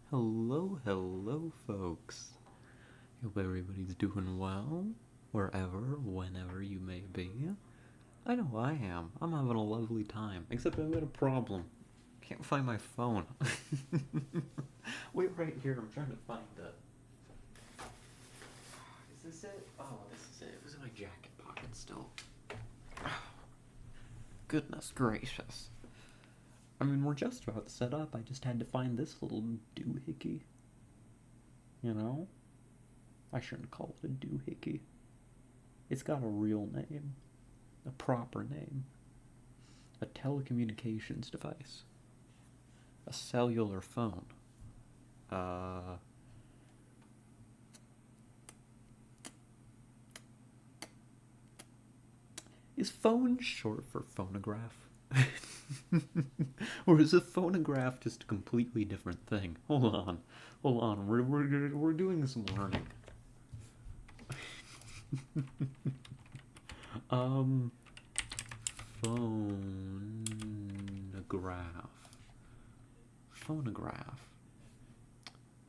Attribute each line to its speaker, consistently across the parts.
Speaker 1: Hello, folks. Hope everybody's doing well, wherever, whenever you may be. I know I am. I'm having a lovely time, except I've got a problem. Can't find my phone. Wait, right here. I'm trying to find it. Is this it? Oh, this is it. It was in my jacket pocket still. Goodness gracious. I mean, we're just about set up. I just had to find this little doohickey. You know? I shouldn't call it a doohickey. It's got a real name, a proper name, a telecommunications device, a cellular phone. Uh, is phone short for phonograph? Or is a phonograph just a completely different thing? Hold on. We're doing some learning. um, phonograph. Phonograph.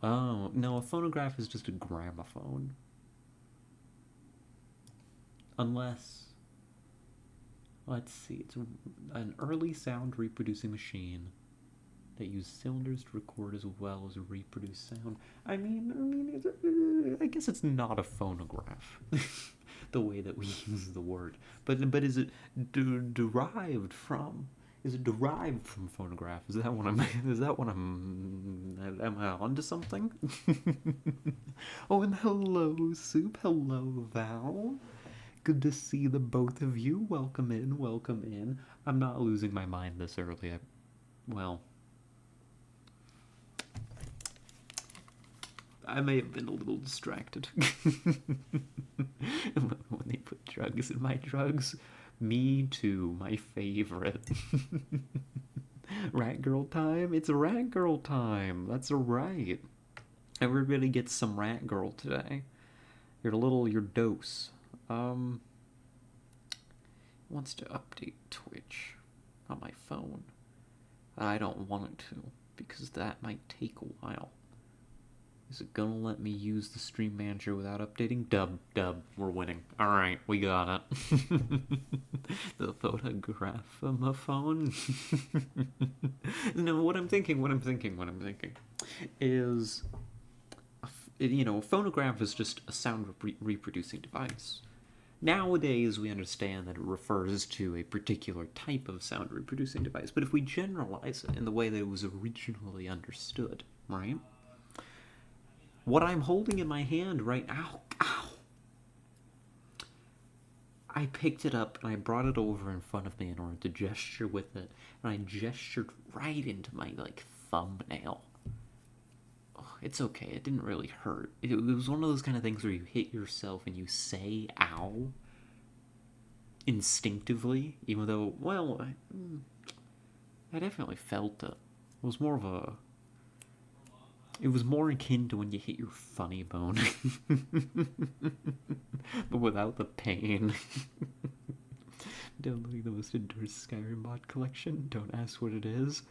Speaker 1: Oh, no, a phonograph is just a gramophone. Unless, let's see, it's an early sound reproducing machine that used cylinders to record as well as reproduce sound. I guess it's not a phonograph, the way that we use the word. But is it derived from? Is it derived from phonograph? Is that what I'm? Is that what I'm? Am I onto something? Oh, and hello, Soup. Hello, Val. Good to see the both of you. Welcome in. Welcome in. I'm not losing my mind this early. Well, I may have been a little distracted. When they put drugs in my drugs. Me too, my favorite. Rat girl time? It's rat girl time. That's right. Everybody gets some rat girl today. Your dose. Wants to update Twitch on my phone. I don't want it to, because that might take a while. Is it gonna let me use the stream manager without updating? Dub, we're winning. Alright, we got it. The photograph of my phone. No, what I'm thinking is, a phonograph is just a sound reproducing device. Nowadays, we understand that it refers to a particular type of sound reproducing device, but if we generalize it in the way that it was originally understood, right? What I'm holding in my hand right now, ow, I picked it up and I brought it over in front of me in order to gesture with it, and I gestured right into my, thumbnail. Oh, it's okay, it didn't really hurt. It was one of those kind of things where you hit yourself and you say ow instinctively, even though, well, I definitely felt it. It was more of a It was more akin to when you hit your funny bone, but without the pain. Downloading the most endorsed Skyrim mod collection. Don't ask what it is.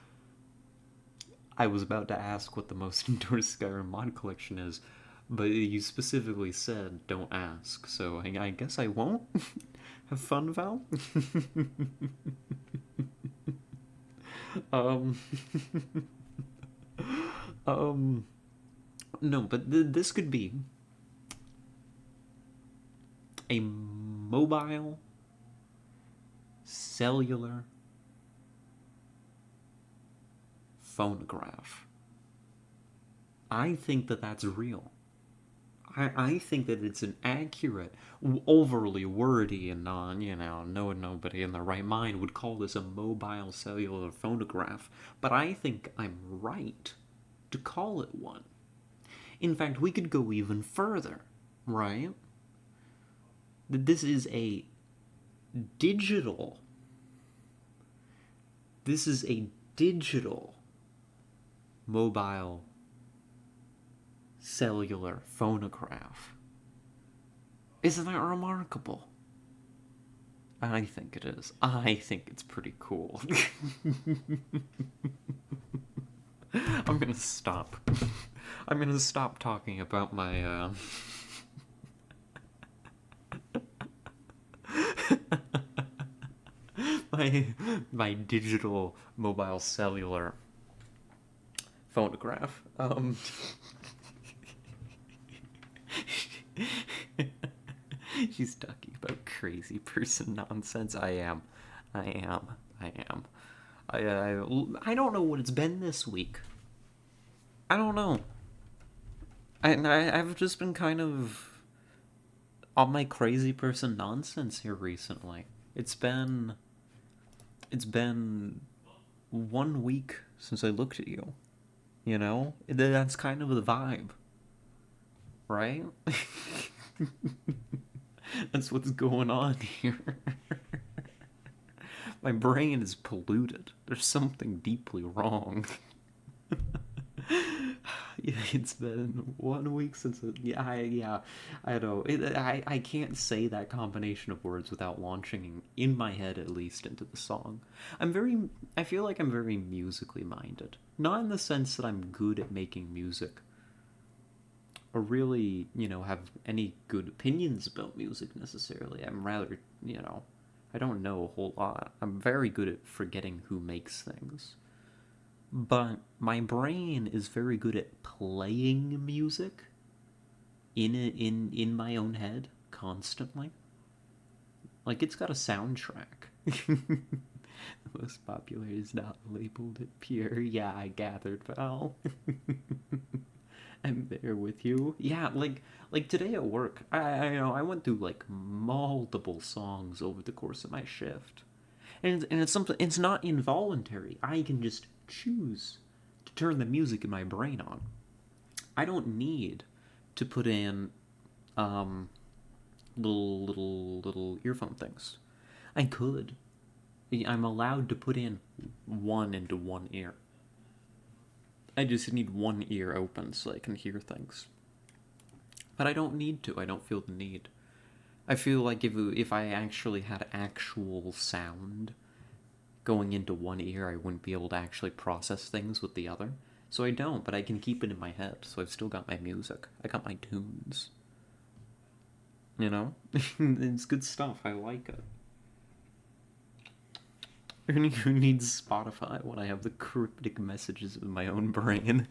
Speaker 1: I was about to ask what the most endorsed Skyrim mod collection is, but you specifically said don't ask, so I guess I won't. Have fun, Val. um. No, but this could be a mobile cellular phonograph. I think that that's real. I think that it's an accurate, overly wordy, and nobody in their right mind would call this a mobile cellular phonograph. But I think I'm right to call it one. In fact, we could go even further, right? This is a digital. This is a digital mobile cellular phonograph. Isn't that remarkable? I think it is. I think it's pretty cool. I'm gonna stop. I'm gonna stop talking about my my digital mobile cellular phonograph. She's talking about crazy person nonsense. I am. I am. I am. I don't know what it's been this week. I don't know. I've just been kind of on my crazy person nonsense here recently. It's been it's been 1 week since I looked at you. You know, that's kind of the vibe, right? That's what's going on here. My brain is polluted. There's something deeply wrong. Yeah, it's been 1 week since yeah, I know I can't say that combination of words without launching in my head at least into the song. I feel like I'm very musically minded, not in the sense that I'm good at making music or really have any good opinions about music necessarily. I'm rather I don't know a whole lot. I'm very good at forgetting who makes things. But my brain is very good at playing music in my own head constantly. Like it's got a soundtrack. The most popular is not labeled it pure. Yeah, I gathered, Val. I'm there with you. Yeah, like today at work, I went through like multiple songs over the course of my shift, and it's something. It's not involuntary. I can just choose to turn the music in my brain on. I don't need to put in um, little earphone things. I could. I'm allowed to put in one into one ear. I just need one ear open so I can hear things. But I don't need to. I don't feel the need. I feel like if I actually had actual sound going into one ear, I wouldn't be able to actually process things with the other. So I don't, but I can keep it in my head. So I've still got my music. I got my tunes. You know? It's good stuff. I like it. Who needs Spotify when I have the cryptic messages of my own brain?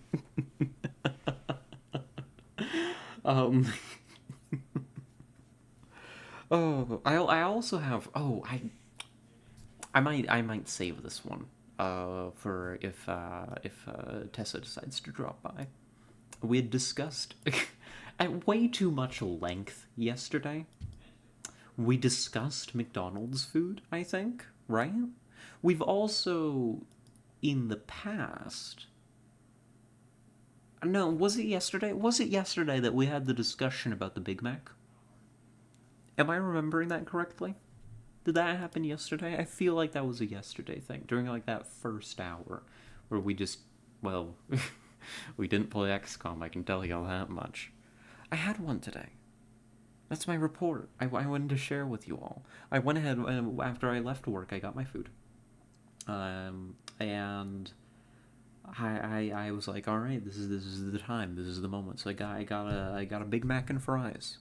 Speaker 1: um. Oh, I also have. Oh, I might save this one. For if Tessa decides to drop by. We had discussed at way too much length yesterday. We discussed McDonald's food, I think, right? We've also, in the past. No, was it yesterday? Was it yesterday that we had the discussion about the Big Mac? Am I remembering that correctly? Did that happen yesterday? I feel like that was a yesterday thing during like that first hour where we just, well, we didn't play XCOM, I can tell you all that much. I had one today. That's my report. I wanted to share with you all. I went ahead after I left work. I got my food, and I was like, all right, this is the time. This is the moment. So I got a Big Mac and fries.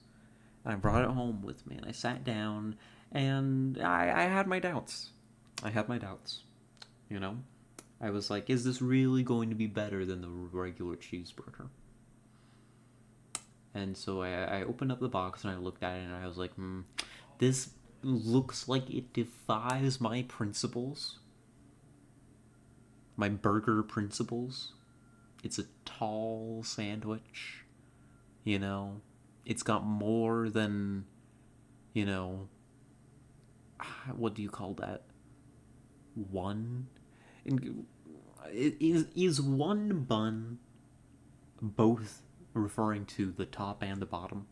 Speaker 1: And I brought it home with me, and I sat down, and I had my doubts. I had my doubts. You know, I was like, is this really going to be better than the regular cheeseburger? And so I opened up the box and I looked at it and I was like, this looks like it defies my principles, my burger principles. It's a tall sandwich, you know. It's got more than, you know, what do you call that? One? Is one bun both referring to the top and the bottom?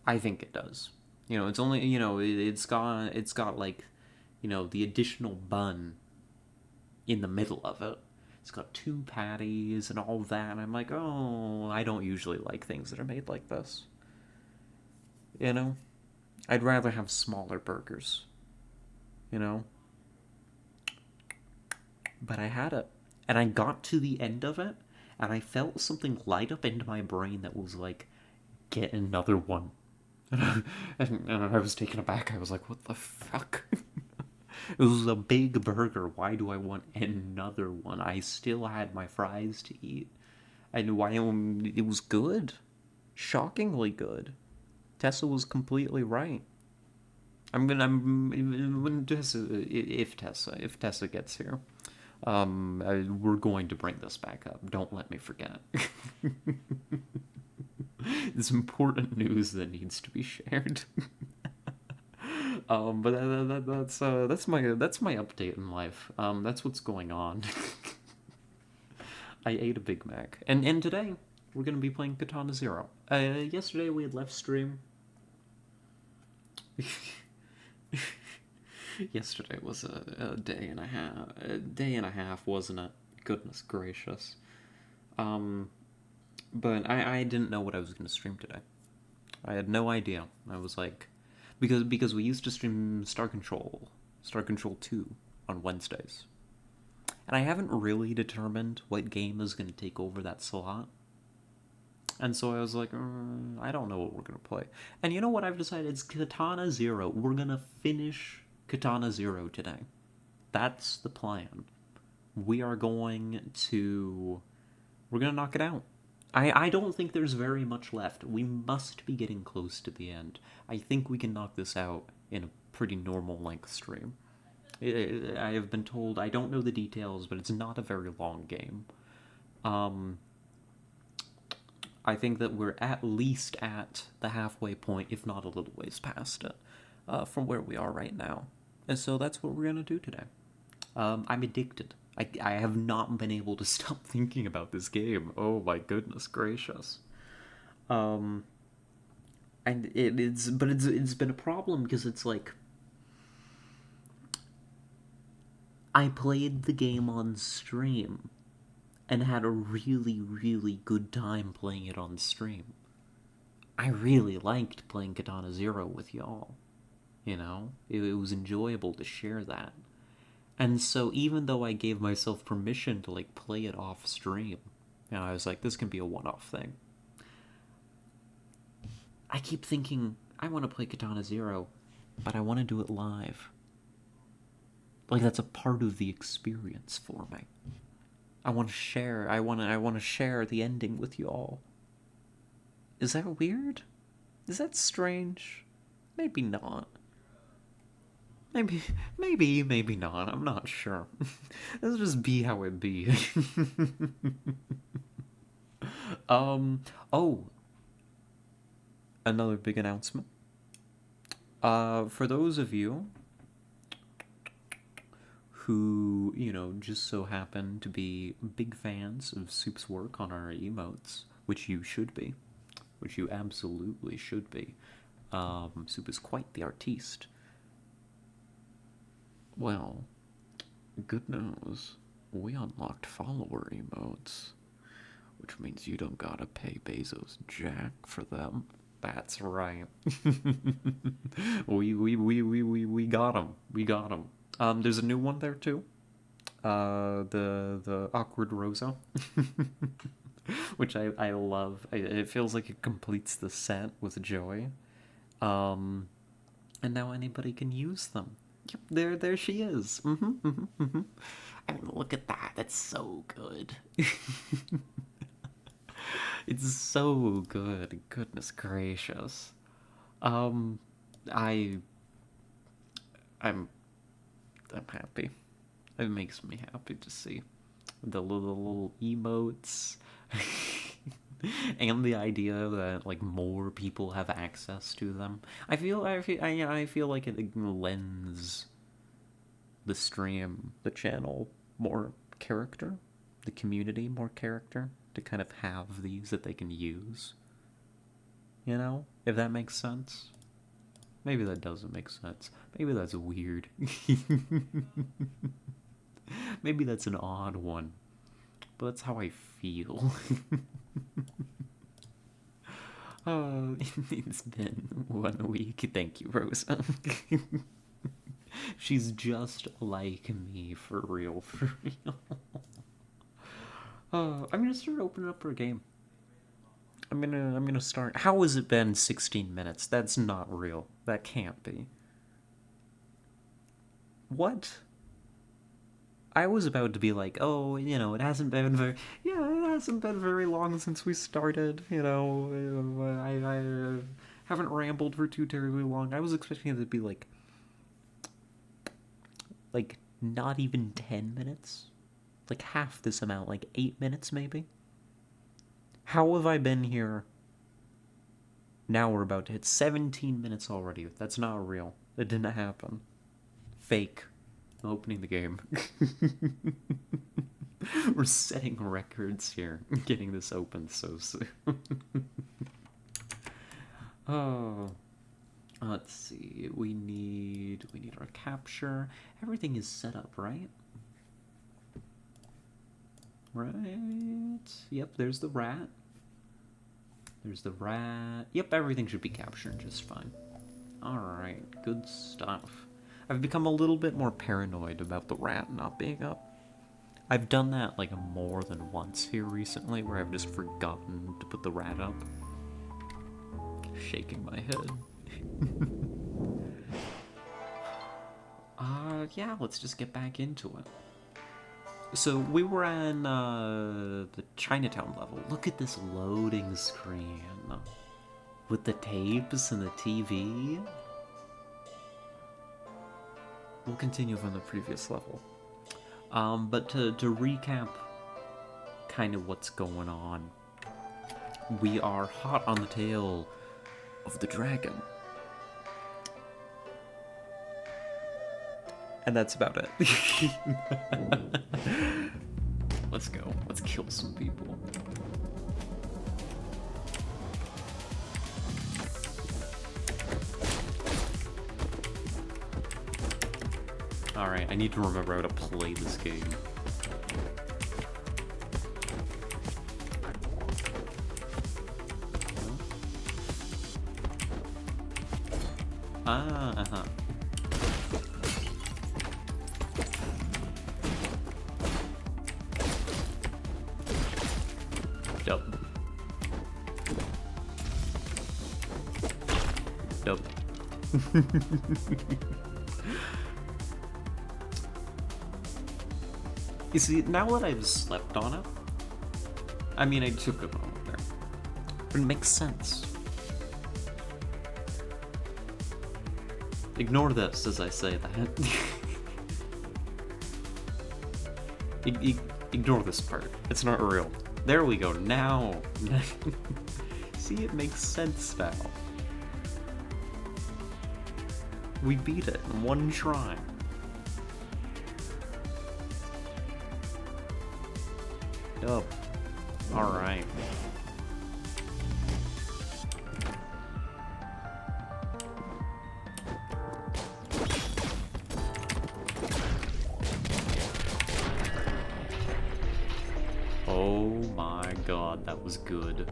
Speaker 1: I think it does. It's only it's got like, the additional bun in the middle of it. It's got two patties and all that. And I'm like, oh, I don't usually like things that are made like this. You know, I'd rather have smaller burgers. You know, but I had it, And I got to the end of it, and I felt something light up into my brain that was like, get another one. And I was taken aback. I was like, what the fuck? It was a big burger. Why do I want another one? I still had my fries to eat. And why it was good. Shockingly good. Tessa was completely right. When Tessa, if Tessa gets here, we're going to bring this back up. Don't let me forget. It's important news that needs to be shared. But that's my update in life. That's what's going on. I ate a Big Mac, and today we're gonna be playing Katana Zero. Yesterday we had left stream. Yesterday was a day and a half. A day and a half, wasn't it? Goodness gracious. But I didn't know what I was gonna stream today. I had no idea. I was like, because we used to stream Star Control 2 on Wednesdays. And I haven't really determined what game is going to take over that slot. And so I was like, I don't know what we're going to play. And you know what I've decided? It's Katana Zero. We're going to finish Katana Zero today. That's the plan. We're going to knock it out. I don't think there's very much left. We must be getting close to the end. I think we can knock this out in a pretty normal length stream. I have been told, I don't know the details, but it's not a very long game. I think that we're at least at the halfway point, if not a little ways past it, from where we are right now. And so that's what we're going to do today. I'm addicted. I have not been able to stop thinking about this game. Oh my goodness gracious. And it's been a problem because it's like, I played the game on stream and had a really, really good time playing it on stream. I really liked playing Katana Zero with y'all. You know? It was enjoyable to share that. And so even though I gave myself permission to like play it off stream, you know, I was like, this can be a one-off thing. I keep thinking, I want to play Katana Zero, but I want to do it live. Like that's a part of the experience for me. I want to share. I want to share the ending with you all. Is that weird? Is that strange? Maybe not. Maybe not. I'm not sure. Let's just be how it be. Oh, another big announcement. For those of you who, you know, just so happen to be big fans of Soup's work on our emotes, which you should be, which you absolutely should be. Soup is quite the artiste. Well, good news. We unlocked follower emotes, which means you don't gotta pay Bezos jack for them. That's right. We got him. We got him. There's a new one there too. The awkward Rosa, which I love. It feels like it completes the set with joy. And now anybody can use them. Yep, there she is. And look at that. That's so good. It's so good. Goodness gracious. Um, I, I'm happy. It makes me happy to see the little emotes. And the idea that like more people have access to them. I feel like it lends the stream, the channel, more character, the community more character to kind of have these that they can use. You know, if that makes sense. Maybe that doesn't make sense. Maybe that's weird. Maybe that's an odd one. But that's how I feel. Oh, it's been 1 week. Thank you, Rosa. She's just like me, for real, for real. I'm gonna start opening up for a game. I'm gonna start. How has it been 16 minutes? That's not real. That can't be. What? I was about to be like, oh, it hasn't been very, yeah, it hasn't been very long since we started. I haven't rambled for too terribly long. I was expecting it to be like not even 10 minutes, like half this amount, like 8 minutes maybe. How have I been here? Now we're about to hit 17 minutes already. That's not real. It didn't happen. Fake. I'm opening the game. We're setting records here, getting this open so soon. Oh, let's see. We need our capture. Everything is set up, right? Right. Yep. There's the rat. There's the rat. Yep. Everything should be captured just fine. All right. Good stuff. I've become a little bit more paranoid about the rat not being up. I've done that like more than once here recently, where I've just forgotten to put the rat up. Shaking my head. Yeah, let's just get back into it. So we were on the Chinatown level. Look at this loading screen with the tapes and the TV. We'll continue from the previous level. But to recap kind of what's going on, we are hot on the tail of the dragon. And that's about it. Let's go. Let's kill some people. Alright, I need to remember how to play this game. Uh-huh. Yup. Yup. You see, now that I've slept on it, I mean, I took a moment there, but it makes sense. Ignore this as I say that. Ignore this part. It's not real. There we go, now. See, it makes sense now. We beat it in one try. Yup. Alright. Oh my god, that was good.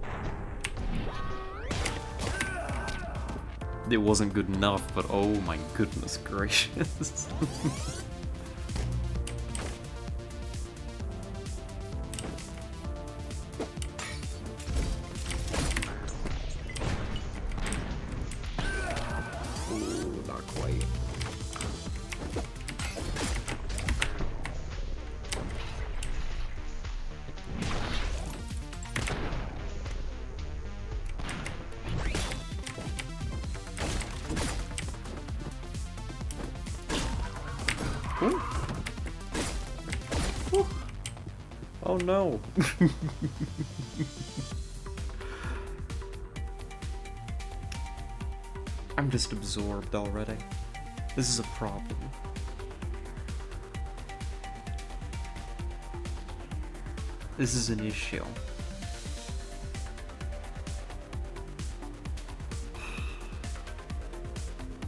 Speaker 1: It wasn't good enough, but oh my goodness gracious. Ooh, not quite. Ooh. Ooh. Oh no. I'm just absorbed already. This is a problem. This is an issue.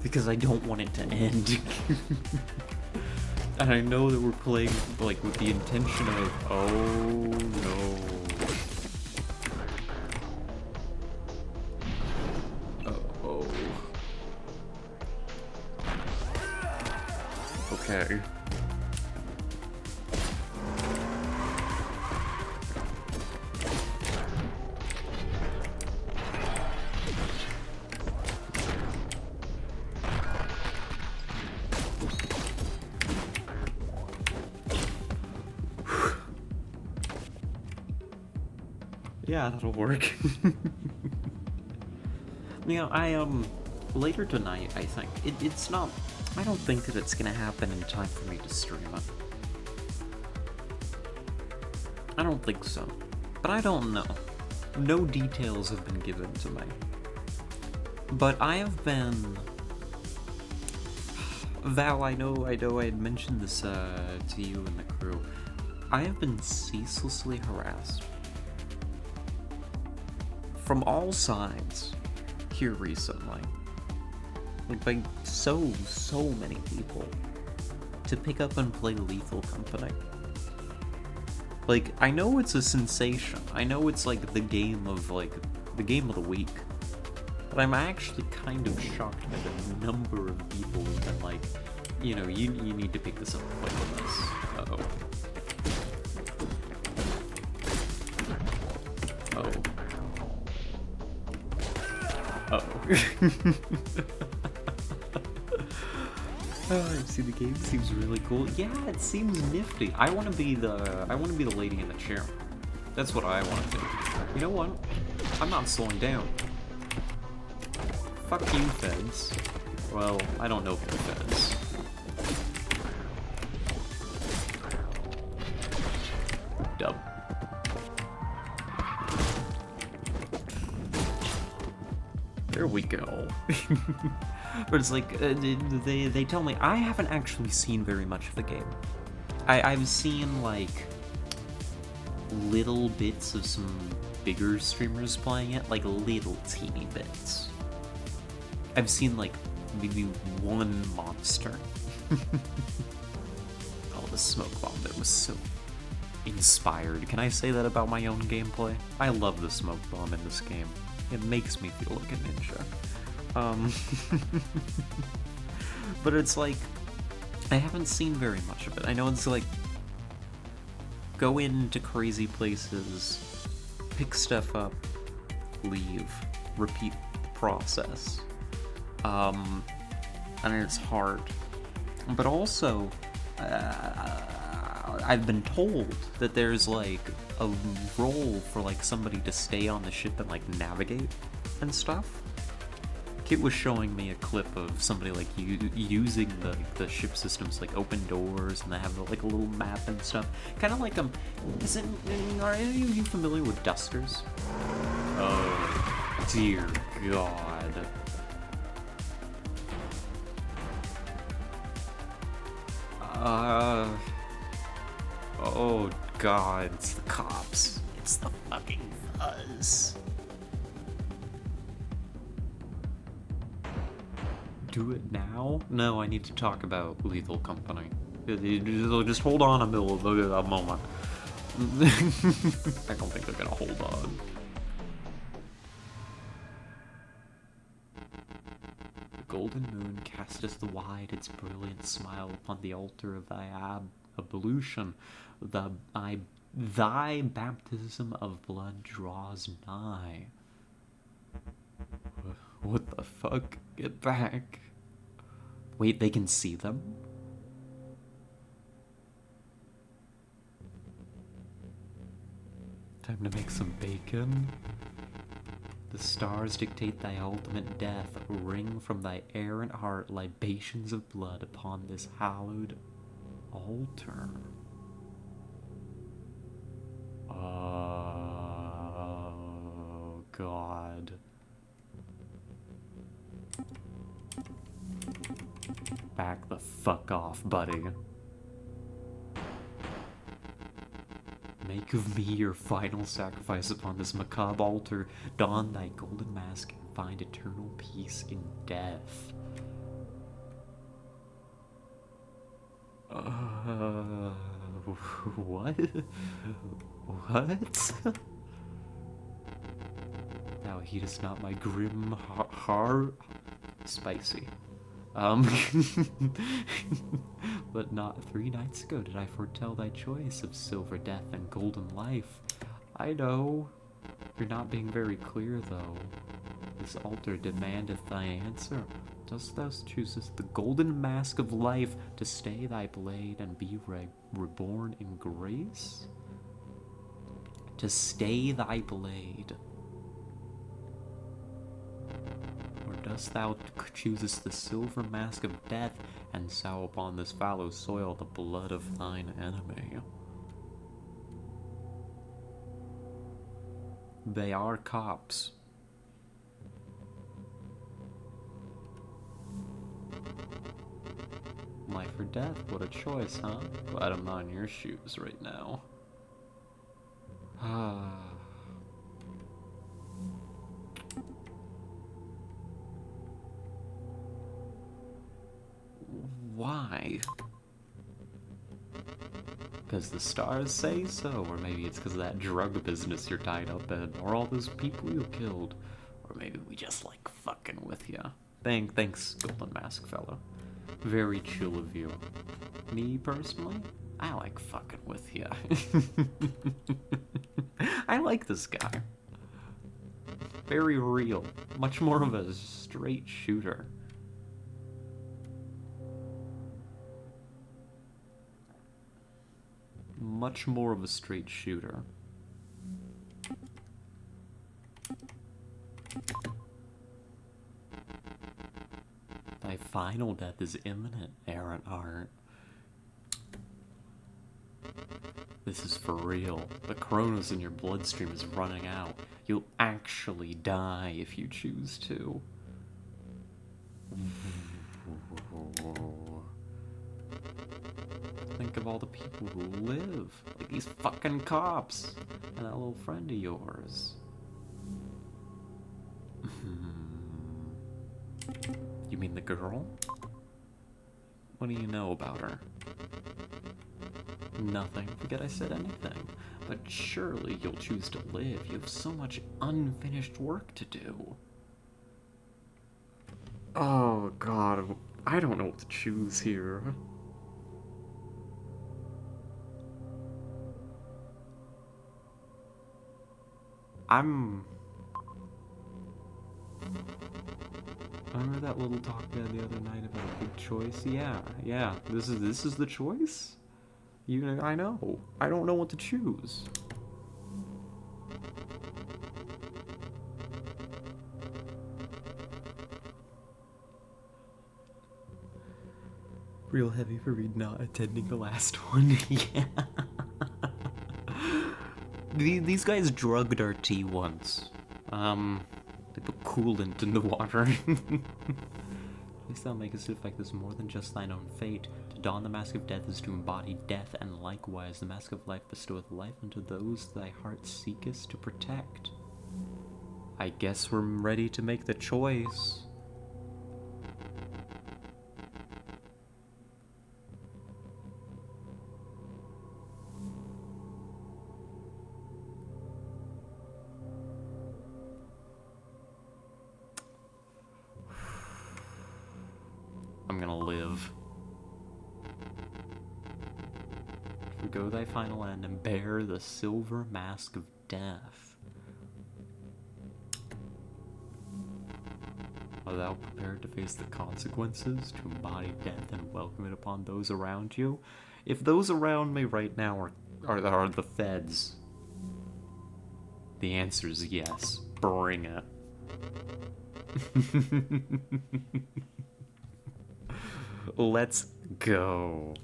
Speaker 1: Because I don't want it to end. And I know that we're playing, like, with the intention of, oh no. Uh-oh. Okay. Yeah, that'll work. You know, later tonight, I think. It's not... I don't think that it's gonna happen in time for me to stream it. I don't think so. But I don't know. No details have been given to me. But I have been... Val, I know I had mentioned this to you and the crew. I have been ceaselessly harassed from all sides here recently. Like, by so many people to pick up and play Lethal Company. Like, I know it's a sensation. I know it's like the game of the week. But I'm actually kind of shocked by the number of people who've been like, you know, you need to pick this up and play with us. See, the game seems really cool. Yeah, it seems nifty. I want to be the lady in the chair. That's what I want to do. You know what? I'm not slowing down. Fuck you, feds. Well, I don't know if they're feds. Dub. There we go. But it's like, they tell me, I haven't actually seen very much of the game. I've seen, like, little bits of some bigger streamers playing it, like little teeny bits. I've seen, like, maybe one monster. Oh, the smoke bomb, that was so inspired. Can I say that about my own gameplay? I love the smoke bomb in this game. It makes me feel like a ninja. But it's like, I haven't seen very much of it. I know it's like, go into crazy places, pick stuff up, leave, repeat the process. And it's hard. But also, I've been told that there's like a role for like somebody to stay on the ship and like navigate and stuff. Kit was showing me a clip of somebody like using the ship systems, like open doors, and they have like a little map and stuff. Kind of like are any of you familiar with Duskers? Oh dear God. Oh God, it's the cops. It's the fucking fuzz. Do it now? No, I need to talk about Lethal Company. Just hold on a moment. I don't think they're gonna hold on. The golden moon casteth wide its brilliant smile upon the altar of thy ablution. Thy baptism of blood draws nigh. What the fuck? Get back. Wait, they can see them? Time to make some bacon. The stars dictate thy ultimate death. Ring from thy errant heart libations of blood upon this hallowed altar. Oh, God. Back the fuck off, buddy. Make of me your final sacrifice upon this macabre altar. Don thy golden mask and find eternal peace in death. What? What? Thou heedest not my grim heart. Spicy. But not 3 nights ago did I foretell thy choice of silver death and golden life. I know. You're not being very clear, though. This altar demandeth thy answer. Dost thou choosest the golden mask of life to stay thy blade and be reborn in grace? to stay thy blade? Or dost thou choosest the silver mask of death, and sow upon this fallow soil the blood of thine enemy? They are cops. Life or death, what a choice, huh? Glad I'm not in your shoes right now. Why? Because the stars say so, or maybe it's because of that drug business you're tied up in, or all those people you killed, or maybe we just like fucking with ya. Thanks, Golden Mask fellow. Very chill of you. Me personally, I like fucking with ya. I like this guy. Very real. Much more of a straight shooter. Much more of a straight shooter. Thy final death is imminent, Aaron Hart. This is for real. The chronos in your bloodstream is running out. You'll actually die if you choose to. Think of all the people who live, like these fucking cops, and that little friend of yours. You mean the girl? What do you know about her? Nothing. Forget I said anything. But surely you'll choose to live. You have so much unfinished work to do. Oh, God. I don't know what to choose here. Remember that little talk we had the other night about a big choice? Yeah. This is the choice? I know. I don't know what to choose. Real heavy for me not attending the last one. Yeah. These guys drugged our tea once. They put coolant in the water. Please thou makest it like this more than just thine own fate. To don the mask of death is to embody death, and likewise the mask of life bestoweth life unto those thy heart seekest to protect. I guess we're ready to make the choice. I'm gonna live. Forgo thy final end and bear the silver mask of death. Are thou prepared to face the consequences, to embody death and welcome it upon those around you? If those around me right now are the feds, the answer is yes. Bring it. Let's go.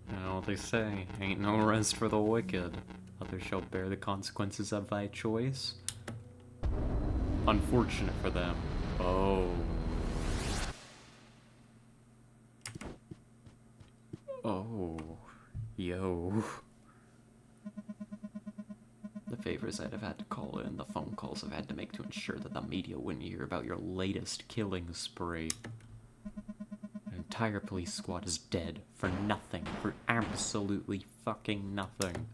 Speaker 1: You know what they say, ain't no rest for the wicked. Others shall bear the consequences of thy choice. Unfortunate for them. Oh. Oh. Yo. The favors I'd have had to call in, the phone calls I've had to make to ensure that the media wouldn't hear about your latest killing spree. An entire police squad is dead for nothing, for absolutely fucking nothing.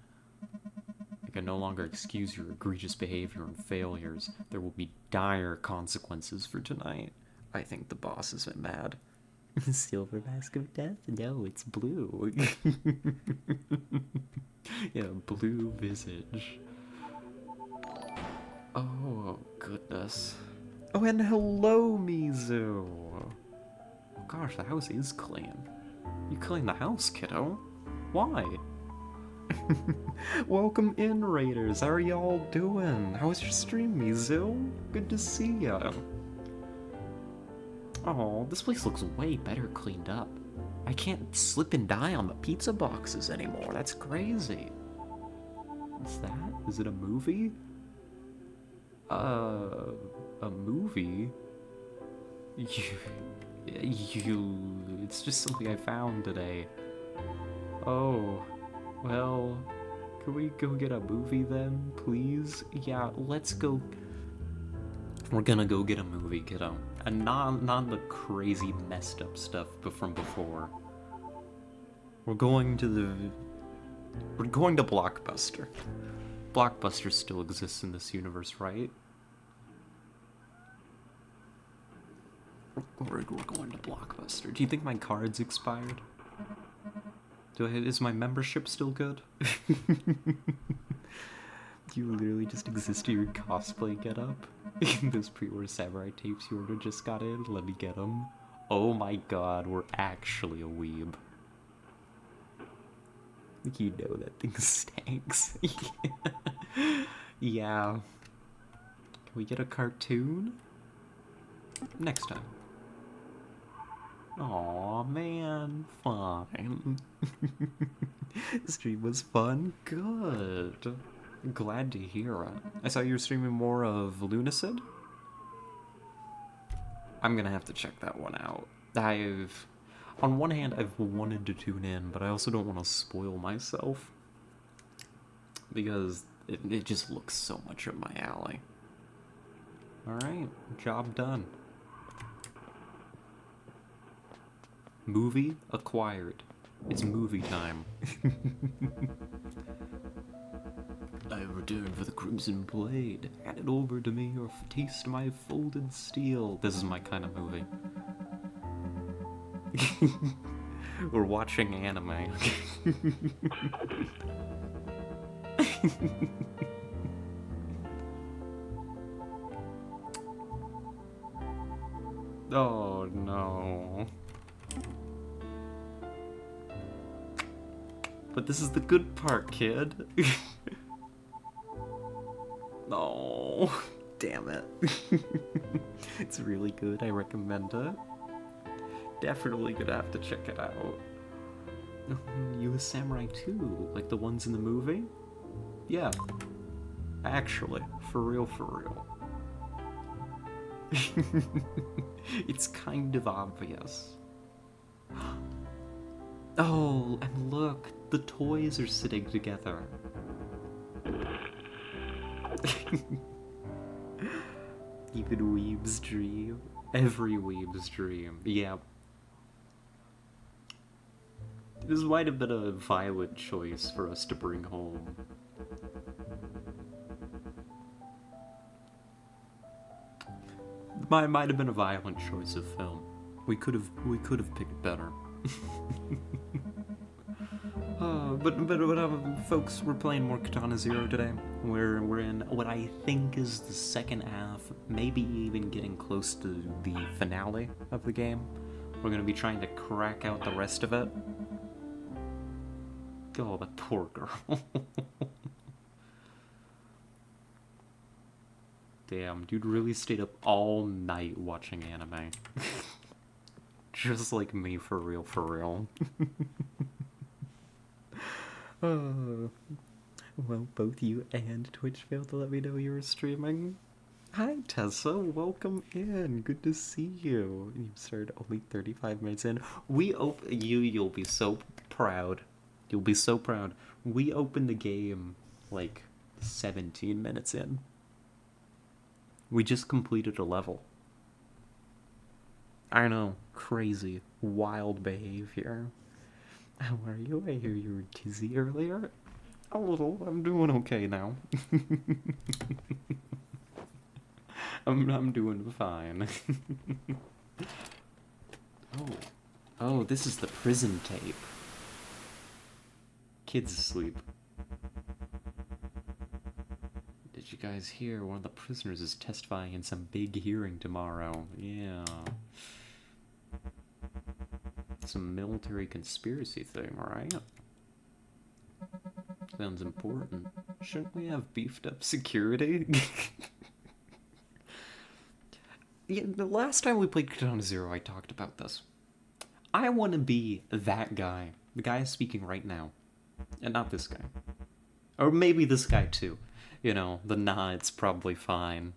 Speaker 1: I can no longer excuse your egregious behavior and failures. There will be dire consequences for tonight. I think the boss has been mad. Silver mask of death? No, it's blue. Yeah, blue visage. Oh, goodness. Oh, and hello, Mizu. gosh, the house is clean. You clean the house, kiddo. Why? Welcome in, Raiders. How are y'all doing? How was your stream, Mizu? Good to see ya. Oh, this place looks way better cleaned up. I can't slip and die on the pizza boxes anymore. That's crazy. What's that? Is it a movie? A movie? It's just something I found today. Oh, well, can we go get a movie then, please? Yeah, let's go. We're gonna go get a movie, kiddo. And not the crazy messed up stuff from before. We're going to Blockbuster. Blockbuster still exists in this universe, right? We're going to Blockbuster. Do you think my card's expired? Is my membership still good? You literally just exist to your cosplay getup? Those pre-order samurai tapes you ordered just got in. Let me get them. Oh my god, we're actually a weeb. You know that thing stinks. Yeah. Can we get a cartoon? Next time. Aw, man. Fine. The stream was fun. Good. Glad to hear it. I saw you were streaming more of Lunacid. I'm gonna have to check that one out. On one hand, I've wanted to tune in, but I also don't want to spoil myself. Because it just looks so much up my alley. Alright, job done. Movie acquired. It's movie time. I have returned for the Crimson Blade. Hand it over to me or taste my folded steel. This is my kind of movie. We're watching anime. Oh no. But this is the good part, kid. No. Damn it. It's really good. I recommend it. Definitely gonna have to check it out. U.S. Samurai 2, like the ones in the movie? Yeah. Actually, for real, for real. It's kind of obvious. Oh, and look, the toys are sitting together. Even weeb's dream. Every weeb's dream. Yeah. This might have been a violent choice for us to bring home. Might have been a violent choice of film. We could have picked better. But folks, we're playing more Katana Zero today. We're in what I think is the second half, maybe even getting close to the finale of the game. We're gonna be trying to crack out the rest of it. Oh, that poor girl. Damn, dude really stayed up all night watching anime. Just like me, for real, for real. Well, both you and Twitch failed to let me know you were streaming. Hi, Tessa. Welcome in. Good to see you. You started only 35 minutes in. You'll be so proud. You'll be so proud. We opened the game like 17 minutes in. We just completed a level. I know. Crazy. Wild behavior. How are you? I hear you were dizzy earlier. A little. I'm doing okay now. I'm doing fine. Oh, this is the prison tape. Kids asleep. Did you guys hear? One of the prisoners is testifying in some big hearing tomorrow. Yeah. some military conspiracy thing, right? Sounds important. Shouldn't we have beefed up security? Yeah, the last time we played Katana Zero, I talked about this. I want to be that guy. The guy speaking right now. And not this guy. Or maybe this guy too. You know, the nah, it's probably fine.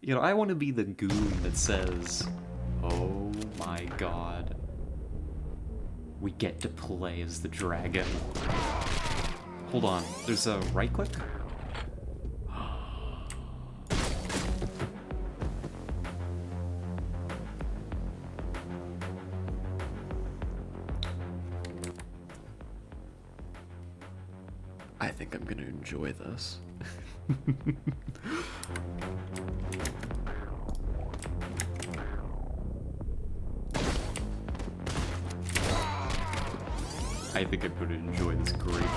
Speaker 1: You know, I want to be the goon that says, oh my god. We get to play as the dragon. Hold on, there's a right click? I think I'm gonna enjoy this. I think I'm gonna enjoy this greatly.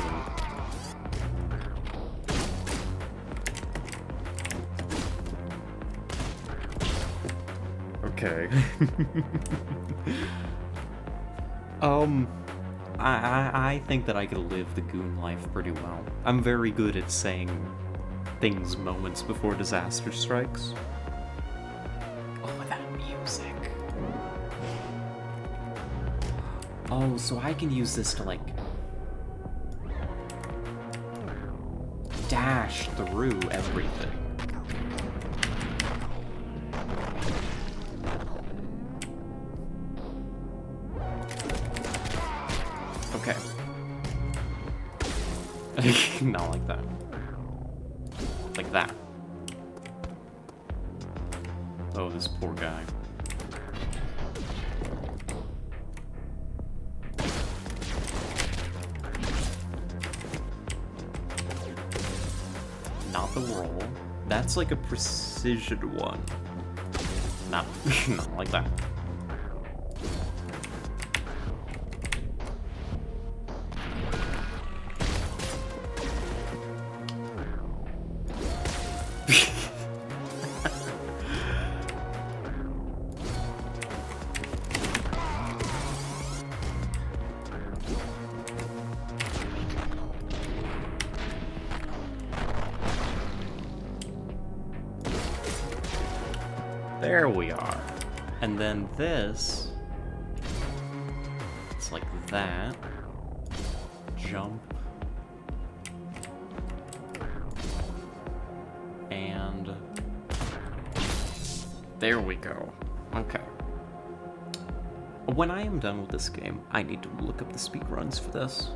Speaker 1: Okay. I think that I could live the goon life pretty well. I'm very good at saying things moments before disaster strikes. Oh, that music. Oh, so I can use this to, like, dash through everything. Okay. Not like that. Like that. Oh, this poor guy. Not the roll. That's like a precision one. Not, not like that. There we are. And then this, it's like that. Jump. And there we go. Okay. When I am done with this game, I need to look up the speedruns for this.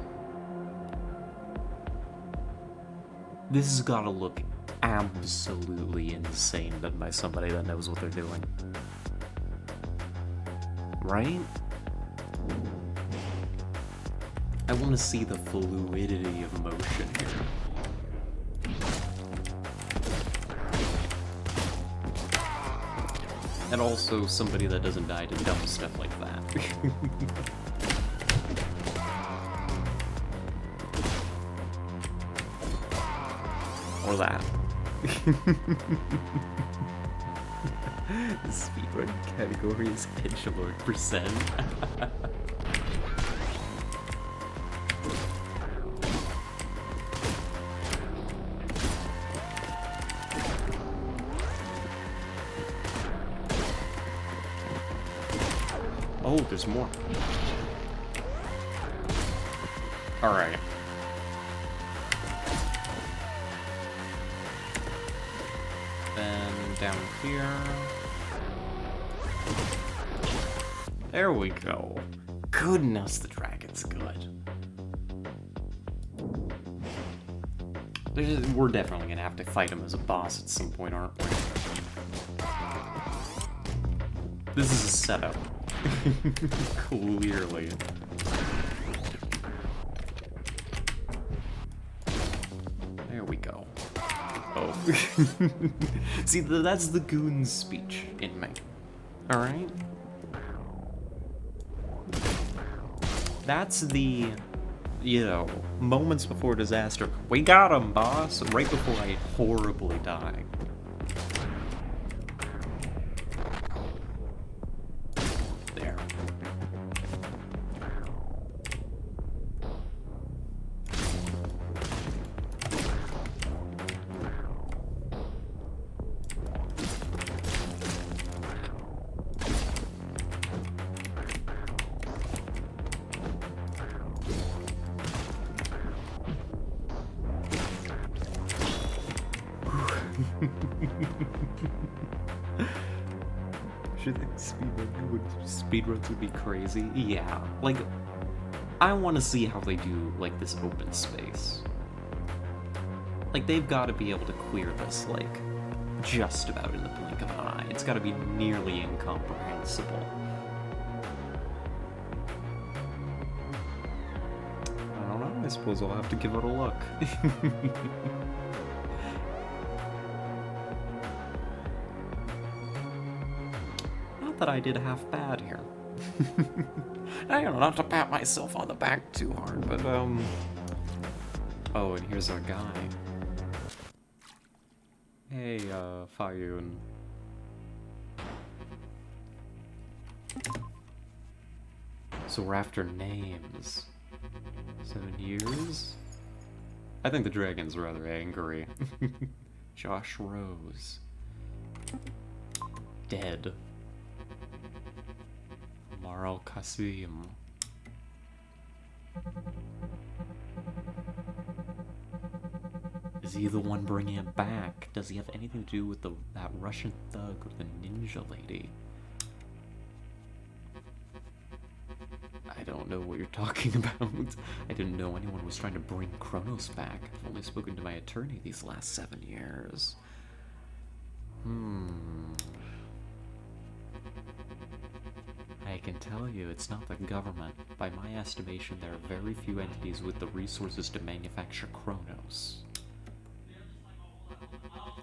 Speaker 1: This has got to look absolutely insane done by somebody that knows what they're doing. Right? I want to see the fluidity of motion here. And also somebody that doesn't die to dumb stuff like that. Or that. The speedrun category is edgelord percent. Oh, there's more. Alright. Then down here. There we go. Goodness, the dragon's good. We're definitely gonna have to fight him as a boss at some point, aren't we? This is a setup. Clearly. There we go. Oh. See, that's the goon's speech in me. Alright? That's the, you know, moments before disaster. We got him, boss! Right before I horribly die. Should think speedruns would be crazy? Yeah, like, I want to see how they do, like, this open space. Like, they've got to be able to clear this, like, just about in the blink of an eye. It's got to be nearly incomprehensible. I don't know, I suppose I'll have to give it a look. Not that I did half bad here. I don't know, not to pat myself on the back too hard, but, oh, and here's our guy. Hey, Fayun. So we're after names. 7 years? I think the dragon's rather angry. Josh Rose. Dead. Marl Qasim. Is he the one bringing it back? Does he have anything to do with that Russian thug or the ninja lady? I don't know what you're talking about. I didn't know anyone was trying to bring Kronos back. I've only spoken to my attorney these last 7 years. I can tell you, it's not the government. By my estimation, there are very few entities with the resources to manufacture Kronos.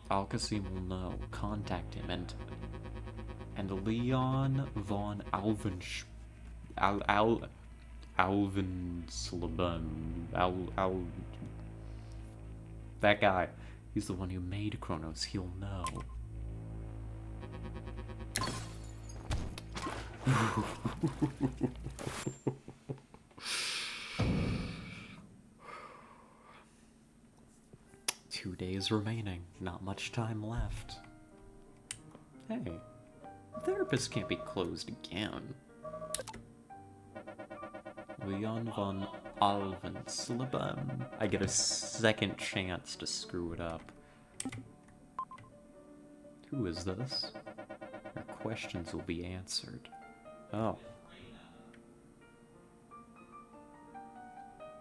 Speaker 1: Al-Qasim will know. Contact him, and Leon von Alvensleben. That guy. He's the one who made Kronos. He'll know. 2 days remaining. Not much time left. Hey, therapist can't be closed again. Leon von Alvensleben. I get a second chance to screw it up. Who is this? Your questions will be answered. Oh.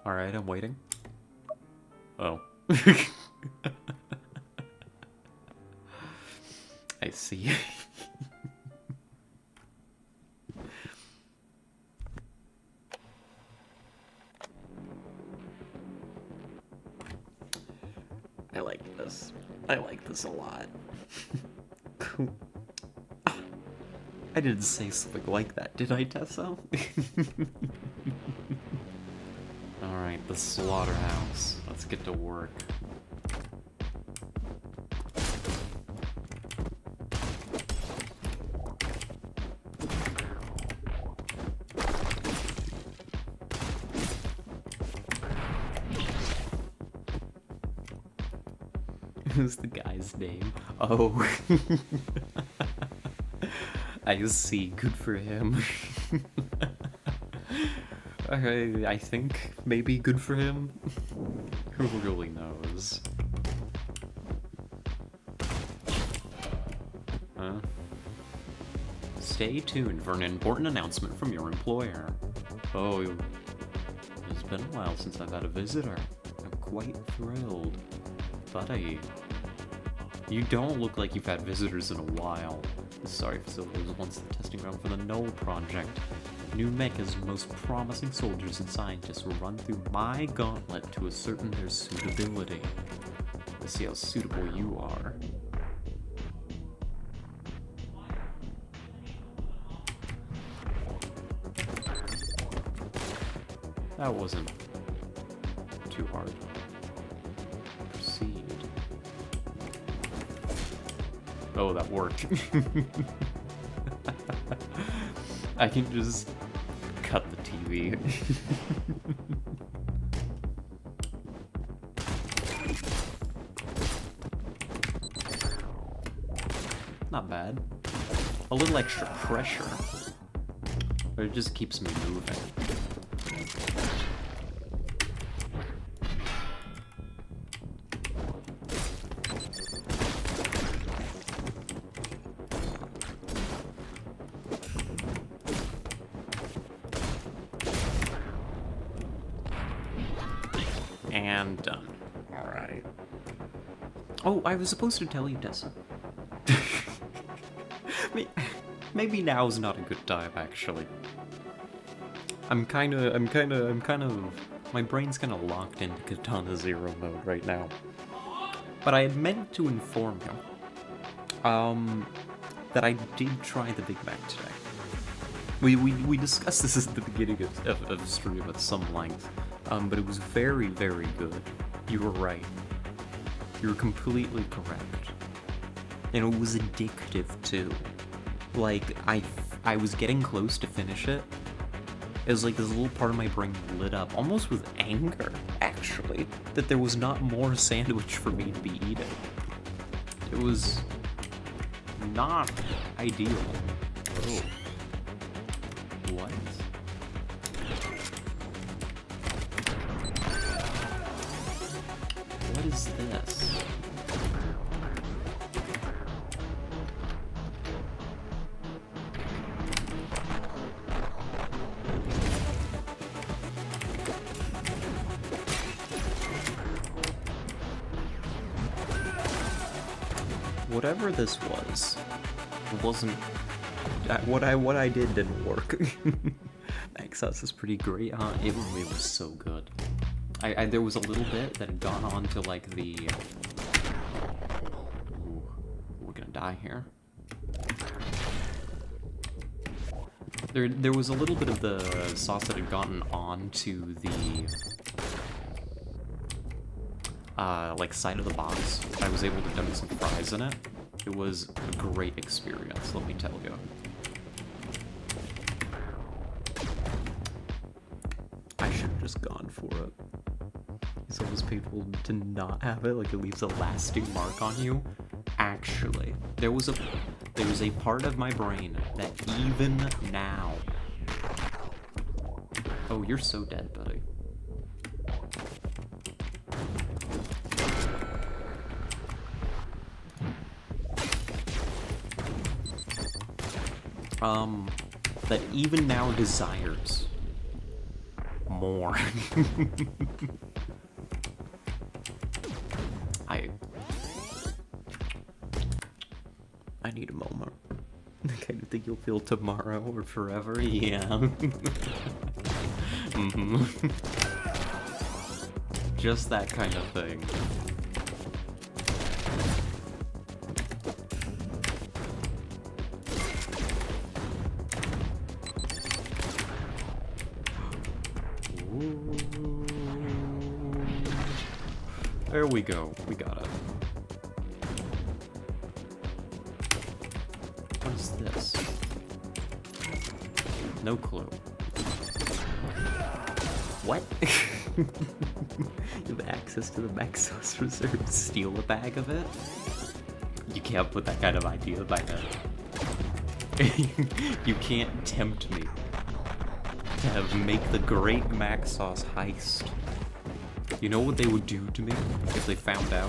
Speaker 1: Alright, I'm waiting. Oh. I see. I like this. I like this a lot. Cool. I didn't say something like that, did I, Tessa? Alright, the slaughterhouse. Let's get to work. Who's the guy's name? Oh. I see. Good for him. I think maybe good for him. Who really knows? Huh? Stay tuned for an important announcement from your employer. Oh, it's been a while since I've had a visitor. I'm quite thrilled. Buddy, you don't look like you've had visitors in a while. The Sorry facility was once the testing ground for the Null Project. New Mecha's most promising soldiers and scientists will run through my gauntlet to ascertain their suitability. Let's see how suitable you are. That wasn't too hard. Proceed. Oh, that worked. I can just cut the TV. Not bad. A little extra pressure, but it just keeps me moving. And done. Alright. Oh, I was supposed to tell you, Tessa. Maybe now's not a good time, actually. I'm kind of... My brain's kind of locked into Katana Zero mode right now. But I had meant to inform him, that I did try the Big Mac today. We discussed this at the beginning of the stream at some length, but it was very, very good. You were right. You were completely correct. And it was addictive, too. Like, I was getting close to finish it. It was like this little part of my brain lit up, almost with anger, actually, that there was not more sandwich for me to be eating. It was not ideal. Oh. What? What is this? Whatever this was, it wasn't... What I did didn't work. Max sauce is pretty great, huh? It was so good. There was a little bit that had gone on to, like, the... Ooh, we're gonna die here. There was a little bit of the sauce that had gotten on to the... like, side of the box. I was able to dunk some fries in it. It was a great experience, let me tell you. I should have just gone for it. It's almost painful to not have it, like it leaves a lasting mark on you. Actually, there was a part of my brain that even now... Oh, you're so dead, buddy. That even now desires more. I need a moment. The kind of thing you'll feel tomorrow or forever, yeah. Mm-hmm. Just that kind of thing. There we go. We got it. What is this? No clue. What? You have access to the max sauce reserve. Steal a bag of it? You can't put that kind of idea by that. You can't tempt me to make the great mac sauce heist. You know what they would do to me if they found out?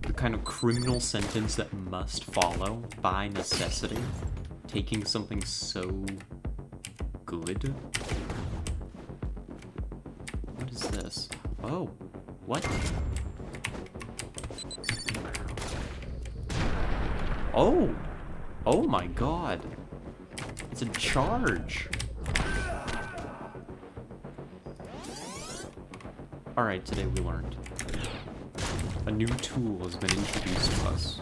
Speaker 1: The kind of criminal sentence that must follow by necessity. Taking something so good. What is this? Oh, what? Oh! Oh my god! It's a charge! Alright, today we learned. A new tool has been introduced to us.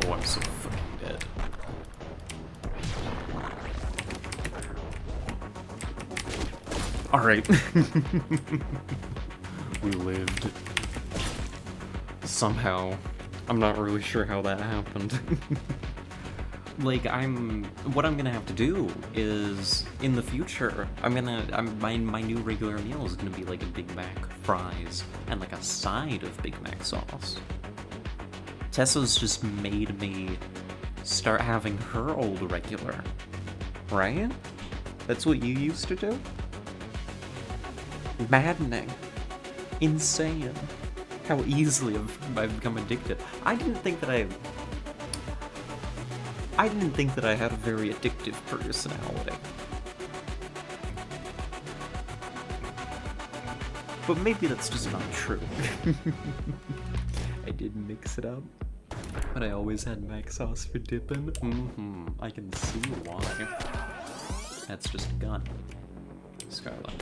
Speaker 1: Oh, I'm so fucking dead. Alright. We lived. Somehow. I'm not really sure how that happened. Like, what I'm gonna have to do is, in the future, my new regular meal is gonna be like a Big Mac, fries, and like a side of Big Mac sauce. Tessa's just made me start having her old regular, right? That's what you used to do? Maddening. Insane. How easily I've become addicted. I didn't think that I had a very addictive personality. But maybe that's just not true. I did mix it up. But I always had mac sauce for dipping. I can see why. That's just a gun. Scarlet.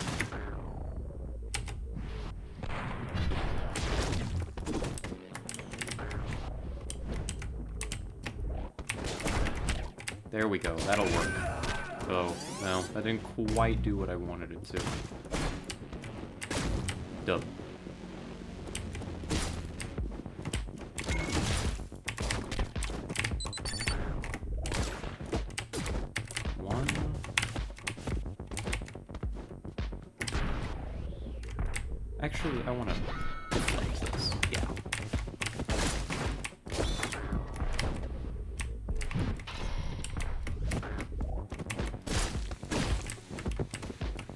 Speaker 1: There we go, that'll work. Oh, no, that didn't quite do what I wanted it to. Dub. One. Actually, I want to deflect this. Yeah.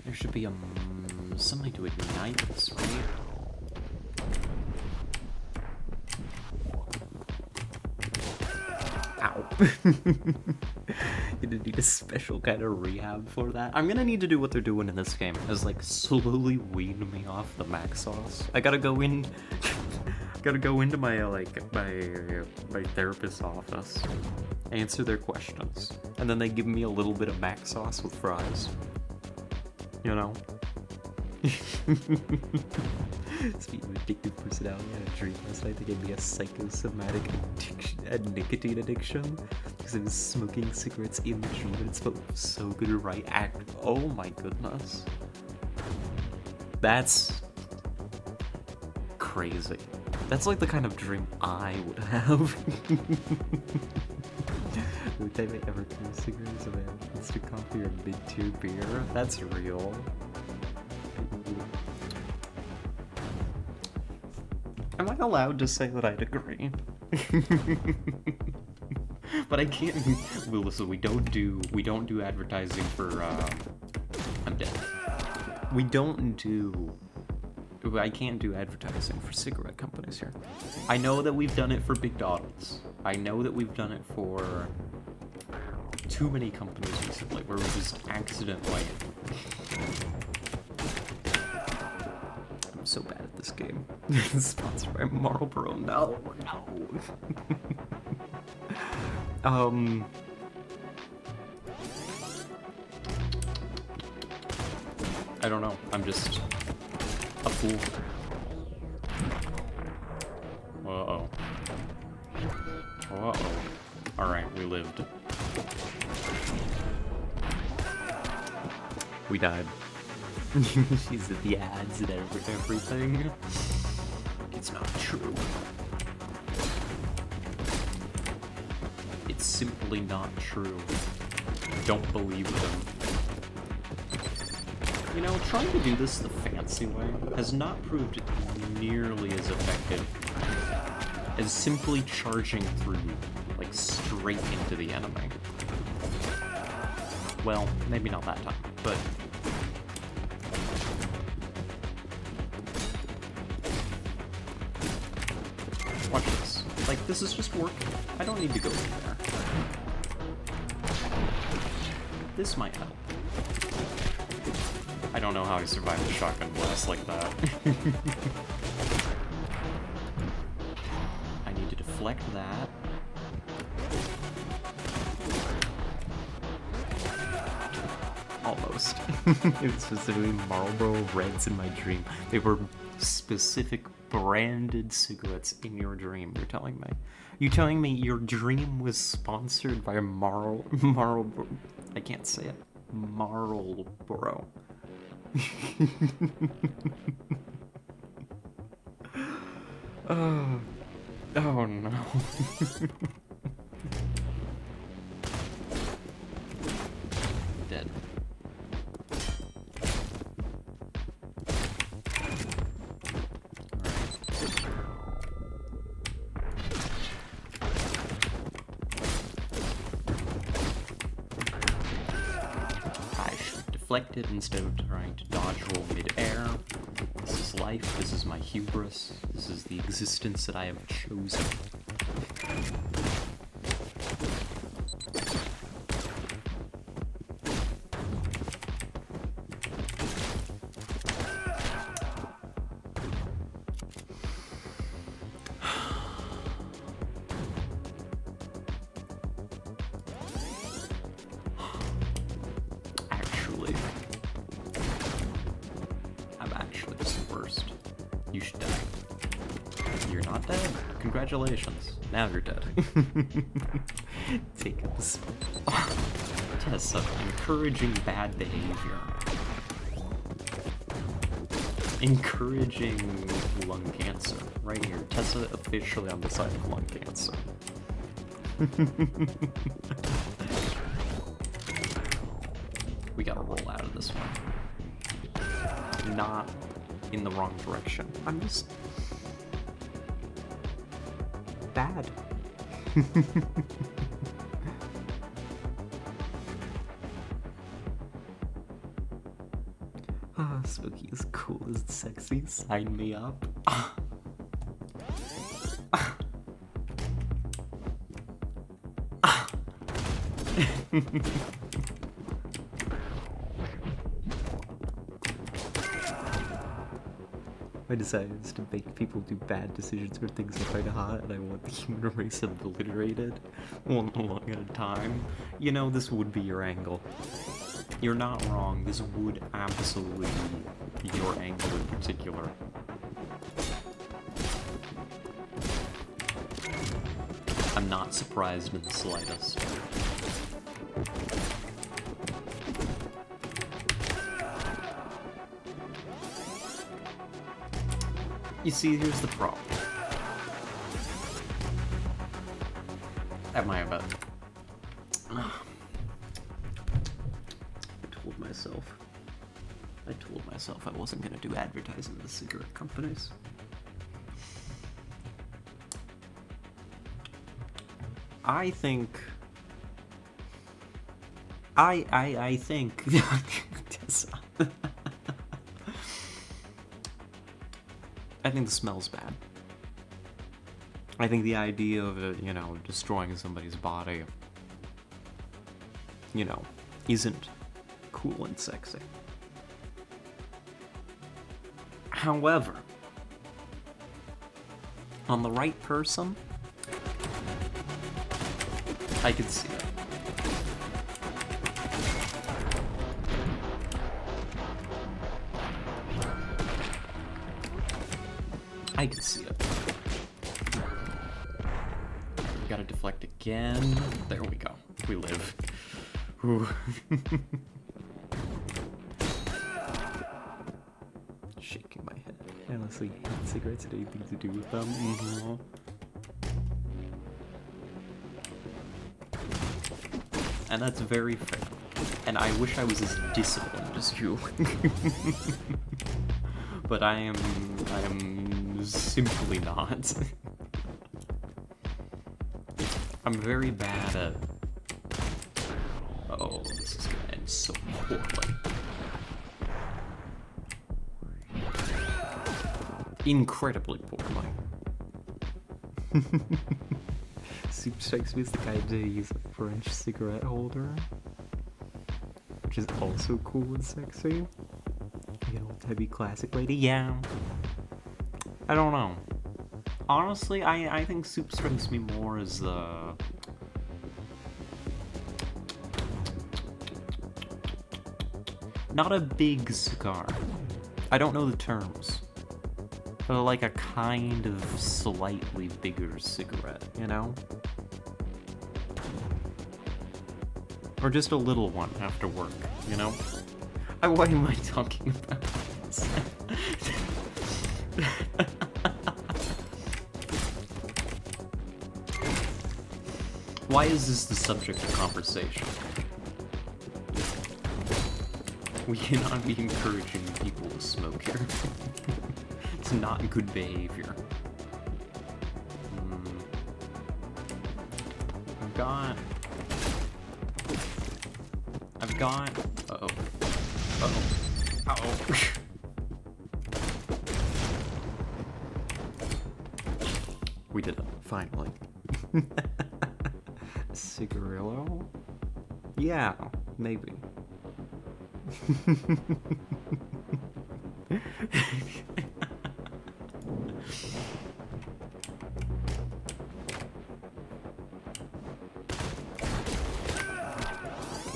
Speaker 1: There should be something to ignite this, right? Ow. Gonna need a special kind of rehab for that. I'm gonna need to do what they're doing in this game, is like slowly wean me off the mac sauce. I gotta go in, gotta go into my my therapist's office, answer their questions, and then they give me a little bit of mac sauce with fries. You know? Speaking of addictive personality, I had a dream last night that gave me a psychosomatic addiction, a nicotine addiction, because I was smoking cigarettes in the dream, and it felt so good to write act. Oh my goodness. That's crazy. That's like the kind of dream I would have. Would I ever consume cigarettes if I had instant coffee or mid-tier beer? That's real. Am I allowed to say that I'd agree? But I can't. Well, listen, we don't do advertising for. I'm dead. I can't do advertising for cigarette companies here. I know that we've done it for McDonald's. I know that we've done it for too many companies recently where we just accidentally. I'm so bad at this game. Sponsored by Marlboro. No. I don't know. I'm just a fool. Uh-oh. Uh-oh. Alright, we lived. We died. She's at the ads and everything. It's not true. It's simply not true. Don't believe them. You know, trying to do this the fancy way has not proved nearly as effective as simply charging through, like, straight into the enemy. Well, maybe not that time, but... Watch this. Like, this is just working. I don't need to go in there. This might help. I don't know how I survived a shotgun blast like that. I need to deflect that. Almost. It was specifically Marlboro Reds in my dream. They were specific branded cigarettes in your dream, you're telling me. You telling me your dream was sponsored by Marlboro? I can't say it. Marlboro. Oh no. Dead. deflect it instead of trying to dodge roll mid-air. This is life, this is my hubris, this is the existence that I have chosen. You should die. You're not dead? Congratulations. Now you're dead. Take this. Tessa, encouraging bad behavior. Encouraging lung cancer. Right here. Tessa officially on the side of lung cancer. We gotta roll out of this one. Not in the wrong direction. I'm just bad. Ah, Spooky is cool, is sexy. Sign me up. My desire is to make people do bad decisions or things that are kind of hot, and I want the human race obliterated one lung at a time. You know, this would be your angle. You're not wrong. This would absolutely be your angle in particular. I'm not surprised in the slightest. You see, here's the problem. At my event. I told myself I wasn't gonna do advertising to cigarette companies. I think I think the smell's bad. I think the idea of it, you know, destroying somebody's body, you know, isn't cool and sexy. However, on the right person, I could see it. I can see it. We gotta deflect again. There we go. We live. Ooh. Shaking my head. I honestly hate cigarettes had anything to do with them. Mm-hmm. And that's very fair. And I wish I was as disciplined as you. But I am simply not. I'm very bad at... Oh, this is gonna end so poorly. Incredibly poorly. Soup strikes me as the guy to use a French cigarette holder, which is also cool and sexy. You know, heavy classic lady, yeah. I don't know. Honestly, I think Soup strikes me more as not a big cigar. I don't know the terms. But like a kind of slightly bigger cigarette, you know? Or just a little one after work, you know? What am I talking about? Why is this the subject of conversation? We cannot be encouraging people to smoke here. It's not good behavior. I've got... Uh-oh. Uh-oh. Uh-oh. We did it, finally. Cigarillo? Yeah, maybe.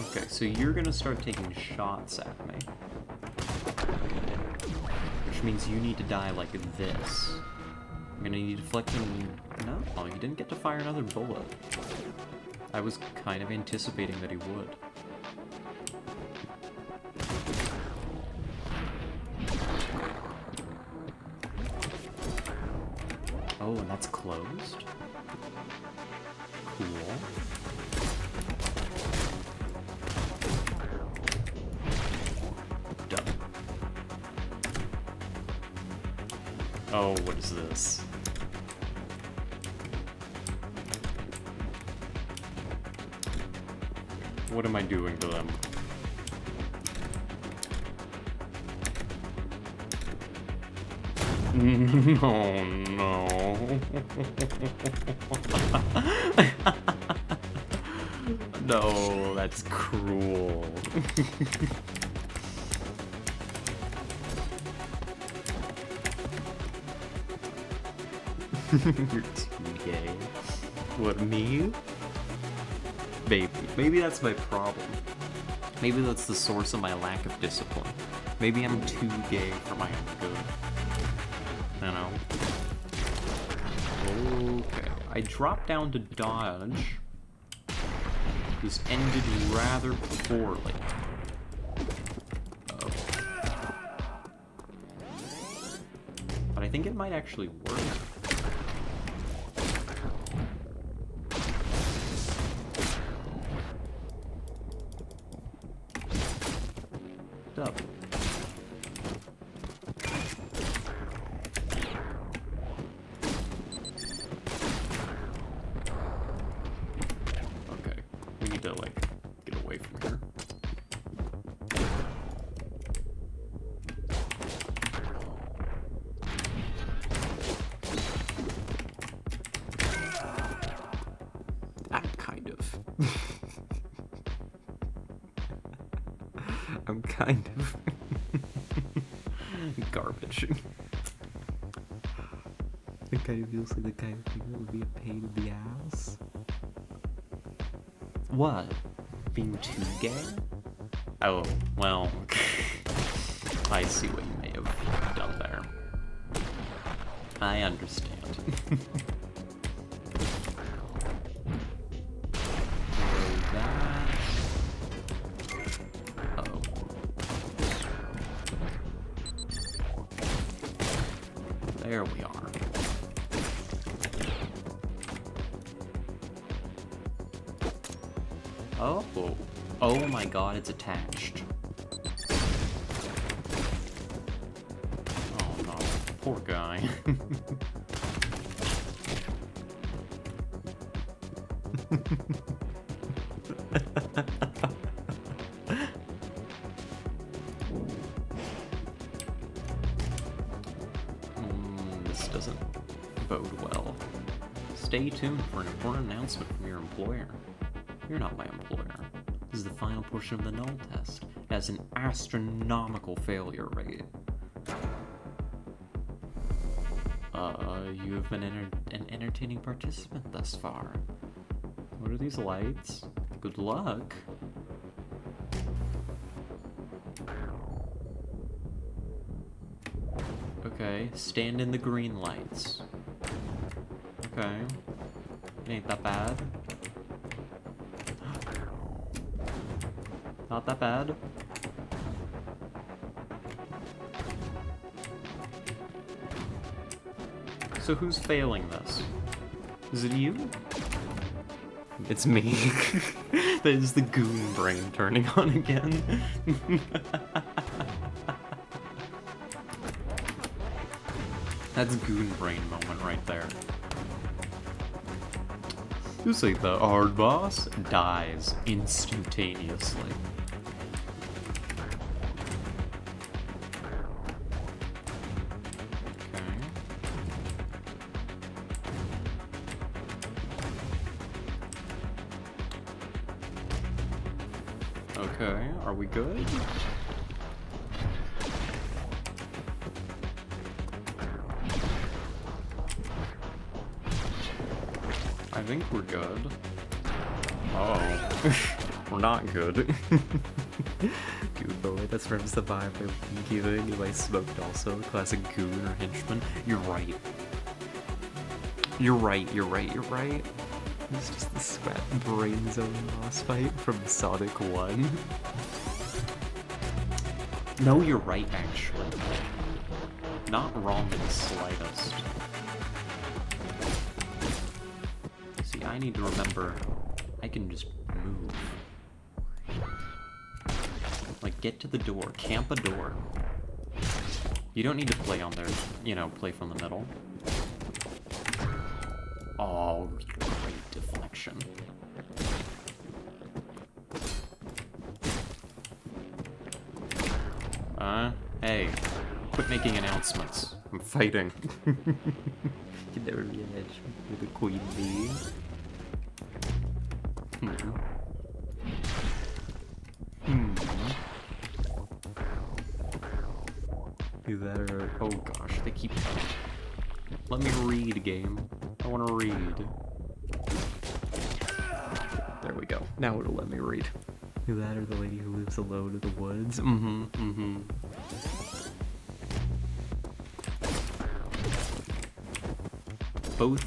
Speaker 1: Okay, so you're gonna start taking shots at me. Which means you need to die like this. I'm gonna need deflecting... No, you didn't get to fire another bullet. I was kind of anticipating that he would. Oh, and that's closed? Cool. Done. Oh, what is this? What am I doing to them? No, no. No, that's cruel. You're too gay. What, me? Maybe that's my problem. Maybe that's the source of my lack of discipline. Maybe I'm too gay for my own good. You know? Okay. I dropped down to dodge. This ended rather poorly. Oh. But I think it might actually work. Up. Okay, we need to like get away from here. Kind of. I'm kind of garbage. It kind of feels like the kind of thing that would be a pain in the ass. What? Being too gay? Oh, well, I see what you may have done there. I understand. There we are. Oh. Oh my god, it's attached. Oh no, poor guy. This doesn't bode well. Stay tuned for an important announcement from your employer. You're not my employer. This is the final portion of the null test. It has an astronomical failure rate. You have been an entertaining participant thus far. What are these lights? Good luck. Okay, stand in the green lights. Okay. It ain't that bad. Not that bad. So who's failing this? Is it you? It's me. That is the goon brain turning on again. That's goon brain moment right there. You see the hard boss dies instantaneously. Okay, are we good? I think we're good. Oh. We're not good. Dude, the way that's from Survivor, Kiva, I smoked also. Classic goon or henchman. You're right. You're right, you're right, you're right. It's just the scrap brain zone boss fight from Sonic 1. No, you're right, actually. Not wrong in the slightest. See, I need to remember I can just move. Like, get to the door. Camp a door. You don't need to play on there, you know, play from the middle. Oh, great deflection. Hey, quit making announcements. I'm fighting. Can never be an edge with the queen bee. Do that or... Oh gosh, they keep... Let me read, game. I want to read. There we go. Now it'll let me read. Do that or the lady who lives alone in the woods. Both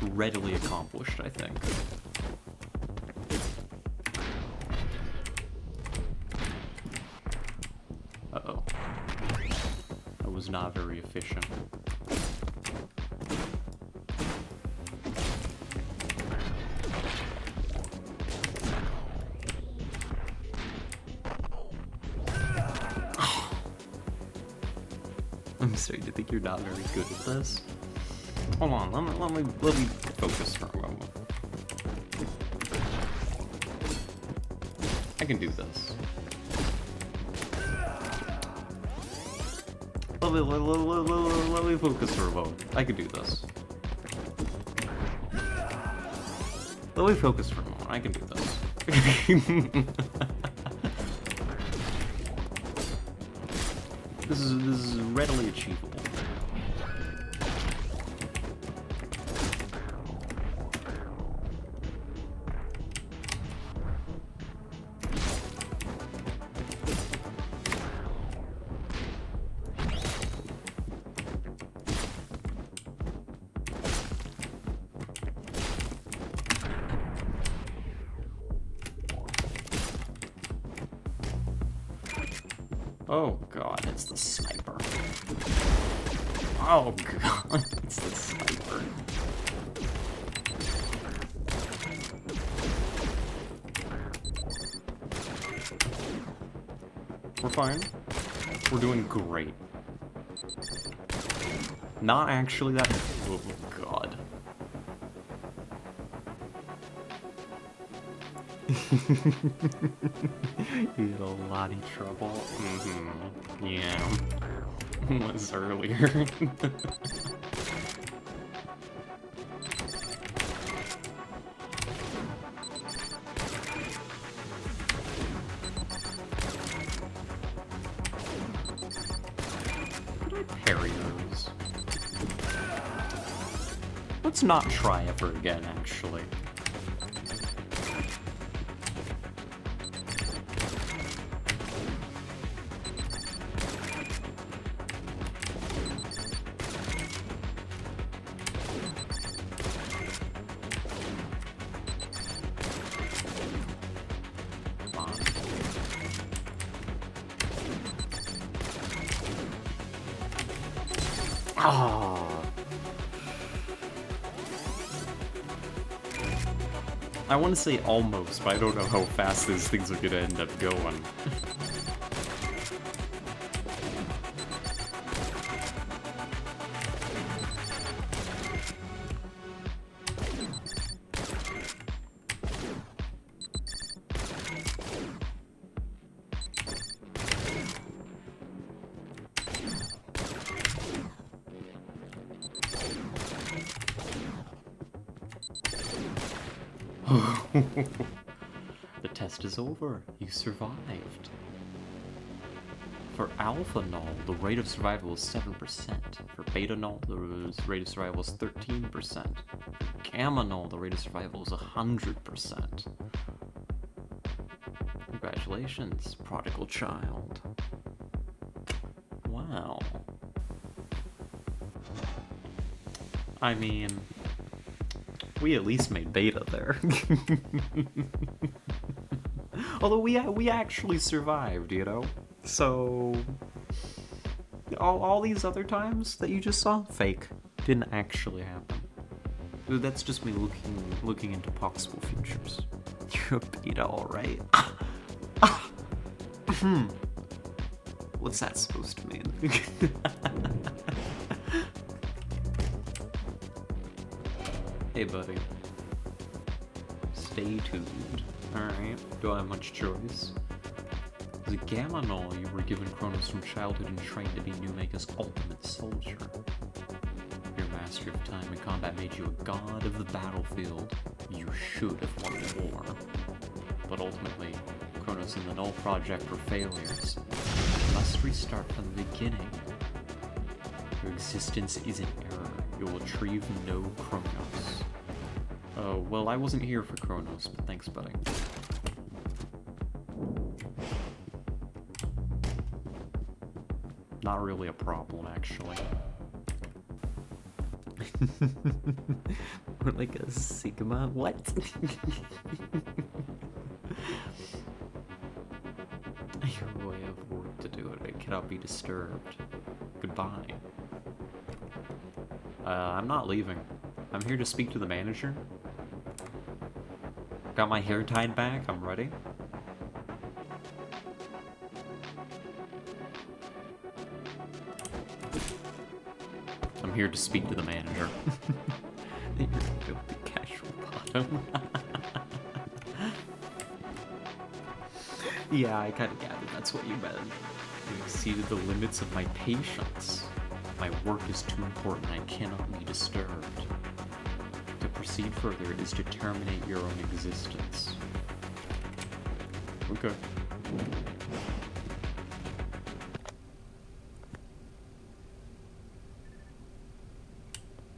Speaker 1: readily accomplished, I think. Uh-oh. That was not very efficient. I'm starting to think you're not very good at this. Hold on, let me focus for a moment. I can do this. Let me focus for a moment. I can do this. Let me focus for a moment. I can do this. This is readily achievable. Oh god, it's the sniper. Oh god, it's the sniper. We're fine. We're doing great. Not actually that... Oh god. You had a lot of trouble. Yeah. Was earlier. Could I parry those? Let's not try ever again, actually. Oh. I want to say almost, but I don't know how fast these things are gonna end up going. The test is over. You survived. For alpha null, the rate of survival is 7%. For beta null, the rate of survival is 13%. For gamma null, the rate of survival is 100%. Congratulations, prodigal child. Wow. I mean, we at least made beta there. Although we actually survived, you know? So all these other times that you just saw, fake. Didn't actually happen. That's just me looking into possible futures. You're a beta, alright. What's that supposed to mean? Hey buddy. Stay tuned. Alright, don't have much choice. As a gamma null, you were given Chronos from childhood and trained to be Numega's ultimate soldier. Your mastery of time and combat made you a god of the battlefield. You should have won the war. But ultimately, Chronos and the Null Project were failures. You must restart from the beginning. Your existence is an error. You will retrieve no Chronos. Oh, well, I wasn't here for Chronos, but thanks, buddy. Not really a problem, actually. We're like a Sigma? What? Your way of work to do it. It cannot be disturbed. Goodbye. I'm not leaving. I'm here to speak to the manager. Got my hair tied back. I'm ready. I'm here to speak to the manager. You're a filthy casual bottom. Yeah, I kind of gathered that's what you meant. You exceeded the limits of my patience. My work is too important. I cannot be disturbed. To proceed further is to terminate your own existence. Okay.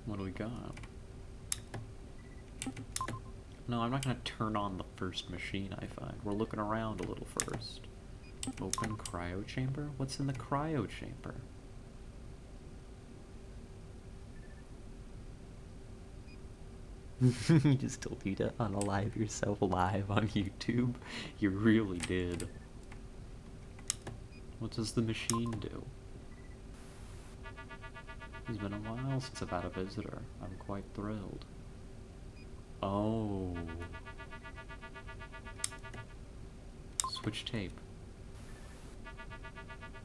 Speaker 1: What do we got? No, I'm not gonna turn on the first machine I find. We're looking around a little first. Open cryo chamber? What's in the cryo chamber? You just told me to unalive yourself live on YouTube. You really did. What does the machine do? It's been a while since I've had a visitor. I'm quite thrilled. Oh. Switch tape.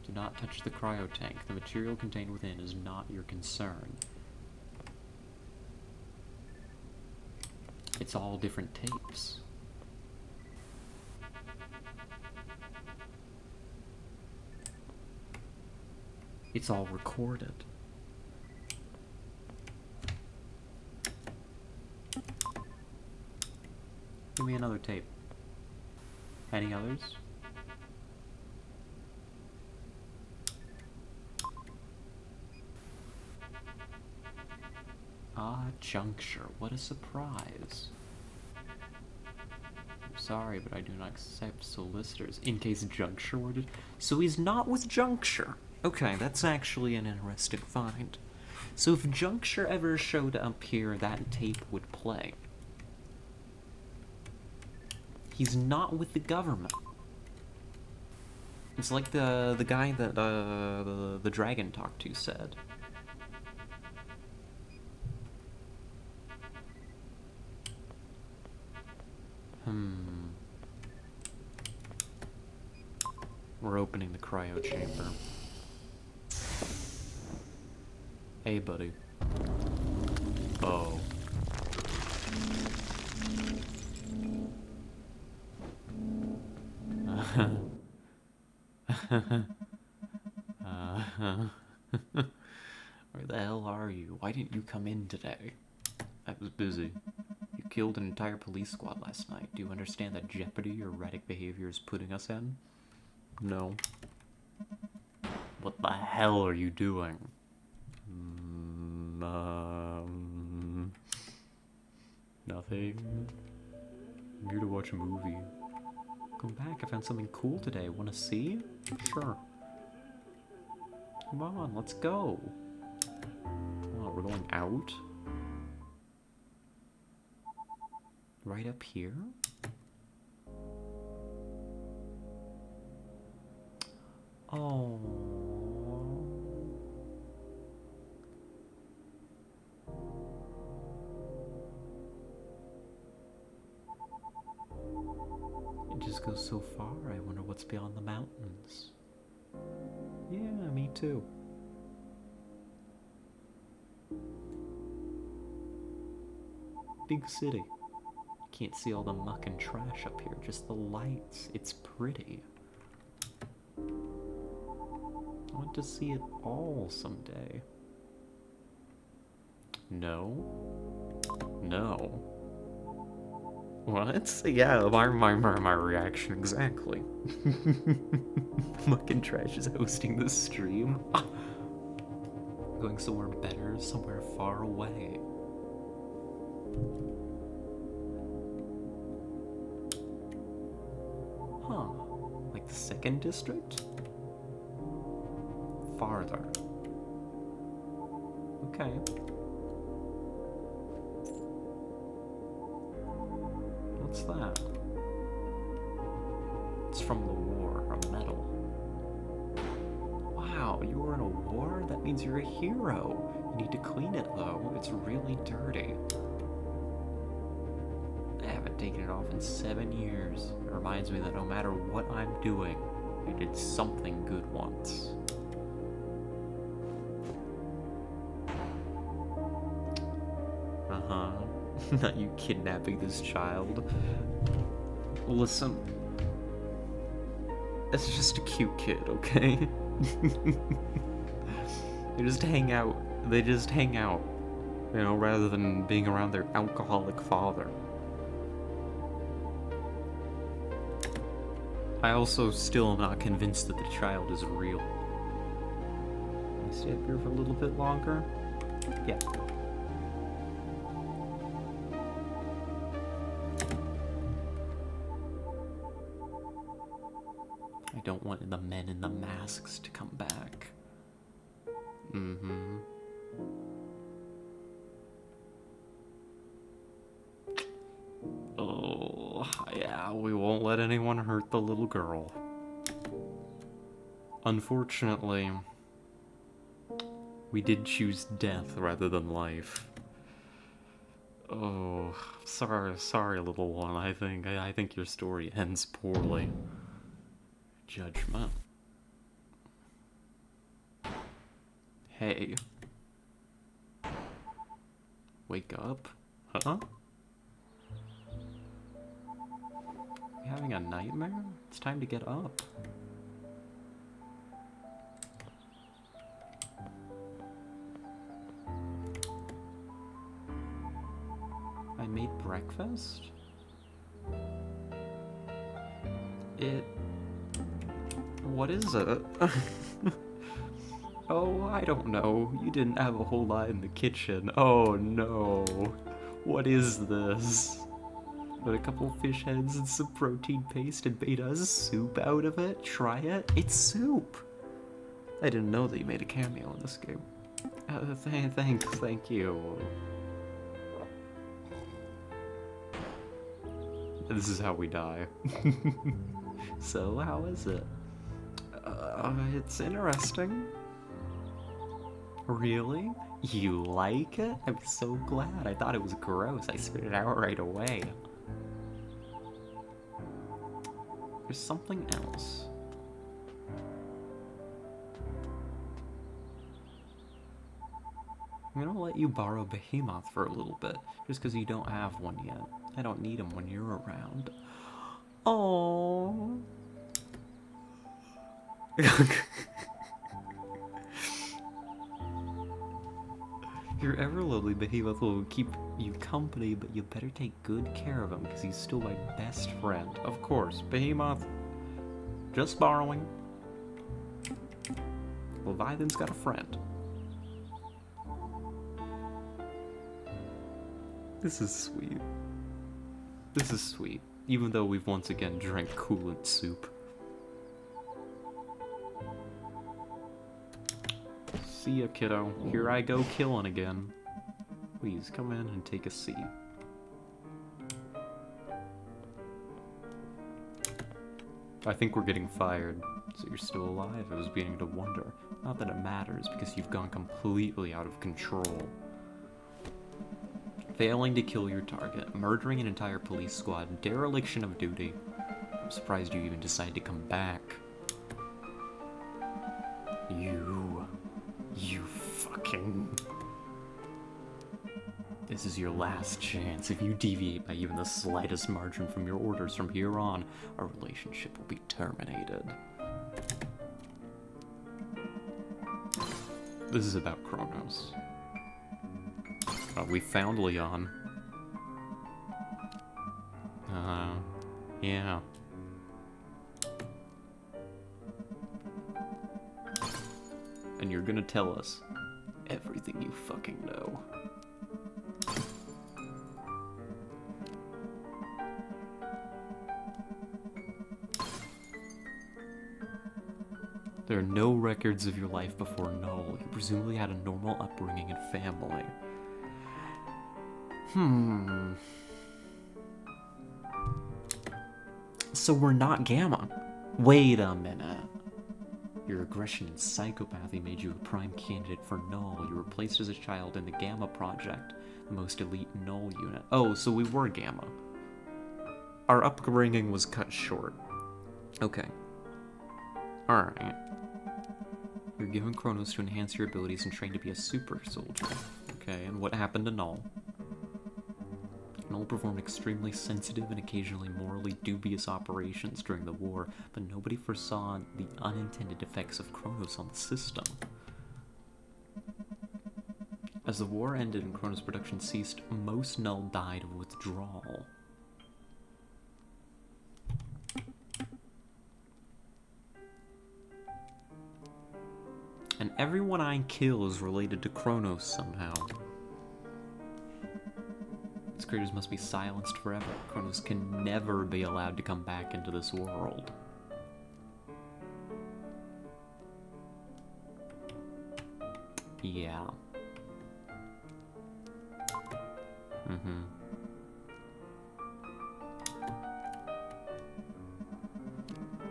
Speaker 1: Do not touch the cryo tank. The material contained within is not your concern. It's all different tapes. It's all recorded. Give me another tape. Any others? Ah, Juncture. What a surprise. I'm sorry, but I do not accept solicitors. In case Juncture were to... So he's not with Juncture. Okay, that's actually an interesting find. So if Juncture ever showed up here, that tape would play. He's not with the government. It's like the guy that the dragon talked to said. We're opening the cryo chamber. Hey, buddy. Oh. Where the hell are you? Why didn't you come in today? I was busy. You killed an entire police squad last night. Do you understand the jeopardy your erratic behavior is putting us in? No. What the hell are you doing? Nothing. I'm here to watch a movie. Come back, I found something cool today. Wanna see? Sure. Come on, let's go. Oh, we're going out? Right up here? Oh. It just goes so far. I wonder what's beyond the mountains. Yeah, me too. Big city. Can't see all the muck and trash up here, just the lights. It's pretty. I want to see it all someday. No. No. What? Yeah, my reaction exactly. Muck and Trash is hosting this stream. Going somewhere better, somewhere far away. Huh. Like the 2nd district? Farther. Okay. What's that? It's from the war, a medal. Wow, you were in a war? That means you're a hero. You need to clean it though, it's really dirty. I haven't taken it off in 7 years. It reminds me that no matter what I'm doing, I did something good once. Uh-huh. Not you kidnapping this child. Listen. It's just a cute kid, okay? They just hang out. They just hang out. You know, rather than being around their alcoholic father. I also still am not convinced that the child is real. Can I stay up here for a little bit longer? Yeah. I don't want the men in the masks to come back. Mm-hmm. Oh, yeah, we won't let anyone hurt the little girl. Unfortunately, we did choose death rather than life. Oh, sorry, little one. I think your story ends poorly. Judgment. Hey. Wake up? Huh? You having a nightmare? It's time to get up. I made breakfast? What is it? Oh, I don't know. You didn't have a whole lot in the kitchen. Oh no. What is this? Put a couple fish heads and some protein paste and made us soup out of it? Try it? It's soup! I didn't know that you made a cameo in this game. Thank you. This is how we die. So, how is it? It's interesting. Really? You like it? I'm so glad. I thought it was gross. I spit it out right away. There's something else. I'm gonna let you borrow Behemoth for a little bit, just because you don't have one yet. I don't need him when you're around. Oh. Your ever lovely behemoth will keep you company, but you better take good care of him, because he's still my best friend. Of course, behemoth. Just borrowing. Leviathan's got a friend. This is sweet. This is sweet, even though we've once again drank coolant soup. See ya, kiddo. Here I go killing again. Please come in and take a seat. I think we're getting fired. So you're still alive? I was beginning to wonder. Not that it matters, because you've gone completely out of control. Failing to kill your target, murdering an entire police squad, dereliction of duty. I'm surprised you even decided to come back. You fucking... This is your last chance. If you deviate by even the slightest margin from your orders from here on, our relationship will be terminated. This is about Kronos. We found Leon. Yeah. And you're gonna tell us everything you fucking know. There are no records of your life before Null. You presumably had a normal upbringing and family. So we're not Gamma. Wait a minute. Your aggression and psychopathy made you a prime candidate for Null. You were placed as a child in the Gamma Project, the most elite Null unit. Oh, so we were Gamma. Our upbringing was cut short. Okay. Alright. You're given Kronos to enhance your abilities and trained to be a super soldier. Okay, and what happened to Null? Null performed extremely sensitive and occasionally morally dubious operations during the war, but nobody foresaw the unintended effects of Kronos on the system. As the war ended and Kronos production ceased, most Null died of withdrawal. And everyone I kill is related to Kronos somehow. Its creators must be silenced forever. Kronos can never be allowed to come back into this world. Yeah.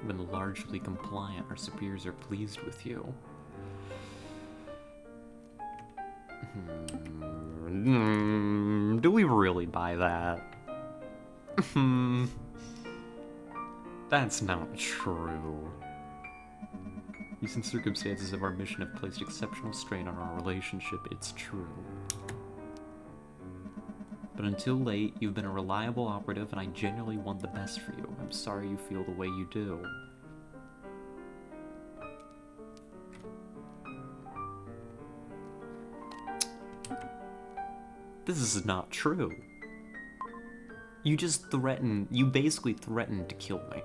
Speaker 1: Been largely compliant. Our superiors are pleased with you. Do we really buy that? That's not true. Recent circumstances of our mission have placed exceptional strain on our relationship. It's true. But until late, you've been a reliable operative, and I genuinely want the best for you. I'm sorry you feel the way you do. This is not true. You basically threatened to kill me.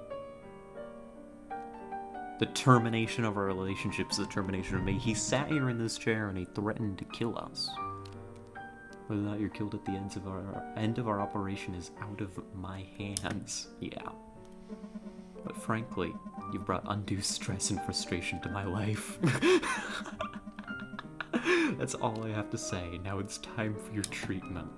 Speaker 1: The termination of our relationship is the termination of me. He sat here in this chair and he threatened to kill us. Whether or not you're killed at the end of our operation is out of my hands. Yeah. But frankly, you've brought undue stress and frustration to my life. That's all I have to say. Now it's time for your treatment.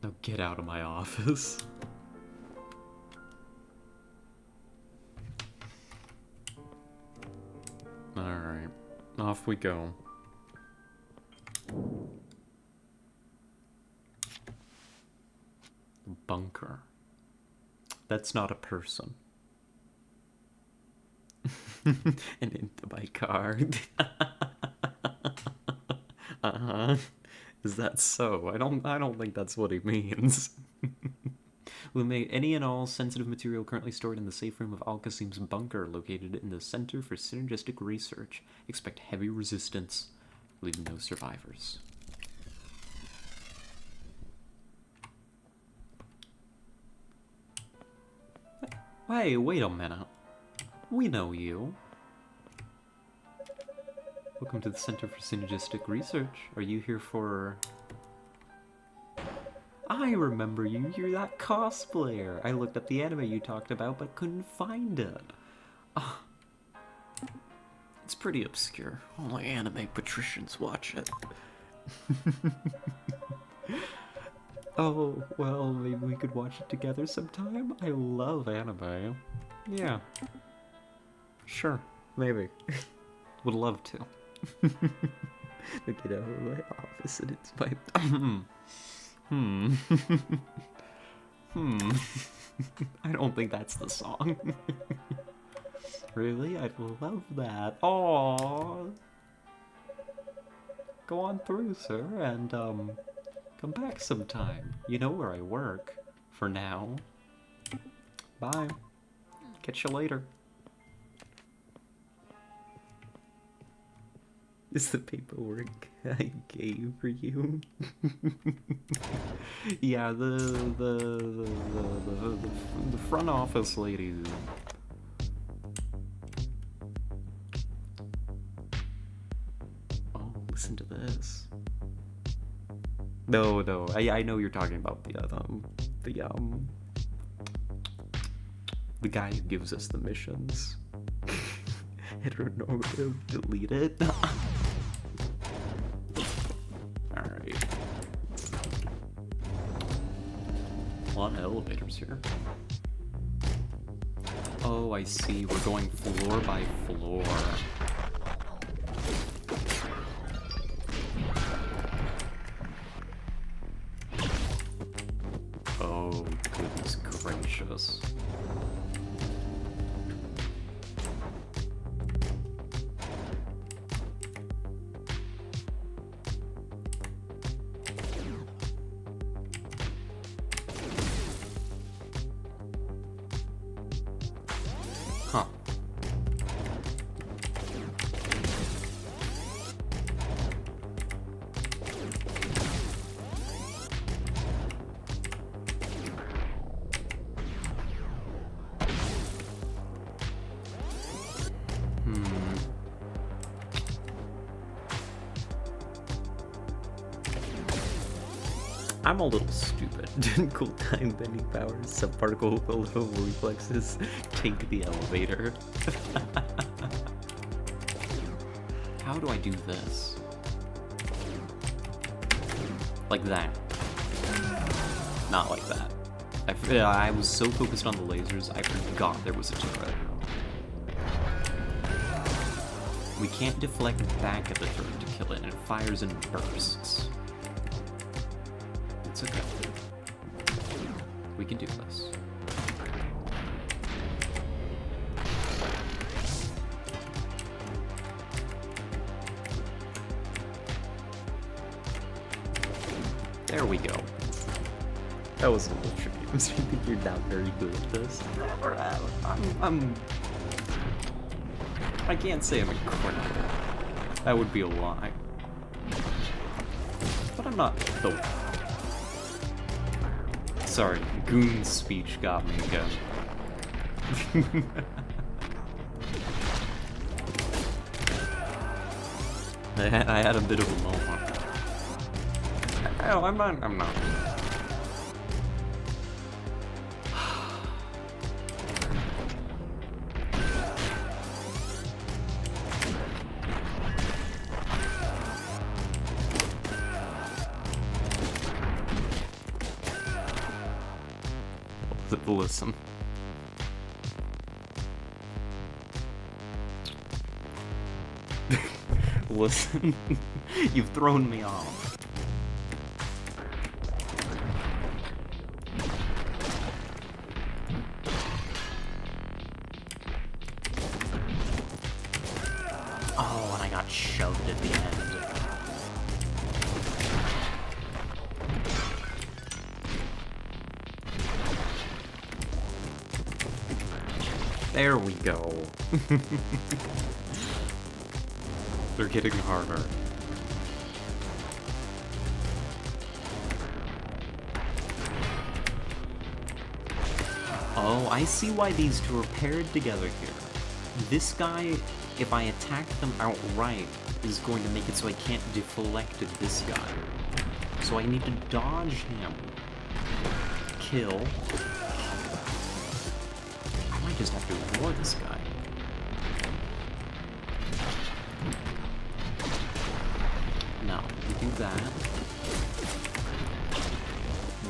Speaker 1: Now get out of my office. Alright, off we go. Bunker. That's not a person. And into my car. Uh-huh. Is that so? I don't think that's what he means. We made any and all sensitive material currently stored in the safe room of Al Qasim's bunker located in the Center for Synergistic Research. Expect heavy resistance, leaving no survivors. Hey, wait a minute. We know you. Welcome to the Center for Synergistic Research. Are you here for... I remember you. You're that cosplayer. I looked up the anime you talked about, but couldn't find it. Oh, it's pretty obscure. Only anime patricians watch it. Oh, well, maybe we could watch it together sometime? I love anime. Yeah. Sure, maybe. Would love to. Get out of my office and it's my... I don't think that's the song. Really? I'd love that. Aww. Go on through, sir, and, come back sometime. You know where I work. For now. Bye. Catch you later. Is the paperwork I gave for you? Yeah, the front office lady. Oh, listen to this. No, I know you're talking about the guy who gives us the missions. Heteronormative, delete it. Alright. A lot of elevators here. Oh, I see. We're going floor by floor. Oh, goodness gracious. Huh. I'm a little stupid. Cool time bending powers, subparticle below reflexes, take the elevator. How do I do this? Like that. Not like that. I was so focused on the lasers, I forgot there was a turret. We can't deflect back at the turret to kill it, and it fires in bursts. It's okay. We can do this. There we go. That was a little tricky. I'm thinking you're not very good at this. I can't say I'm incredible. That would be a lie. But I'm not the... Sorry, goon speech got me again. I had a bit of a moment. Oh, I'm not. Listen. Listen. You've thrown me off. Oh, and I got shoved at the end. There we go. They're getting harder. Oh, I see why these two are paired together here. This guy, if I attack them outright, is going to make it so I can't deflect this guy. So I need to dodge him. Kill. I might just have to ignore this guy. No, we do that.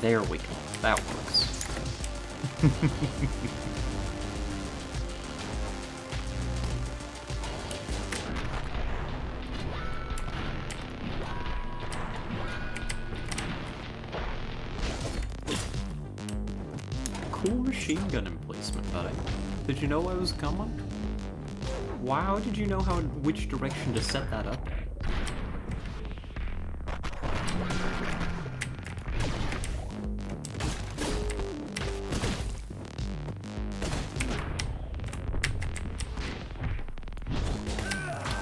Speaker 1: There we go. That works. Cool machine gun emplacement, buddy. Did you know I was coming? Wow, did you know which direction to set that up?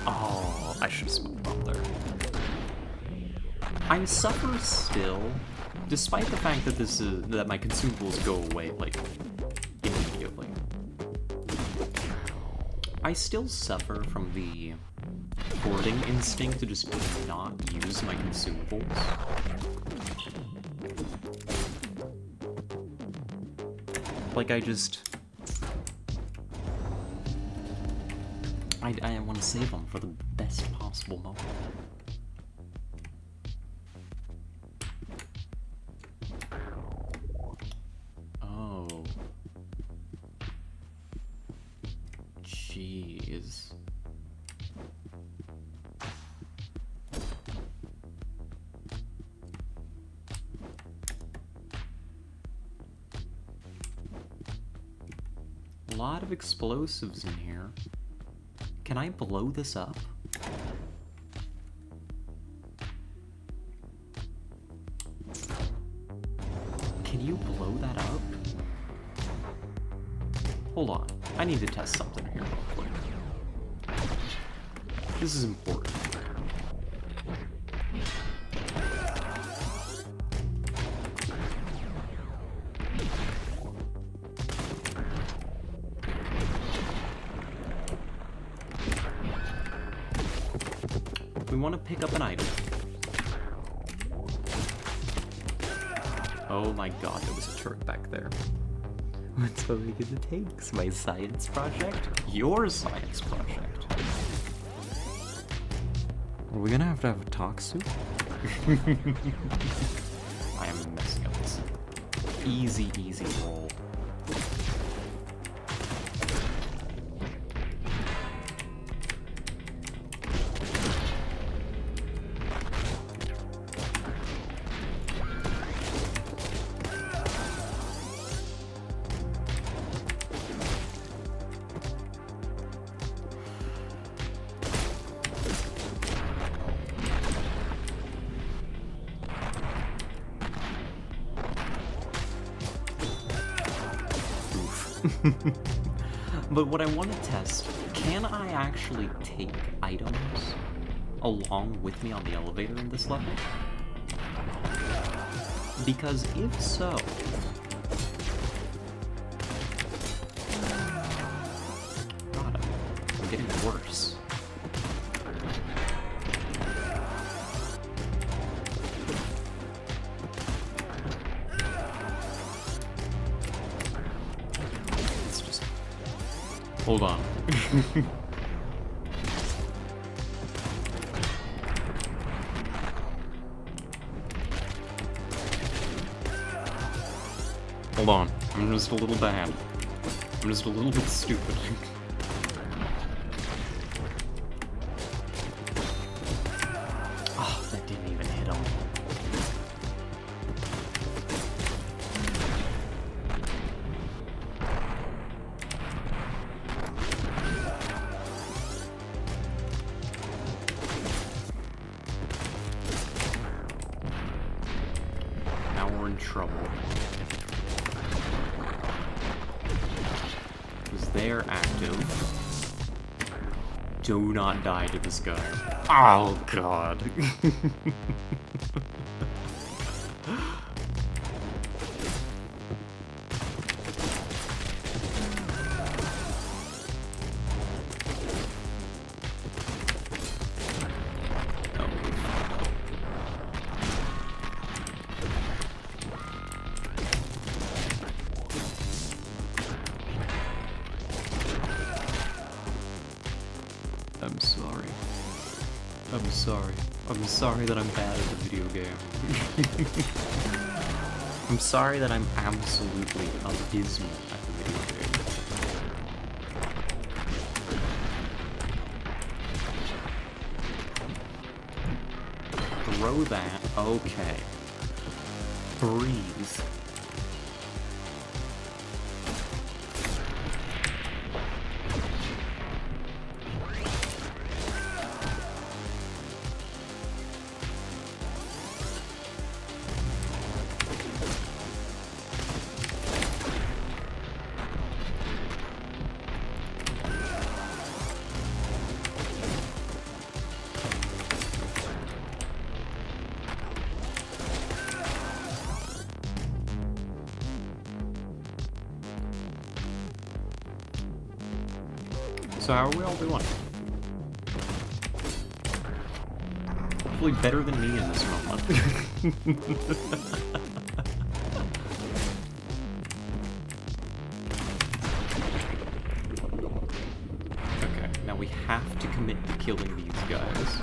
Speaker 1: Oh, I should have smoke bomb there. I suffer still, despite the fact that that my consumables go away like immediately. I still suffer from the hoarding instinct to just not use my consumables. Like I want to save them for the best possible moment. Oh. Jeez. A lot of explosives in here. Can I blow this up? Can you blow that up? Hold on. I need to test something here real quick. This is important. We want to pick up an item. Oh my god, there was a turret back there. What's going to the tanks? My science project? Your science project? Are we gonna have to have a talk soon? I am messing up this. Easy, easy roll. But what I want to test, can I actually take items along with me on the elevator in this level? Because if so... God, I'm getting worse. Hold on. Hold on. I'm just a little bad. I'm just a little bit stupid. Oh, that didn't even hit him. Trouble. Because they're active. Do not die to this guy. Oh, God. I'm sorry. I'm sorry. I'm sorry that I'm bad at the video game. I'm sorry that I'm absolutely abysmal at the video game. Throw that. Okay. Breathe. So how are we all doing? Hopefully better than me in this moment. Okay, now we have to commit to killing these guys.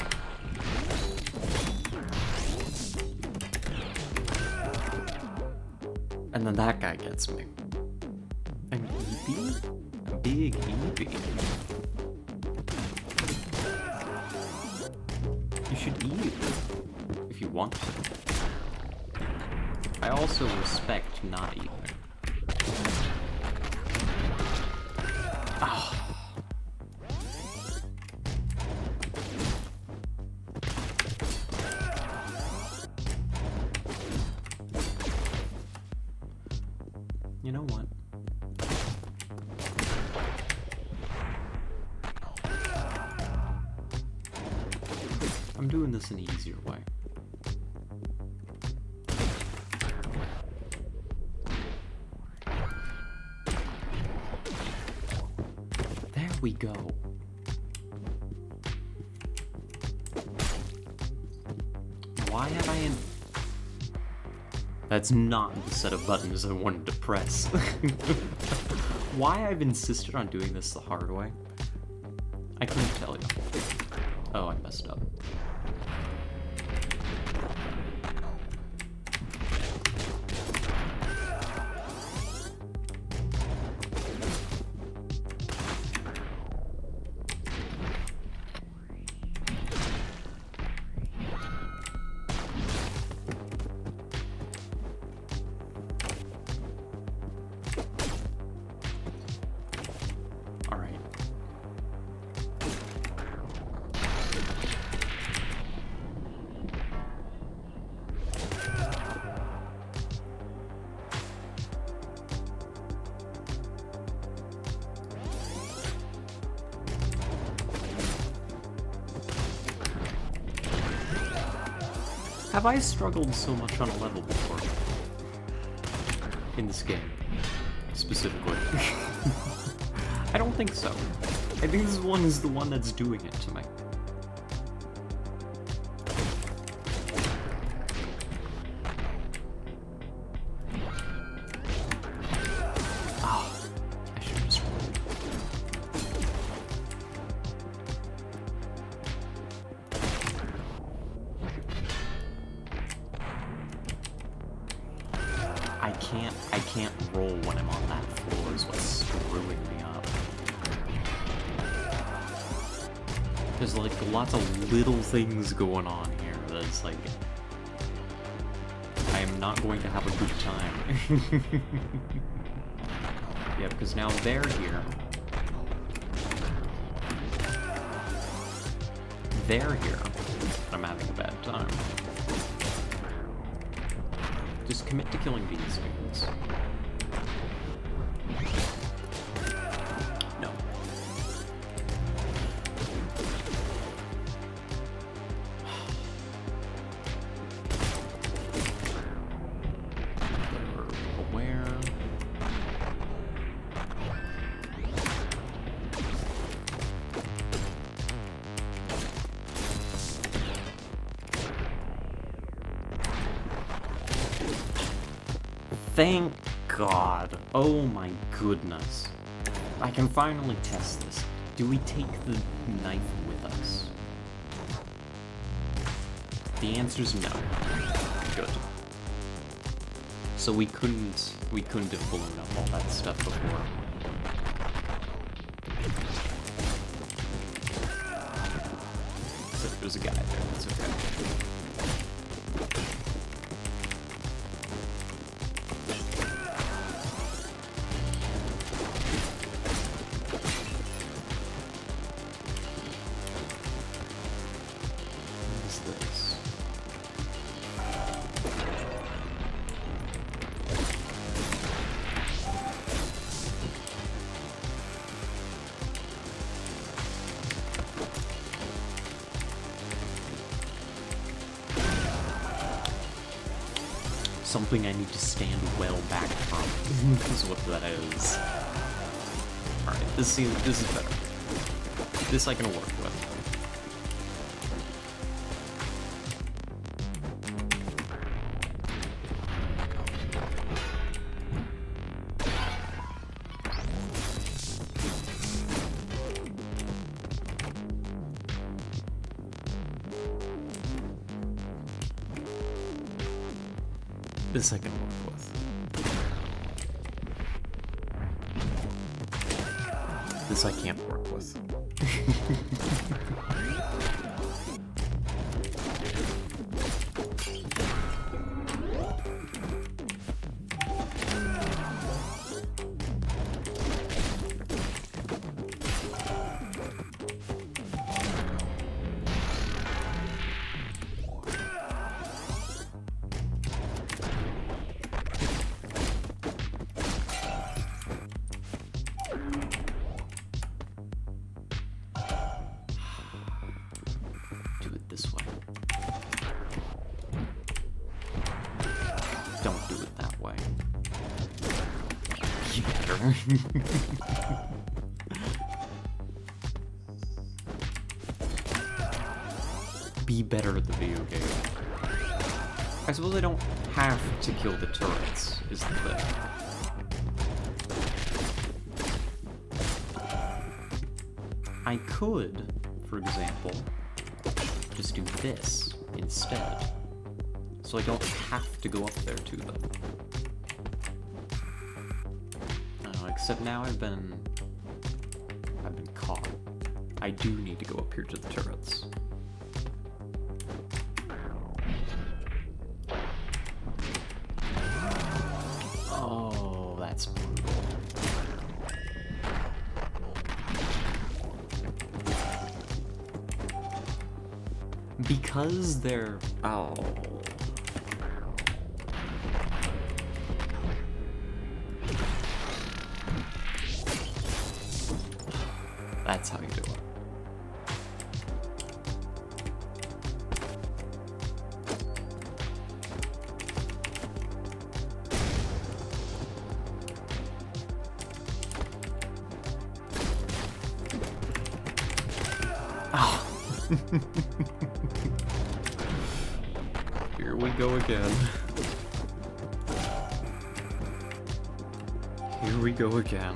Speaker 1: And then that guy gets me. An EP? A big EP. You should eat if you want to. I also respect not eating. Oh. You know what? I'm doing this an easier way. There we go. Why have I That's not the set of buttons I wanted to press. Why I've insisted on doing this the hard way, I couldn't tell you. Oh, I messed up. Have I struggled so much on a level before? In this game, specifically. I don't think so. I think this one is the one that's doing it to me. Oh, I should have just rolled. I can't roll when I'm on that floor is what's screwing me up. There's like lots of little things going on here that's like, I am not going to have a good time. Yeah, because now they're here. They're here. I'm having a bad time. Just commit to killing these things. Thank God. Oh my goodness. I can finally test this. Do we take the knife with us? The answer's no. Good. So we couldn't have blown up all that stuff before. So there's a guy there, that's okay. What is this? Something I need to stand well back from. Is what that is. Alright, this is better. This I can work with. This I can work with. This I can't work with. This way. Don't do it that way. You better. Be better at the video game. I suppose I don't have to kill the turrets, is the thing. I could, for example, just do this instead, so I don't have to go up there to them. Except now I've been caught. I do need to go up here to the turrets. Oh, that's brutal. Because they're... oh. That's how you do it. Oh. Here we go again. Here we go again.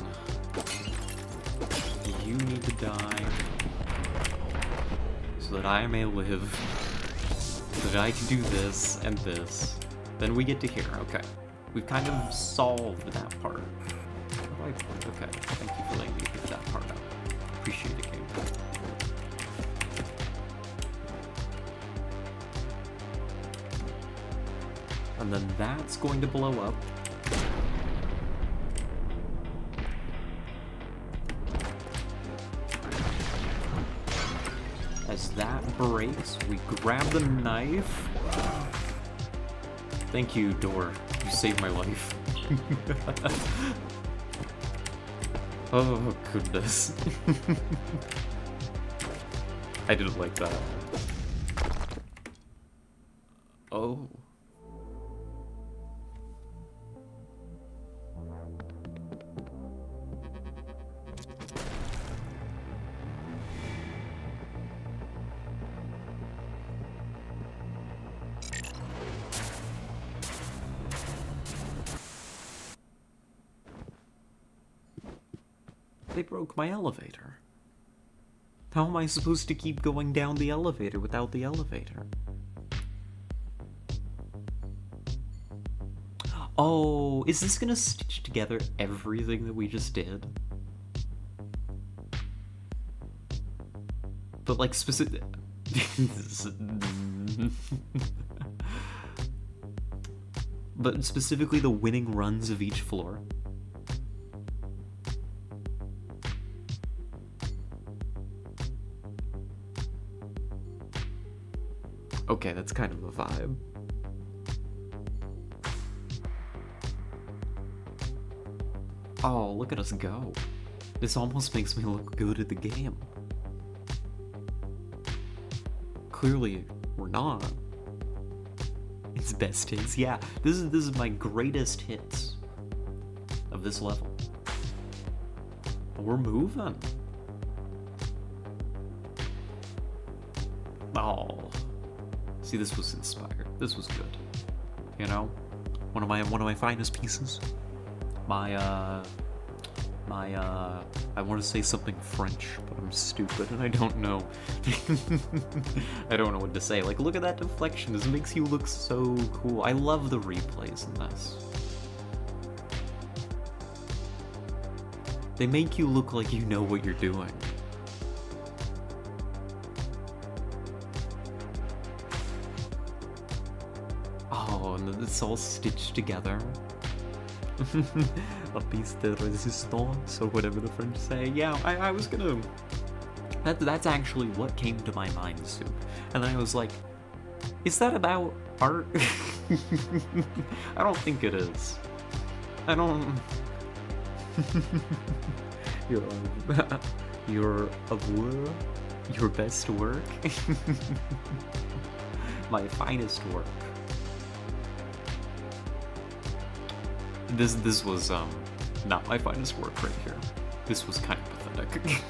Speaker 1: You need to die so that I may live, so that I can do this and this. Then we get to here. Okay. We've kind of solved that part. Okay. Thank you for letting me get that part out. Appreciate it, game. And then that's going to blow up. As that breaks, we grab the knife. Thank you, door. You saved my life. Oh, goodness. I didn't like that. Oh. They broke my elevator. How am I supposed to keep going down the elevator without the elevator? Oh, is this gonna stitch together everything that we just did? But like specific... But specifically the winning runs of each floor. Okay, that's kind of a vibe. Oh, look at us go. This almost makes me look good at the game. Clearly, we're not. It's best hits. Yeah, this is my greatest hits of this level. We're moving. Oh. See, this was inspired. This was good. You know? One of my finest pieces. I want to say something French, but I'm stupid and I don't know. I don't know what to say. Like, look at that deflection. This makes you look so cool. I love the replays in this. They make you look like you know what you're doing. Oh, and it's all stitched together. A piece de résistance, or whatever the French say. Yeah, I was gonna... That's actually what came to my mind, Soup. And then I was like, is that about art? I don't think it is. I don't... Your amour? Your best work? My finest work. This was not my finest work right here. This was kind of pathetic.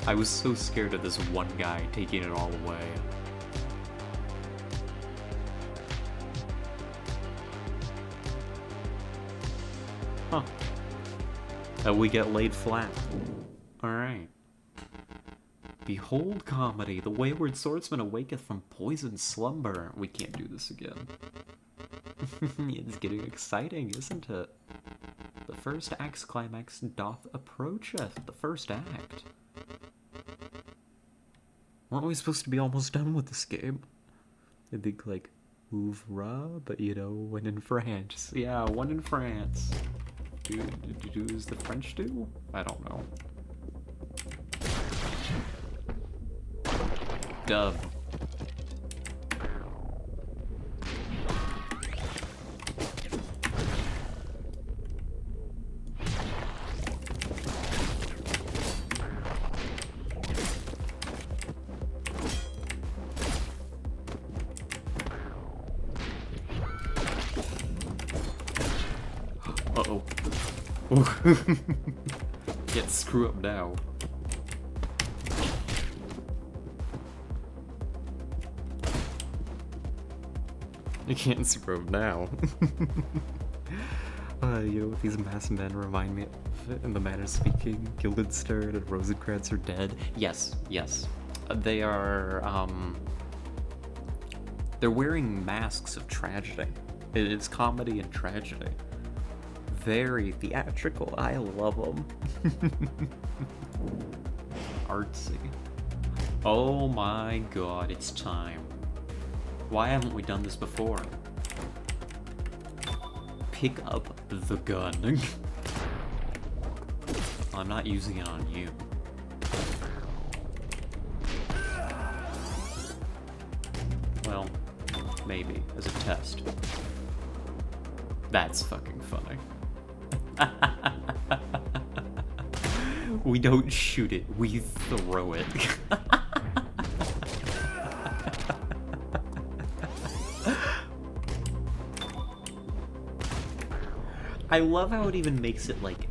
Speaker 1: I was so scared of this one guy taking it all away. Huh. We get laid flat. Alright. Behold comedy, the wayward swordsman awaketh from poisoned slumber. We can't do this again. It's getting exciting, isn't it? The first act's climax doth approacheth. The first act. Weren't we supposed to be almost done with this game? I think, like, ouvra, but you know, when in France. Yeah, one in France. Does the French do? I don't know. Dub. Uh-oh. Get screw up now. You can't screw up now. You know what these masked men remind me of in the manner of speaking? Guildenstern and Rosencrantz are dead. Yes, yes. They are, they're wearing masks of tragedy. It's comedy and tragedy. Very theatrical. I love them. Artsy. Oh my god, it's time. Why haven't we done this before? Pick up the gun. I'm not using it on you. Well, maybe, as a test. That's fucking funny. We don't shoot it, we throw it. I love how it even makes it like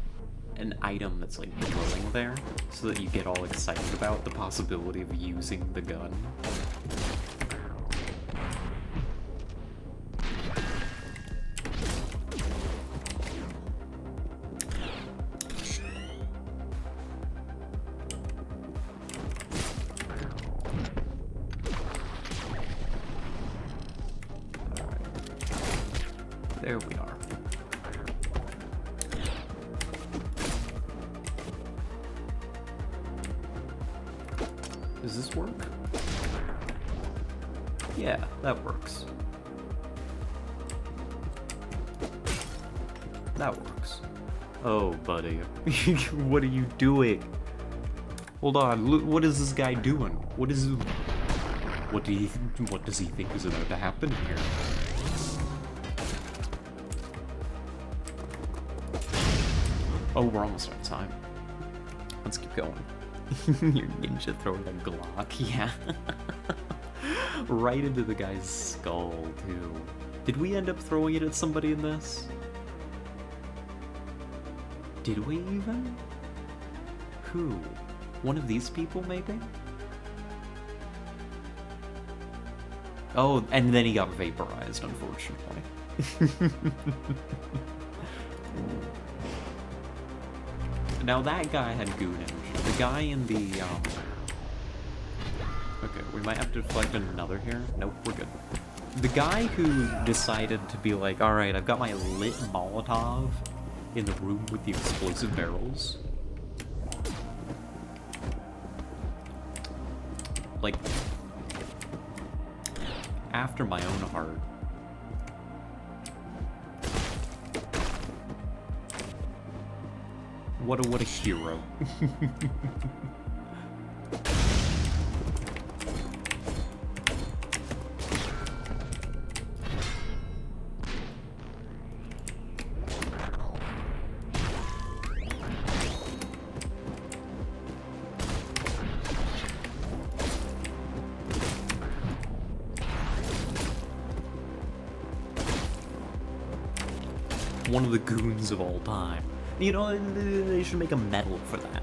Speaker 1: an item that's like glowing there, so that you get all excited about the possibility of using the gun. Does this work? Yeah, that works. That works. Oh, buddy. What are you doing? Hold on, what is this guy doing? What does he think is about to happen here? Oh, we're almost out of time. Let's keep going. Your ninja throwing a Glock, yeah. Right into the guy's skull, too. Did we end up throwing it at somebody in this? Did we even? Who? One of these people, maybe? Oh, and then he got vaporized, unfortunately. Now that guy had goon energy. The guy in the, Okay, we might have to deflect another here. Nope, we're good. The guy who decided to be like, alright, I've got my lit Molotov in the room with the explosive barrels. Like, after my own heart. What a hero. One of the goons of all time. You know, they should make a medal for that.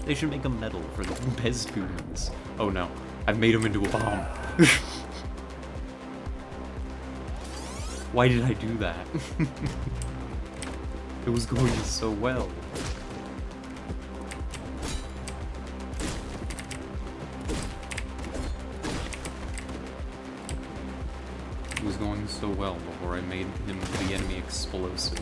Speaker 1: They should make a medal for the best goons. Oh no, I've made him into a bomb. Why did I do that? It was going so well. It was going so well before I made him the enemy explosive.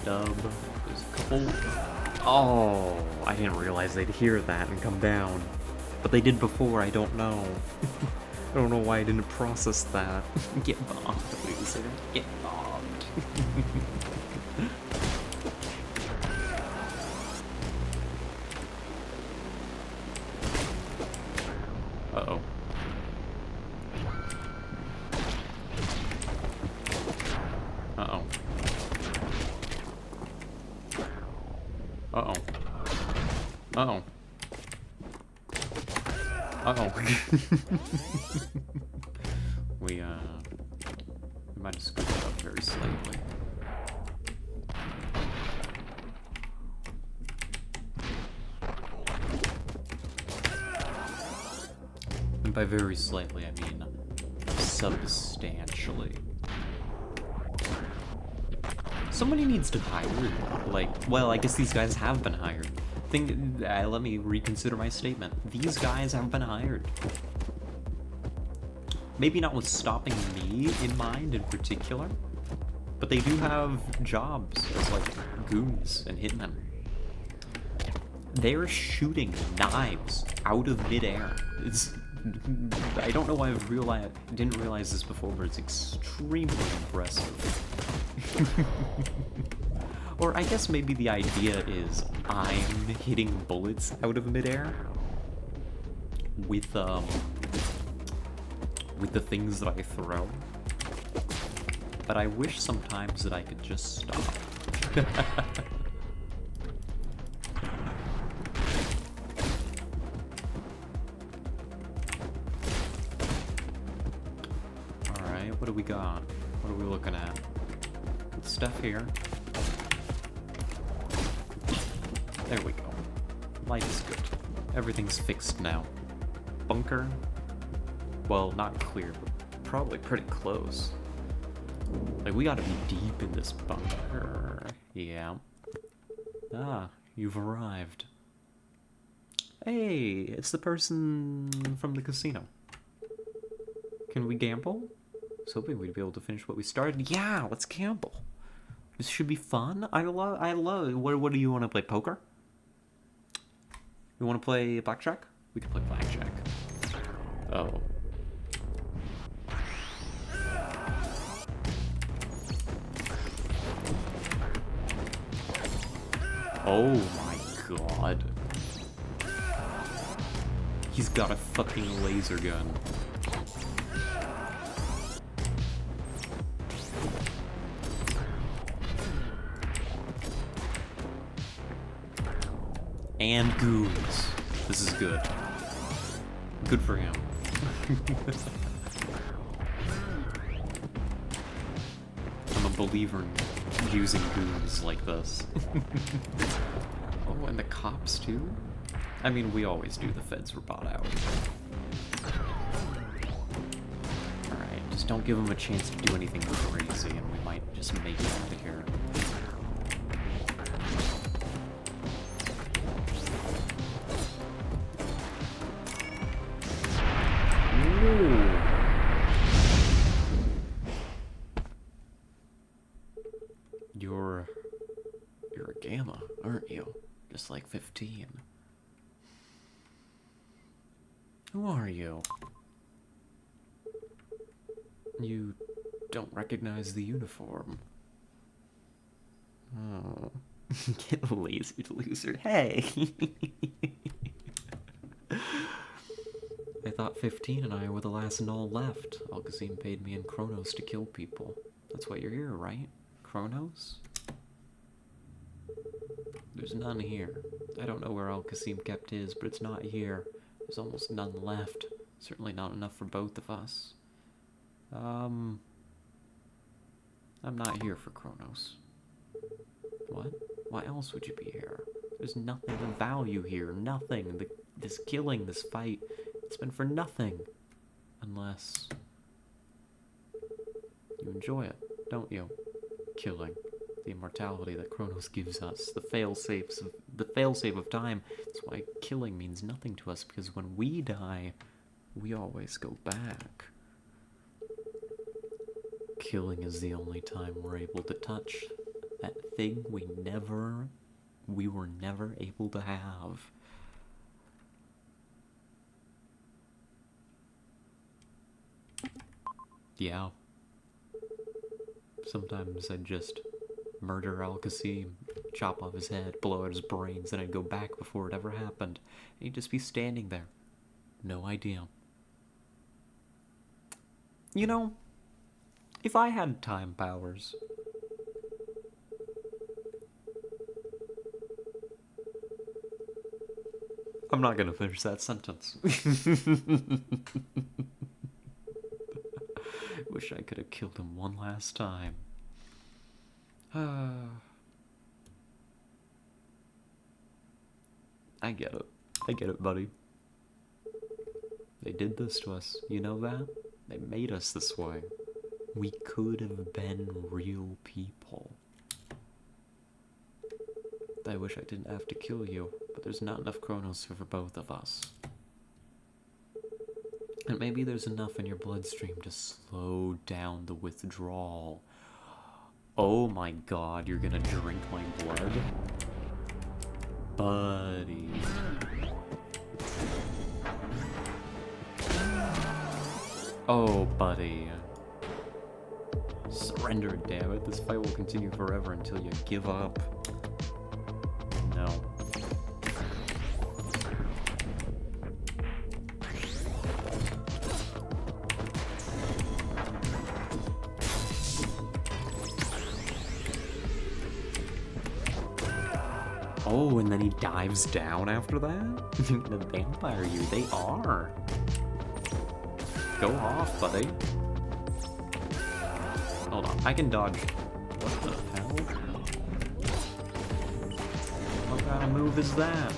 Speaker 1: Dub. There's a couple. Oh, I didn't realize they'd hear that and come down. But they did before, I don't know. I don't know why I didn't process that. Get bombed, loser. Get bombed. Uh-oh. Uh-oh. Uh-oh. Uh-oh. Uh-oh. We might have screwed it up very slightly. And by very slightly, I mean substantially. Somebody needs to hire, like, well, I guess these guys have been hired. Let me reconsider my statement. These guys have been hired. Maybe not with stopping me in mind in particular, but they do have jobs as, like, goons and hitmen. They're shooting knives out of midair. I don't know why I didn't realize this before, but it's extremely impressive. Or I guess maybe the idea is I'm hitting bullets out of midair with the things that I throw. But I wish sometimes that I could just stop. Alright, what do we got? What are we looking at? Stuff here. There we go. Light is good. Everything's fixed now. Bunker? Well, not clear, but probably pretty close. Like, we gotta be deep in this bunker. Yeah. Ah, you've arrived. Hey, it's the person from the casino. Can we gamble? I was hoping we'd be able to finish what we started. Yeah, let's gamble. This should be fun. I love it. What do you want to play? Poker? You want to play blackjack? We can play blackjack. Oh. Oh my god. He's got a fucking laser gun. And goons. This is good. Good for him. I'm a believer in using goons like this. Oh, and the cops too? I mean, we always do. The feds were bought out. Alright, just don't give them a chance to do anything crazy and we might just make it out of here. You're a gamma, aren't you? Just like 15. Who are you? You don't recognize the uniform. Oh. Get lasered, loser. Hey! I thought 15 and I were the last null left. Al-Qasim paid me in Chronos to kill people. That's why you're here, right? Chronos? There's none here. I don't know where Al-Qasim kept his, but it's not here. There's almost none left. Certainly not enough for both of us. I'm not here for Chronos. What? Why else would you be here? There's nothing of value here. Nothing. This killing, this fight, it's been for nothing. Unless you enjoy it, don't you? Killing. The immortality that Chronos gives us. The failsafe of time. That's why killing means nothing to us, because when we die, we always go back. Killing is the only time we're able to touch that thing we were never able to have. Yeah. Sometimes I'd just murder Al-Qasim, chop off his head, blow out his brains, then I'd go back before it ever happened. And he'd just be standing there. No idea. You know, if I had time powers, I'm not gonna finish that sentence. Wish I could have killed him one last time. I get it. I get it, buddy. They did this to us. You know that? They made us this way. We could have been real people. I wish I didn't have to kill you, but there's not enough Chronos for both of us. And maybe there's enough in your bloodstream to slow down the withdrawal. Oh my god, you're gonna drink my blood? Buddy. Oh, buddy. Surrender, damn it. This fight will continue forever until you give up. No. Oh, and then he dives down after that? The vampire you, they are. Go off, buddy. Hold on, I can dodge. What the hell? What kind of move is that?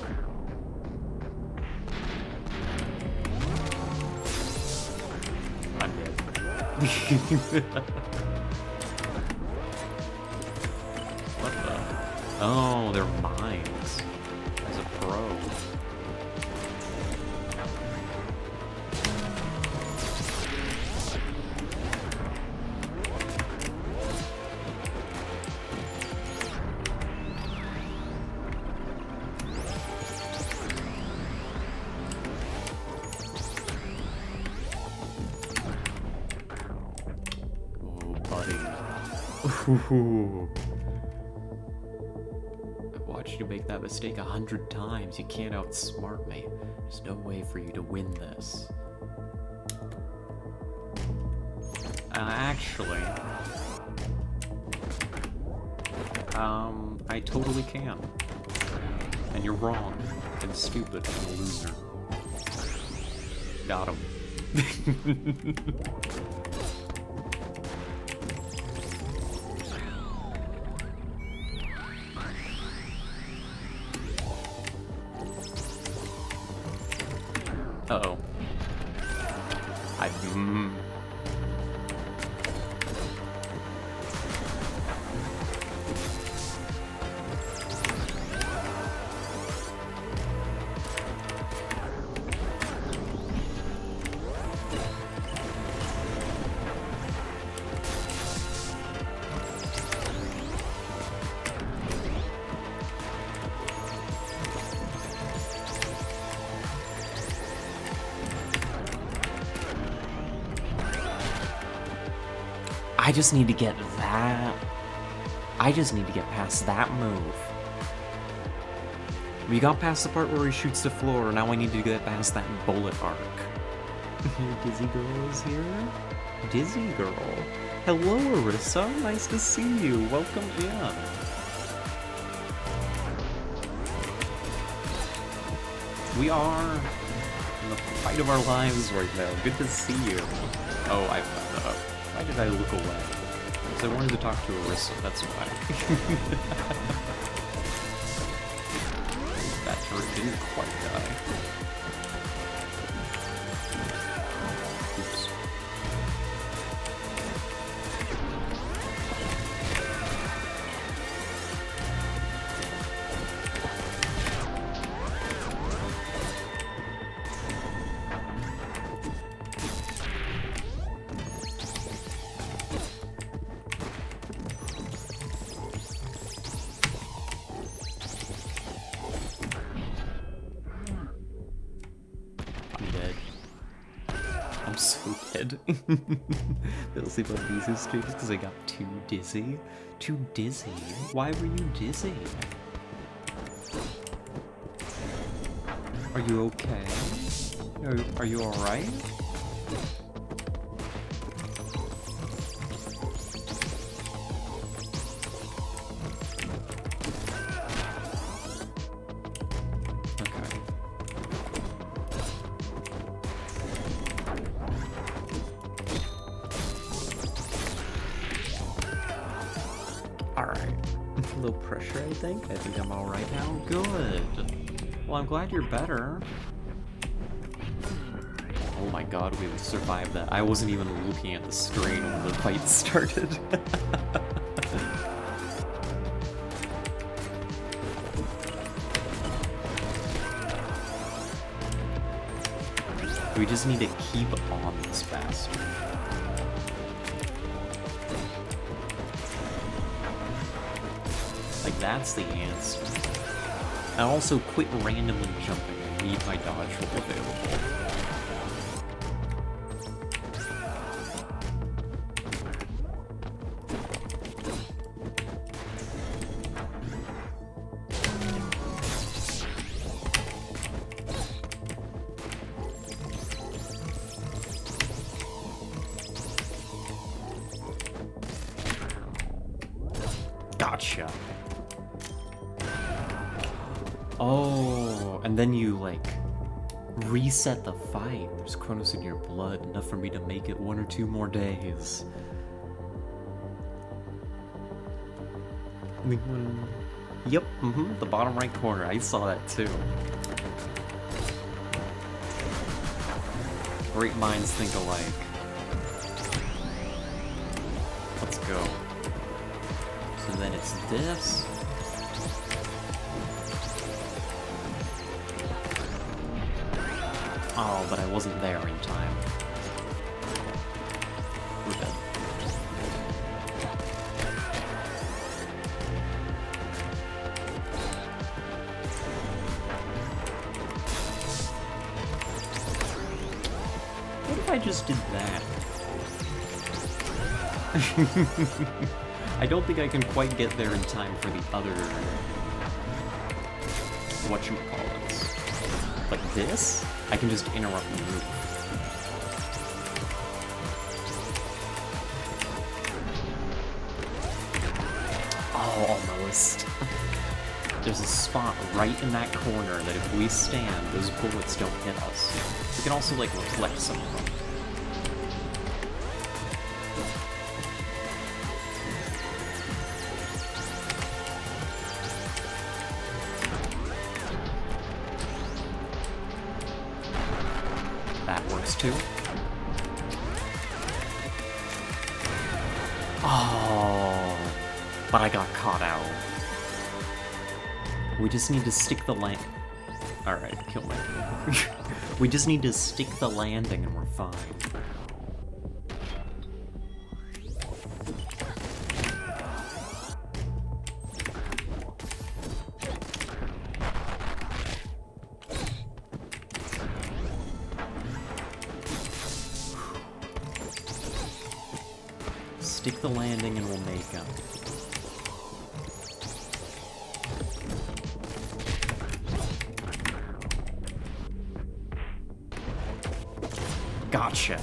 Speaker 1: I'm dead. What the? Oh, they're mines. As a pro. Ooh. I've watched you make that mistake 100 times. You can't outsmart me. There's no way for you to win this. Actually, I totally can. And you're wrong. And stupid and a loser. Got him. Uh-oh. I just need to get that. I just need to get past that move. We got past the part where he shoots the floor, now I need to get past that bullet arc. Dizzy Girl is here? Dizzy Girl. Hello, Arissa. Nice to see you. Welcome in. We are in the fight of our lives right now. Good to see you. Oh, I fucked up. Why did I look away? Because I wanted to talk to Arissa, that's why. That turret didn't quite die. Oops. I'm so dead. They'll sleep on these streams because I got too dizzy. Too dizzy? Why were you dizzy? Are you okay? Are you alright? Low pressure, I think. I think I'm alright now. Good. Well, I'm glad you're better. Oh my god, we survived that. I wasn't even looking at the screen when the fight started. We just need to keep on this bastard. Like, that's the answer. And also, quit randomly jumping. I need my dodge roll available. Gotcha. Oh, and then you, like, reset the fight. There's Chronos in your blood, enough for me to make it 1 or 2 more days. Yep, the bottom right corner. I saw that too. Great minds think alike. go. So then it's this. Oh, but I wasn't there in time. We're dead. What if I just did that? I don't think I can quite get there in time for the other... whatchamacallits. But this? I can just interrupt the move. Oh, almost. There's a spot right in that corner that if we stand, those bullets don't hit us. We can also, like, reflect some of them. That works too. Oh, but I got caught out. We just need to stick the land. Alright, kill me. We just need to stick the landing and we're fine. Stick the landing and we'll make them. Gotcha.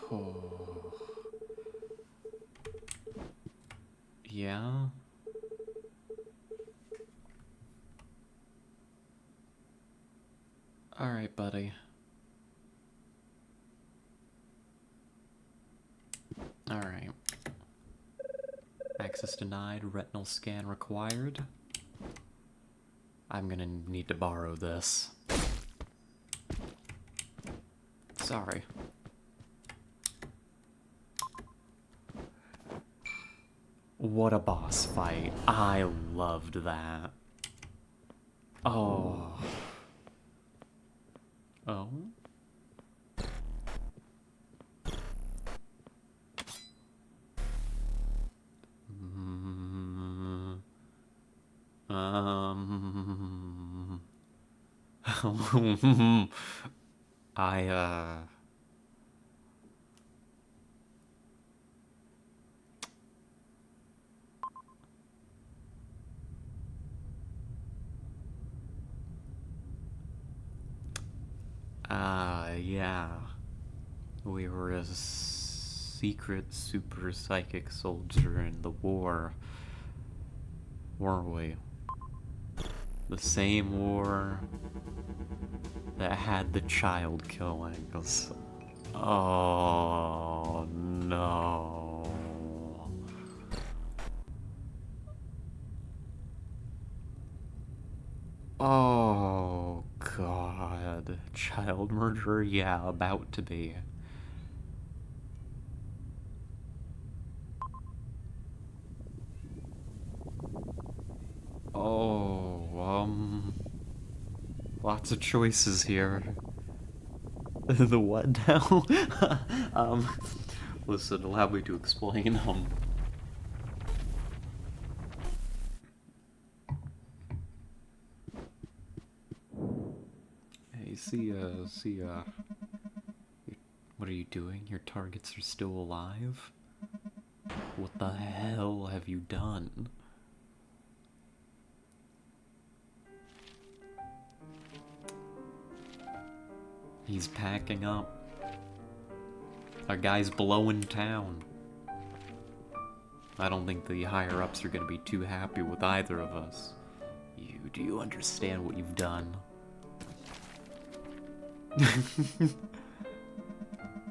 Speaker 1: Oh. Yeah? Alright, buddy. Alright. Access denied, retinal scan required. I'm gonna need to borrow this. Sorry. What a boss fight. I loved that. Oh. Oh? Yeah. We were a secret super psychic soldier in the war, weren't we? The same war that had the child killings. Oh, no. Oh, God. Child murderer? Yeah, about to be. Oh, lots of choices here. The what now? Listen, allow me to explain, Hey, what are you doing? Your targets are still alive? What the hell have you done? He's packing up. Our guy's blowing town. I don't think the higher-ups are gonna be too happy with either of us. Do you understand what you've done?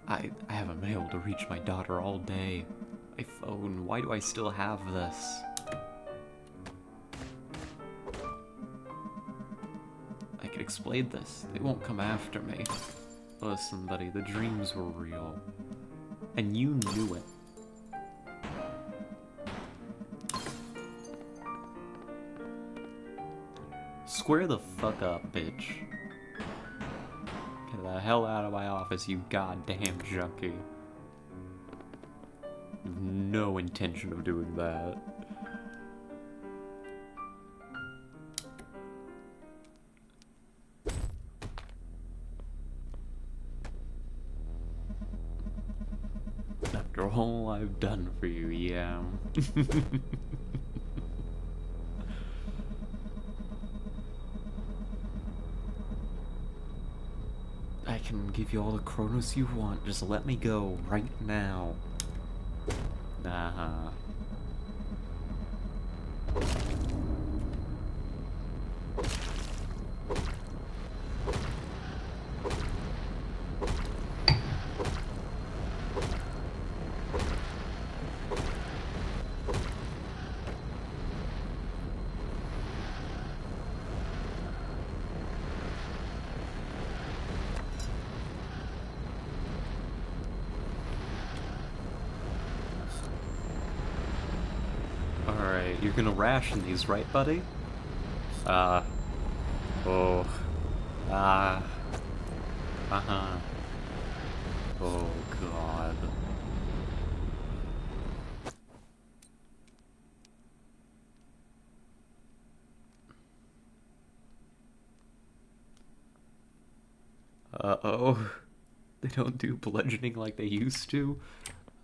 Speaker 1: I haven't been able to reach my daughter all day. My phone, why do I still have this? I can explain this. They won't come after me. Listen, buddy, the dreams were real. And you knew it. Square the fuck up, bitch. Get the hell out of my office, you goddamn junkie. No intention of doing that. After all I've done for you, yeah. I can give you all the Chronos you want, just let me go right now. Uh-huh. Alright, you're gonna ration these, right, buddy? Oh. Uh-huh. Oh, God. Uh-oh. They don't do bludgeoning like they used to.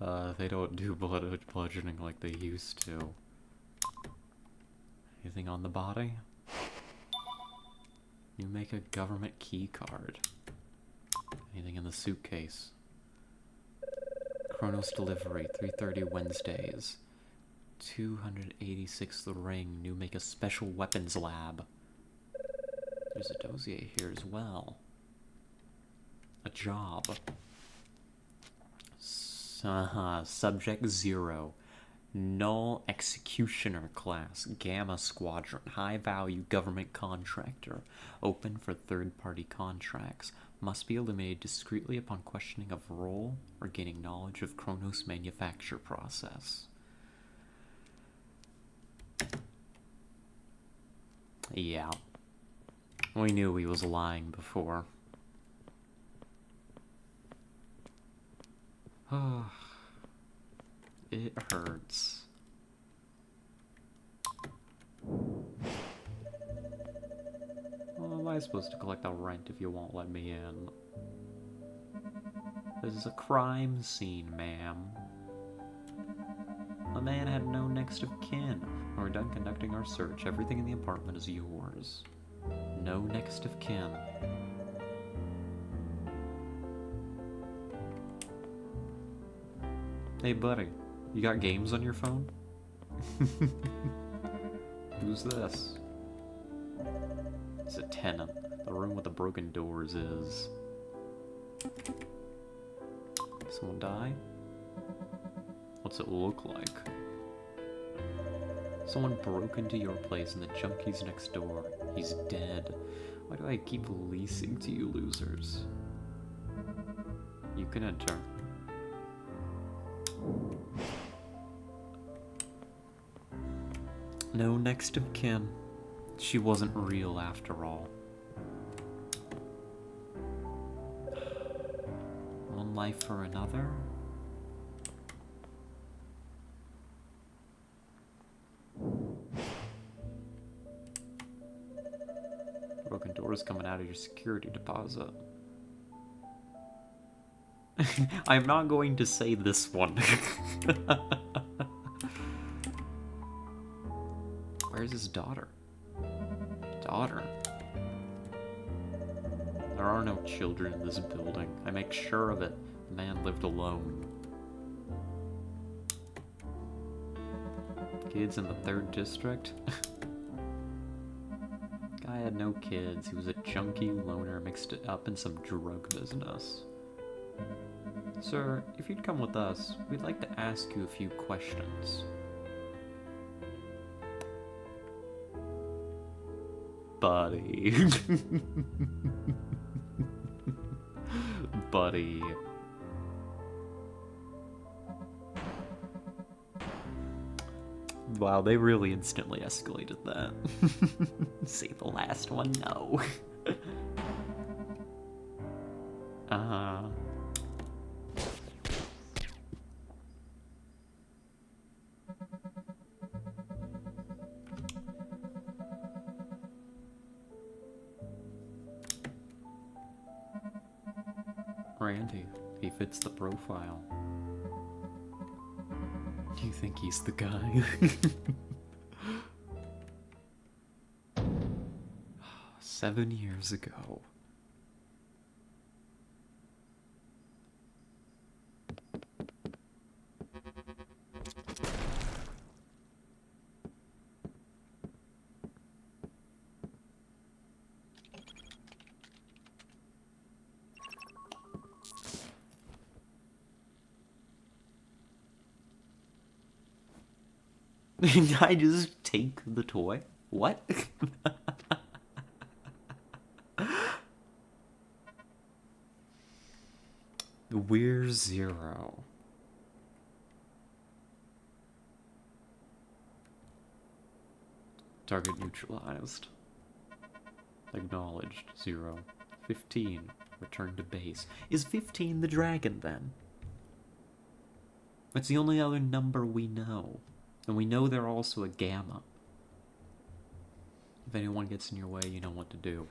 Speaker 1: They don't do bludgeoning like they used to. Anything on the body? You make a government key card. Anything in the suitcase? Chronos delivery, 3:30 Wednesdays. 286 the ring. New make a special weapons lab. There's a dossier here as well. A job. Subject 0. Null Executioner class. Gamma Squadron. High value government contractor. Open for third-party contracts. Must be eliminated discreetly upon questioning of role or gaining knowledge of Chronos manufacture process. Yeah. We knew he was lying before. It hurts. Well, am I supposed to collect the rent if you won't let me in? This is a crime scene, ma'am. The man had no next of kin. We're done conducting our search. Everything in the apartment is yours. No next of kin. Hey, buddy. You got games on your phone? Who's this? It's a tenant. The room with the broken doors is... Someone die? What's it look like? Someone broke into your place and the junkie's next door. He's dead. Why do I keep leasing to you losers? You can enter. No next of kin. She wasn't real after all. One life for another? Broken doors coming out of your security deposit. I'm not going to say this one. Where's his daughter? Daughter? There are no children in this building. I make sure of it. The man lived alone. Kids in the 3rd district? Guy had no kids. He was a junkie loner mixed it up in some drug business. Sir, if you'd come with us, we'd like to ask you a few questions. Buddy. buddy. Wow, they really instantly escalated that. Say the last one, no. uh... Randy, he fits the profile. You think he's the guy? 7 years ago. I just take the toy? What? We're zero. Target neutralized. Acknowledged. 0. 15. Return to base. Is 15 the dragon then? It's the only other number we know. And we know they're also a gamma. If anyone gets in your way, you know what to do.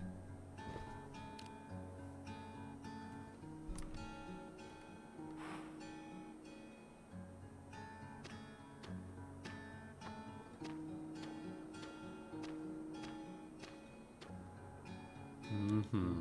Speaker 1: Mm-hmm.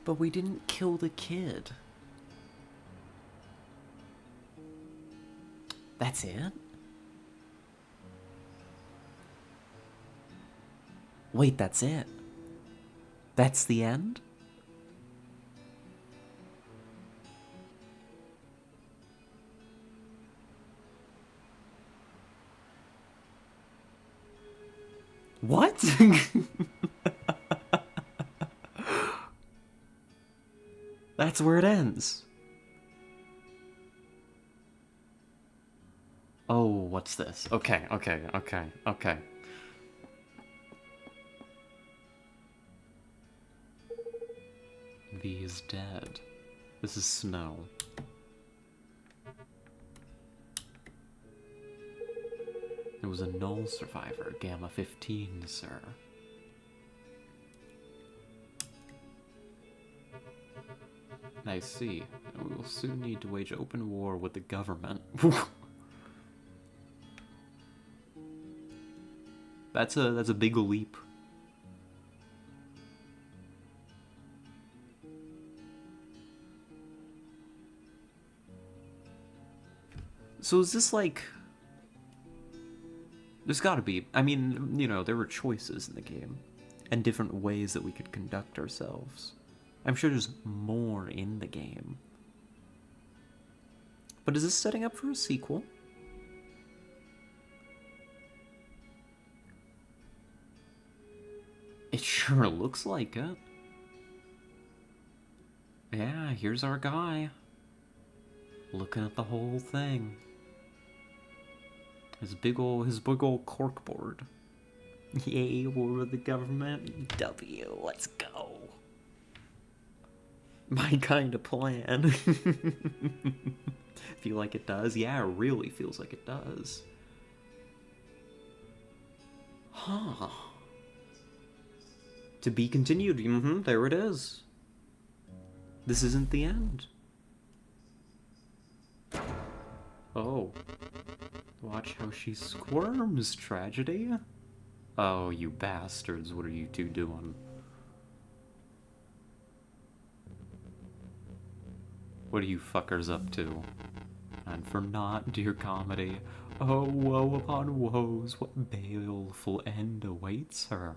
Speaker 1: But we didn't kill the kid. That's it? Wait, that's it? That's the end? What? That's where it ends. Oh, what's this? Okay. V is dead. This is Snow. It was a null survivor, Gamma 15, sir. I see. We will soon need to wage open war with the government. That's a big leap. So is this like... There's gotta be... I mean, you know, there were choices in the game. And different ways that we could conduct ourselves. I'm sure there's more in the game. But is this setting up for a sequel? It sure looks like it. Yeah, here's our guy. Looking at the whole thing. His big ol' corkboard. Yay, war with the government. W, let's go. My kind of plan. Feel like it does? Yeah, it really feels like it does. Huh. To be continued. There it is. This isn't the end. Oh. Watch how she squirms, tragedy. Oh, you bastards, what are you two doing? What are you fuckers up to? And for naught, dear comedy, oh, woe upon woes, what baleful end awaits her?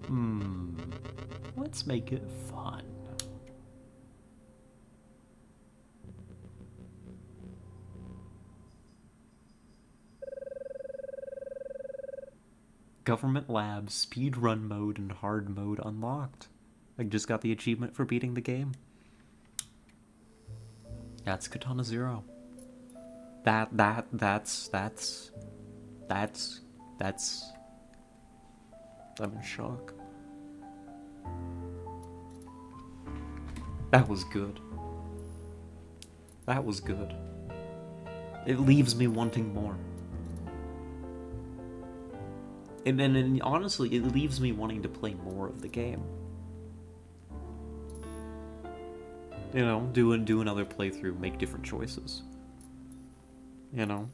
Speaker 1: Hmm. Let's make it fun. Government Lab speedrun mode and hard mode unlocked. I just got the achievement for beating the game. That's Katana Zero. That's I'm in shock. That was good. That was good. It leaves me wanting more. And honestly, it leaves me wanting to play more of the game. You know, do another playthrough, make different choices. You know,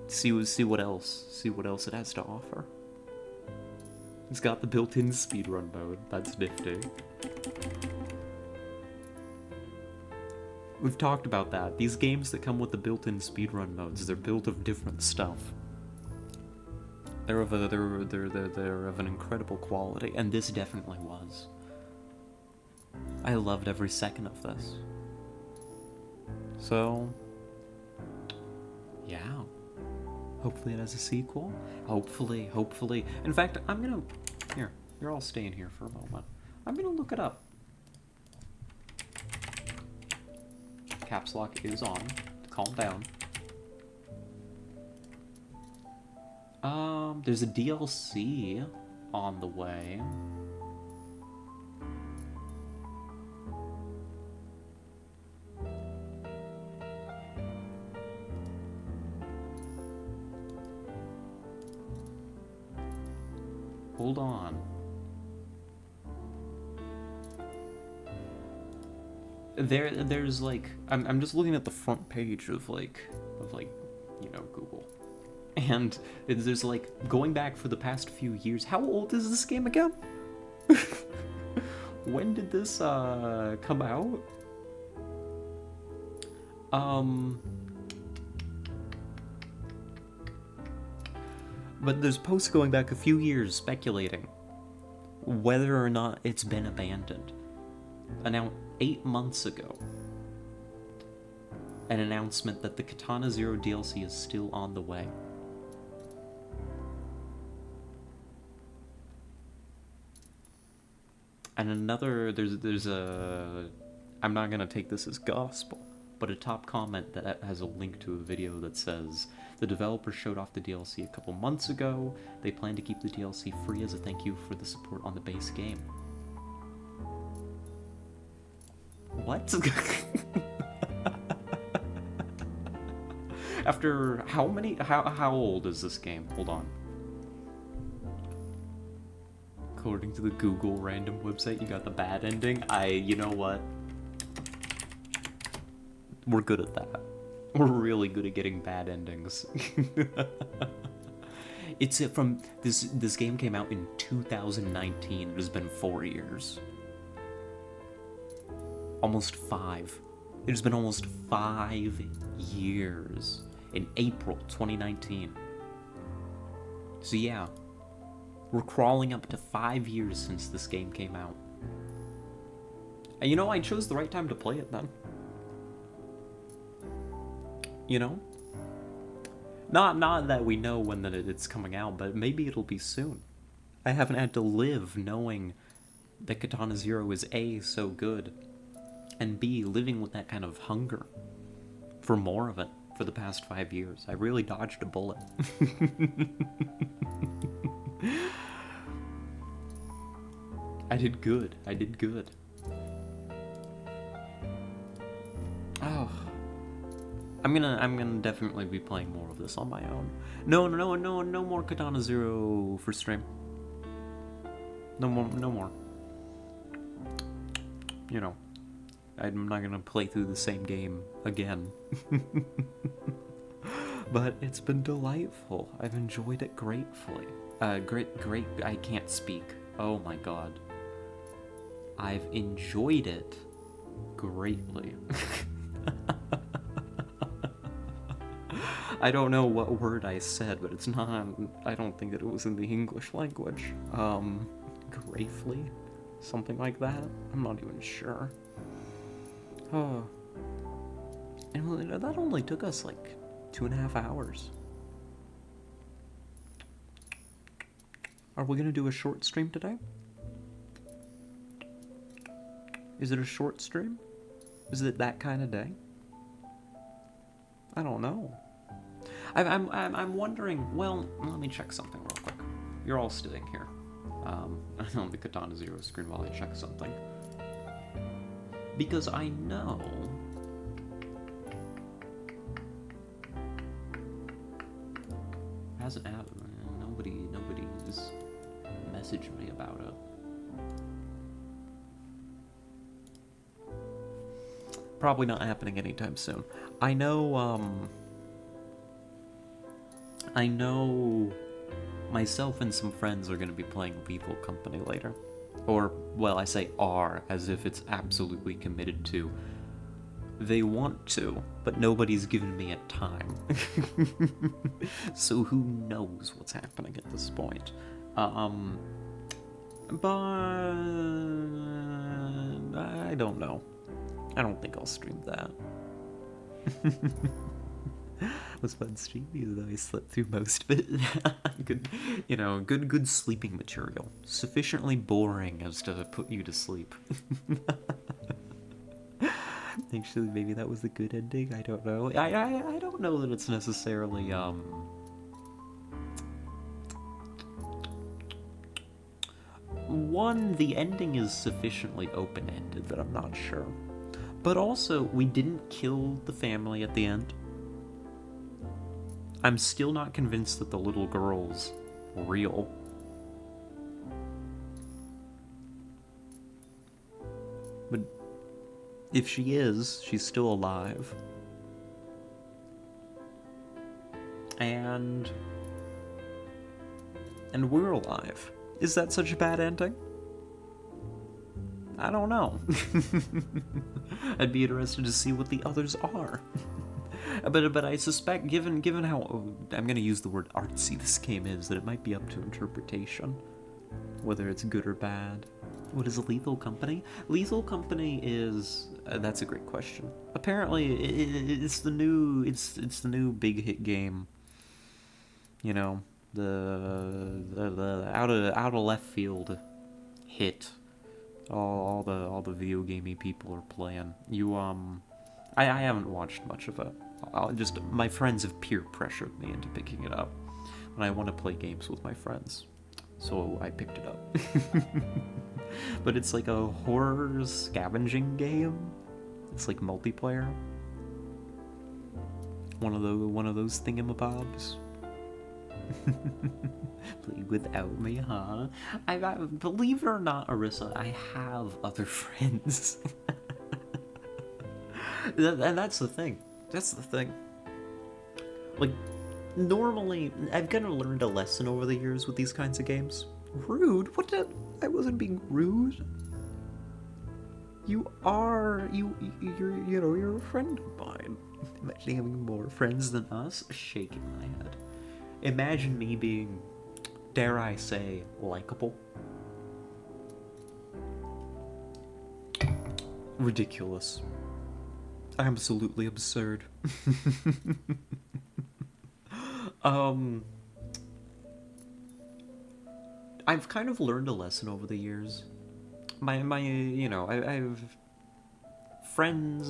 Speaker 1: see what else it has to offer. It's got the built-in speedrun mode. That's nifty. We've talked about that. These games that come with the built-in speedrun modes, they're built of different stuff. They're of an incredible quality, and this definitely was. I loved every second of this. So, yeah. Hopefully it has a sequel. Hopefully. In fact, I'm gonna... Here, you're all staying here for a moment. I'm gonna look it up. Caps lock is on. Calm down. There's a DLC on the way. Hold on. There's like I'm just looking at the front page of like you know, Google. And there's like going back for the past few years. How old is this game again? When did this come out? But there's posts going back a few years speculating whether or not it's been abandoned. Now, 8 months ago, an announcement that the Katana Zero DLC is still on the way. And another, there's a, I'm not gonna take this as gospel, but a top comment that has a link to a video that says, the developer showed off the DLC a couple months ago. They plan to keep the DLC free as a thank you for the support on the base game. What? After how many, how old is this game? Hold on. According to the Google random website, you got the bad ending. You know what? We're good at that. We're really good at getting bad endings. It's from, this game came out in 2019. It has been 4 years. Almost 5. It has been almost 5 years. In April 2019. So yeah. We're crawling up to 5 years since this game came out. And you know, I chose the right time to play it then. You know? Not that we know when that it's coming out, but maybe it'll be soon. I haven't had to live knowing that Katana Zero is A, so good, and B, living with that kind of hunger for more of it for the past 5 years. I really dodged a bullet. I did good. I did good. Oh. I'm gonna definitely be playing more of this on my own. No more Katana Zero for stream. No more. You know, I'm not gonna play through the same game again. But it's been delightful. I've enjoyed it gratefully. Great, I can't speak. Oh my god. I've enjoyed it greatly. I don't know what word I said, but it's not, I don't think that it was in the English language. Gratefully? Something like that? I'm not even sure. Oh. And that only took us like 2.5 hours. Are we gonna do a short stream today? Is it a short stream? Is it that kind of day? I don't know. I'm wondering. Well, let me check something real quick. You're all sitting here. On the Katana Zero screen while I check something. Because I know. Hasn't happened. Nobody's messaged me about it. Probably not happening anytime soon. I know myself and some friends are going to be playing Lethal Company later. Or, well, I say are, as if it's absolutely committed to. They want to, but nobody's given me a time. So who knows what's happening at this point. But I don't know. I don't think I'll stream that. It was fun streaming, even though I slept through most of it. Good, good sleeping material. Sufficiently boring as to put you to sleep. Actually, maybe that was a good ending. I don't know. I don't know that it's necessarily One, the ending is sufficiently open-ended that I'm not sure. But also, we didn't kill the family at the end. I'm still not convinced that the little girl's real. But if she is, she's still alive. And we're alive. Is that such a bad ending? I don't know. I'd be interested to see what the others are. But I suspect, given how I'm gonna use the word artsy this game is, that it might be up to interpretation, whether it's good or bad. What is a Lethal Company? Lethal Company is that's a great question. Apparently, it's the new big hit game. You know, the out of left field hit. All the video gamey people are playing. I haven't watched much of it. My friends have peer pressured me into picking it up, and I want to play games with my friends, so I picked it up. But it's like a horror scavenging game. It's like multiplayer. One of those thingamabobs. Play without me, huh? I believe it or not, Arissa, I have other friends. And that's the thing. Like, normally, I've kind of learned a lesson over the years with these kinds of games. Rude? I wasn't being rude. You're a friend of mine. Imagine having more friends than us? Shaking my head. Imagine me being, dare I say, likable. Ridiculous. Absolutely absurd. I've kind of learned a lesson over the years. I've friend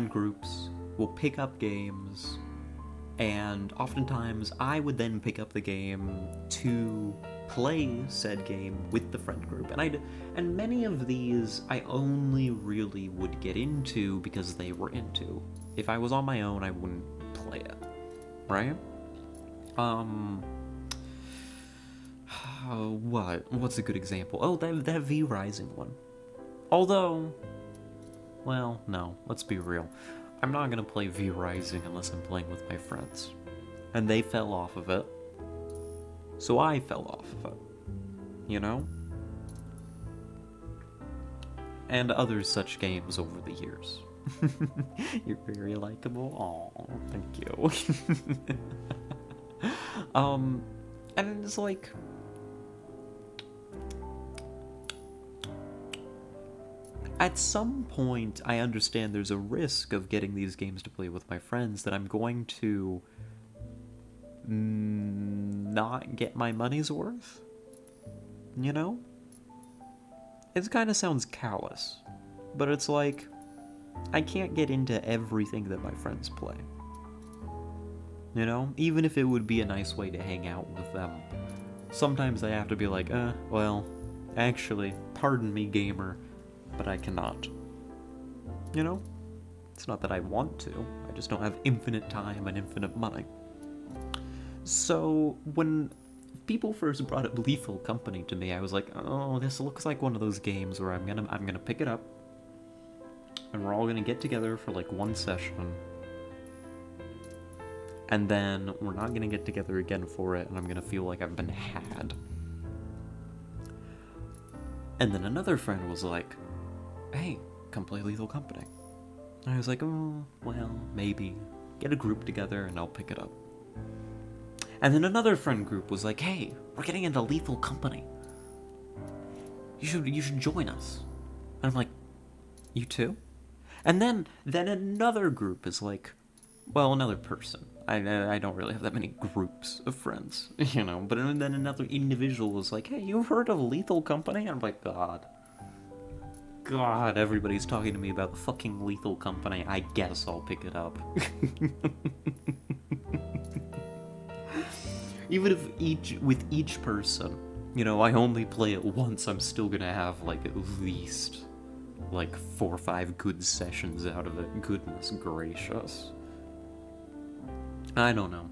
Speaker 1: groups will pick up games, and oftentimes I would then pick up the game to play said game with the friend group, and many of these I only really would get into because they were into. If I was on my own, I wouldn't play it, right? What's a good example? Oh, that V Rising one. Although, well, no, let's be real. I'm not gonna play V Rising unless I'm playing with my friends. And they fell off of it. So I fell off of it. You know? And other such games over the years. You're very likable. Aw, thank you. And it's like, at some point, I understand there's a risk of getting these games to play with my friends that I'm going to not get my money's worth. You know? It kind of sounds callous, but it's like, I can't get into everything that my friends play. You know? Even if it would be a nice way to hang out with them. Sometimes I have to be like, well, actually, pardon me, gamer, but I cannot. You know? It's not that I want to, I just don't have infinite time and infinite money. So, when people first brought up Lethal Company to me, I was like, oh, this looks like one of those games where I'm gonna pick it up, and we're all gonna get together for like one session, and then we're not gonna get together again for it, and I'm gonna feel like I've been had. And then another friend was like, hey, come play Lethal Company. And I was like, oh, well, maybe. Get a group together and I'll pick it up. And then another friend group was like, hey, we're getting into Lethal Company. You should join us. And I'm like, you too? And then another group is like, well, another person. I don't really have that many groups of friends, you know, but then another individual was like, hey, you heard of Lethal Company? And I'm like, God, everybody's talking to me about the fucking Lethal Company. I guess I'll pick it up. Even if with each person, you know, I only play it once, I'm still gonna have, like, at least, like, 4 or 5 good sessions out of it. Goodness gracious. I don't know.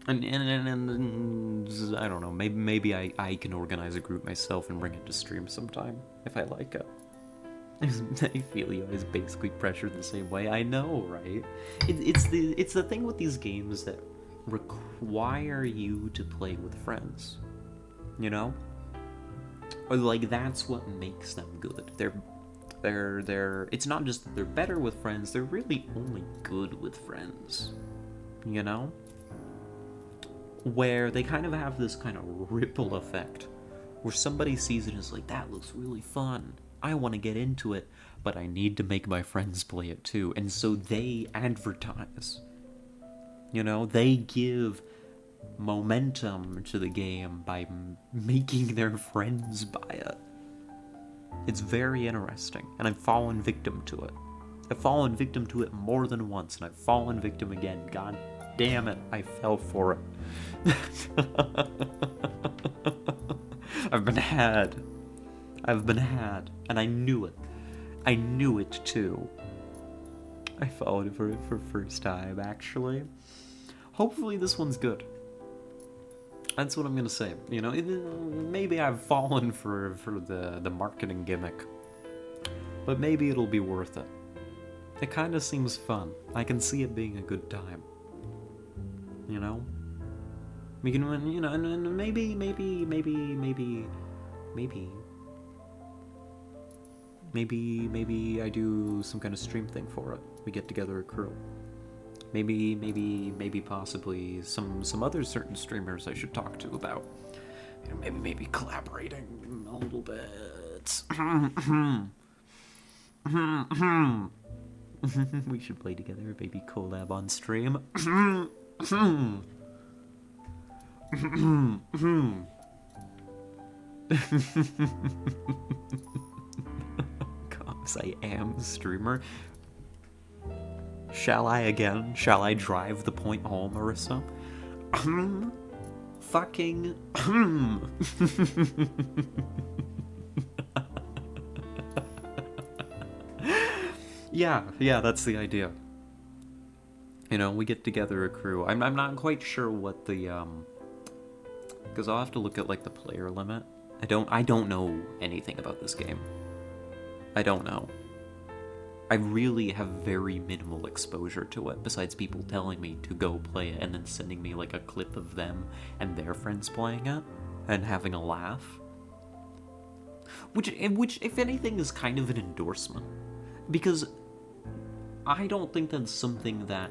Speaker 1: And I don't know, maybe I can organize a group myself and bring it to stream sometime, if I like it. I feel you always basically pressured the same way. I know, right? It's the thing with these games that require you to play with friends, you know? Or like that's what makes them good. They're it's not just that they're better with friends, they're really only good with friends, you know? Where they kind of have this kind of ripple effect where somebody sees it and is like, that looks really fun, I want to get into it, but I need to make my friends play it too. And so they advertise. You know, they give momentum to the game by making their friends buy it. It's very interesting, and I've fallen victim to it. I've fallen victim to it more than once, and I've fallen victim again. God damn it, I fell for it. I've been had, and I knew it. I knew it too. I followed it for first time, actually. Hopefully this one's good. That's what I'm gonna say. You know, maybe I've fallen for the marketing gimmick, but maybe it'll be worth it. It kind of seems fun. I can see it being a good time. You know, we can, you know, and maybe I do some kind of stream thing for it. We get together a crew. Maybe possibly some other certain streamers I should talk to about. You know, maybe collaborating a little bit. We should play together, maybe collab on stream. Cause I am a streamer. Shall I again? Shall I drive the point home, Marissa? Fucking. Yeah, that's the idea. You know, we get together a crew. I'm not quite sure what the because I'll have to look at like the player limit. I don't know anything about this game. I don't know. I really have very minimal exposure to it, besides people telling me to go play it and then sending me like a clip of them and their friends playing it and having a laugh. Which if anything is kind of an endorsement, because I don't think that's something that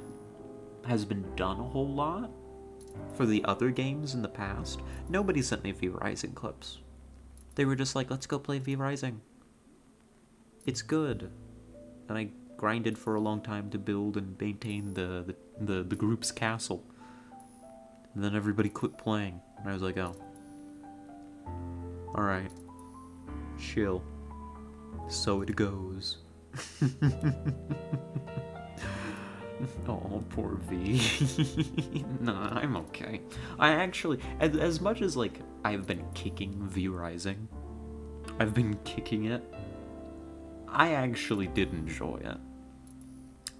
Speaker 1: has been done a whole lot for the other games in the past. Nobody sent me V Rising clips. They were just like, let's go play V Rising. It's good. And I grinded for a long time to build and maintain the group's castle. And then everybody quit playing. And I was like, oh. Alright. Chill. So it goes. Oh, poor V. Nah, I'm okay. I actually, as much as, like, I've been kicking V Rising, I've been kicking it, I actually did enjoy it.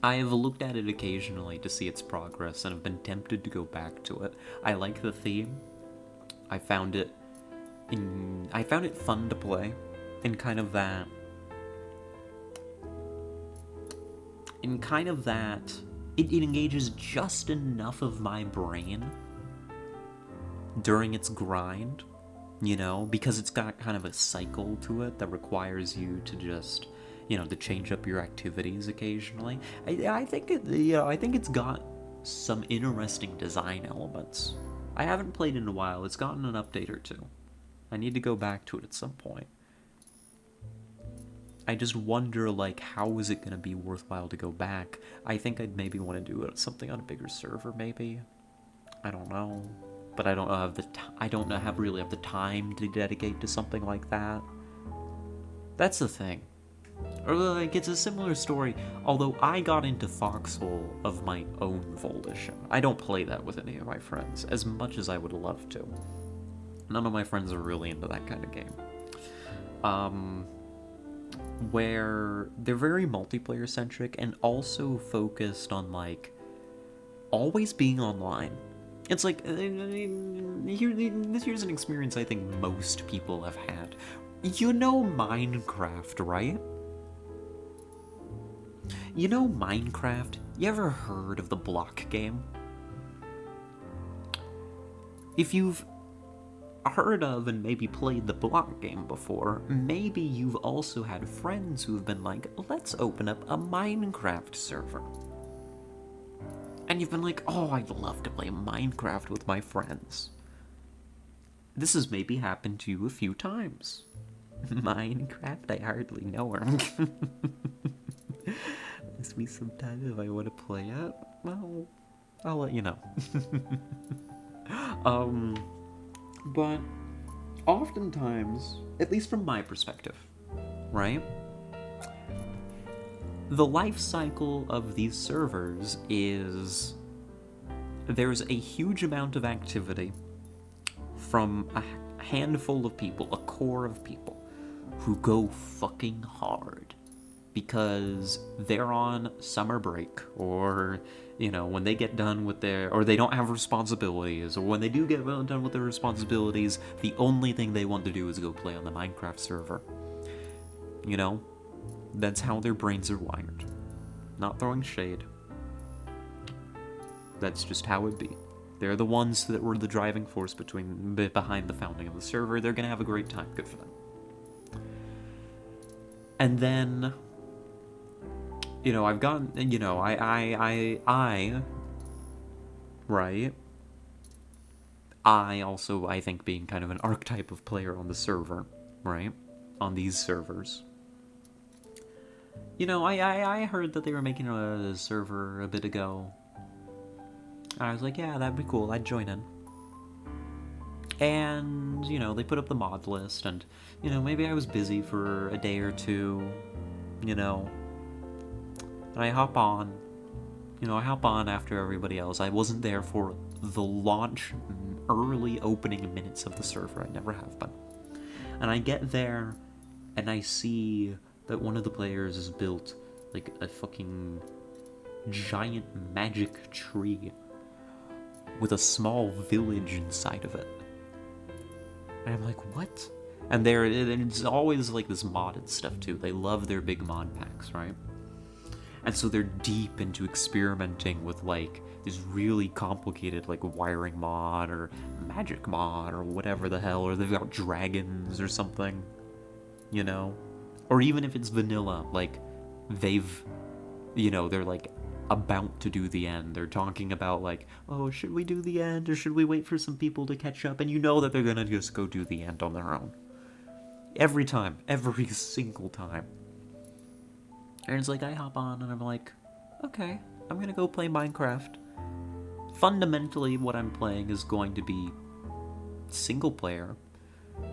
Speaker 1: I have looked at it occasionally to see its progress and have been tempted to go back to it. I like the theme. I found it fun to play in kind of that it engages just enough of my brain during its grind, you know, because it's got kind of a cycle to it that requires you to just, you know, to change up your activities occasionally. I think it's got some interesting design elements. I haven't played in a while. It's gotten an update or two. I need to go back to it at some point. I just wonder, like, how is it going to be worthwhile to go back? I think I'd maybe want to do something on a bigger server, maybe. I don't know, but I don't have really have the time to dedicate to something like that. That's the thing. Or, like, it's a similar story, although I got into Foxhole of my own volition. I don't play that with any of my friends, as much as I would love to. None of my friends are really into that kind of game. Where they're very multiplayer centric and also focused on, like, always being online. It's like, here's an experience I think most people have had. You know Minecraft, right? You know Minecraft? You ever heard of the block game? If you've heard of and maybe played the block game before, maybe you've also had friends who've been like, let's open up a Minecraft server. And you've been like, oh, I'd love to play Minecraft with my friends. This has maybe happened to you a few times. Minecraft? I hardly know her. Ask me sometime if I want to play it. Well, I'll let you know. But oftentimes, at least from my perspective, right? The life cycle of these servers is there's a huge amount of activity from a handful of people, a core of people, who go fucking hard because they're on summer break, or, you know, when they get done with or they don't have responsibilities, or when they do get done with their responsibilities, the only thing they want to do is go play on the Minecraft server. You know? That's how their brains are wired. Not throwing shade. That's just how it be. They're the ones that were the driving force behind the founding of the server. They're gonna have a great time. Good for them. And then, you know, I've gotten, you know, right? I also, I think, being kind of an archetype of player on the server, right? On these servers. You know, I heard that they were making a server a bit ago. I was like, yeah, that'd be cool. I'd join in. And, you know, they put up the mod list, and, you know, maybe I was busy for a day or two, you know. And I hop on. You know, I hop on after everybody else. I wasn't there for the launch, early opening minutes of the server. I never have been. And I get there, and I see that one of the players has built, like, a fucking giant magic tree with a small village inside of it. And I'm like, what? And it's always, like, this modded stuff, too. They love their big mod packs, right? And so they're deep into experimenting with, like, this really complicated, like, wiring mod or magic mod or whatever the hell, or they've got dragons or something, you know? Or even if it's vanilla, like, they've, you know, they're, like, about to do the end. They're talking about, like, oh, should we do the end, or should we wait for some people to catch up? And you know that they're gonna just go do the end on their own. Every time. Every single time. And it's like, I hop on and I'm like, okay, I'm gonna go play Minecraft. Fundamentally, what I'm playing is going to be single player,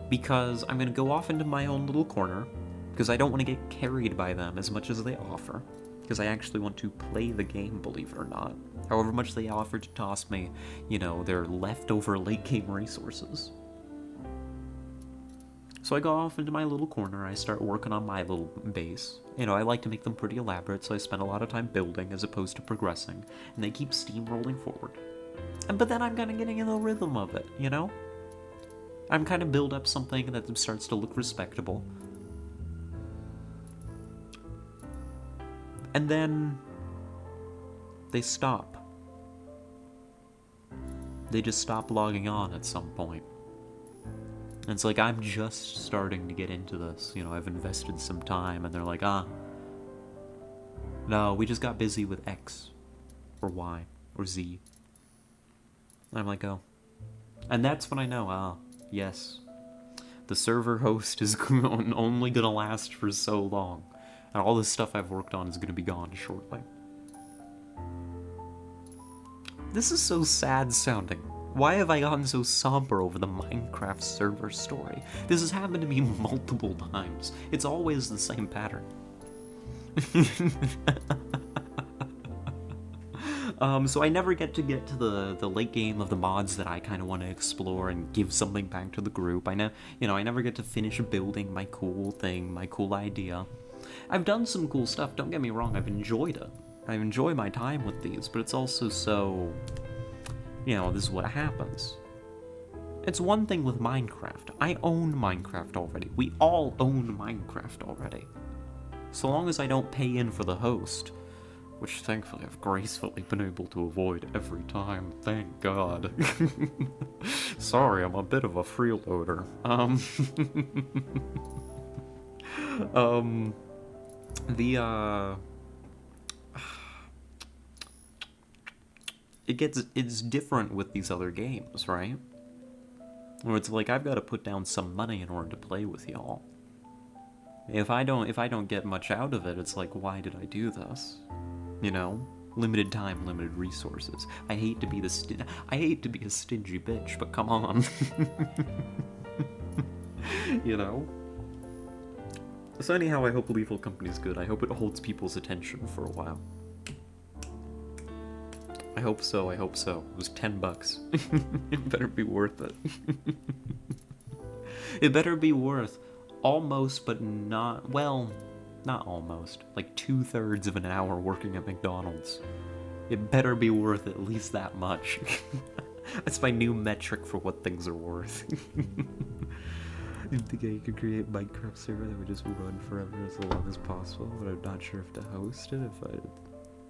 Speaker 1: because I'm gonna go off into my own little corner, because I don't want to get carried by them as much as they offer. Because I actually want to play the game, believe it or not. However much they offer to toss me, their leftover late game resources. So I go off into my little corner, I start working on my little base. I like to make them pretty elaborate, so I spend a lot of time building as opposed to progressing, and they keep steamrolling forward. But then I'm kind of getting in the rhythm of it, I'm kind of build up something that starts to look respectable. And then they stop. They just stop logging on at some point. And it's like, I'm just starting to get into this. I've invested some time, and they're like, no, we just got busy with X, or Y, or Z. And I'm like, oh. And that's when I know, yes, the server host is only gonna last for so long. And all this stuff I've worked on is gonna be gone shortly. This is so sad sounding. Why have I gotten so somber over the Minecraft server story? This has happened to me multiple times. It's always the same pattern. So I never get to the late game of the mods that I kind of want to explore and give something back to the group. I never get to finish building my cool thing, my cool idea. I've done some cool stuff, don't get me wrong, I've enjoyed it. I enjoy my time with these, but it's also so, this is what happens. It's one thing with Minecraft. I own Minecraft already. We all own Minecraft already. So long as I don't pay in for the host, which thankfully I've gracefully been able to avoid every time, thank God. Sorry, I'm a bit of a freeloader. It's different with these other games, right? Where it's like, I've got to put down some money in order to play with y'all. If I don't get much out of it, it's like, why did I do this? Limited time, limited resources. I hate to be a stingy bitch, but come on. So anyhow, I hope Lethal Company's good. I hope it holds people's attention for a while. I hope so. It was $10. It better be worth it. It better be worth almost, but not, well, not almost, like 2/3 of an hour working at McDonald's. It better be worth at least that much. That's my new metric for what things are worth. You think I could create a Minecraft server that would just run forever as long as possible, but I'm not sure if to host it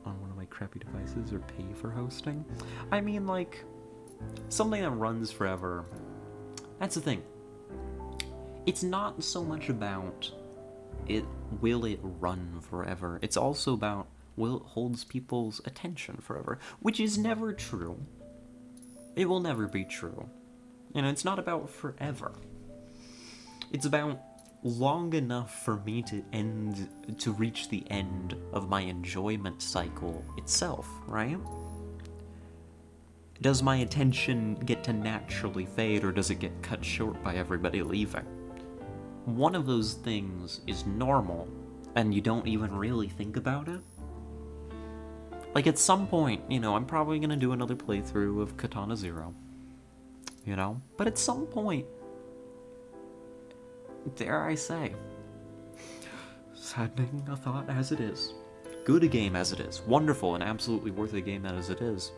Speaker 1: on one of my crappy devices or pay for hosting? I mean, like, something that runs forever. That's the thing. It's not so much about will it run forever. It's also about will it holds people's attention forever, which is never true. It will never be true. It's not about forever. It's about long enough for me to reach the end of my enjoyment cycle itself, right? Does my attention get to naturally fade, or does it get cut short by everybody leaving? One of those things is normal, and you don't even really think about it. Like, at some point, I'm probably gonna do another playthrough of Katana 0. But at some point, dare I say, saddening a thought as it is, good a game as it is, wonderful and absolutely worth a game as it is,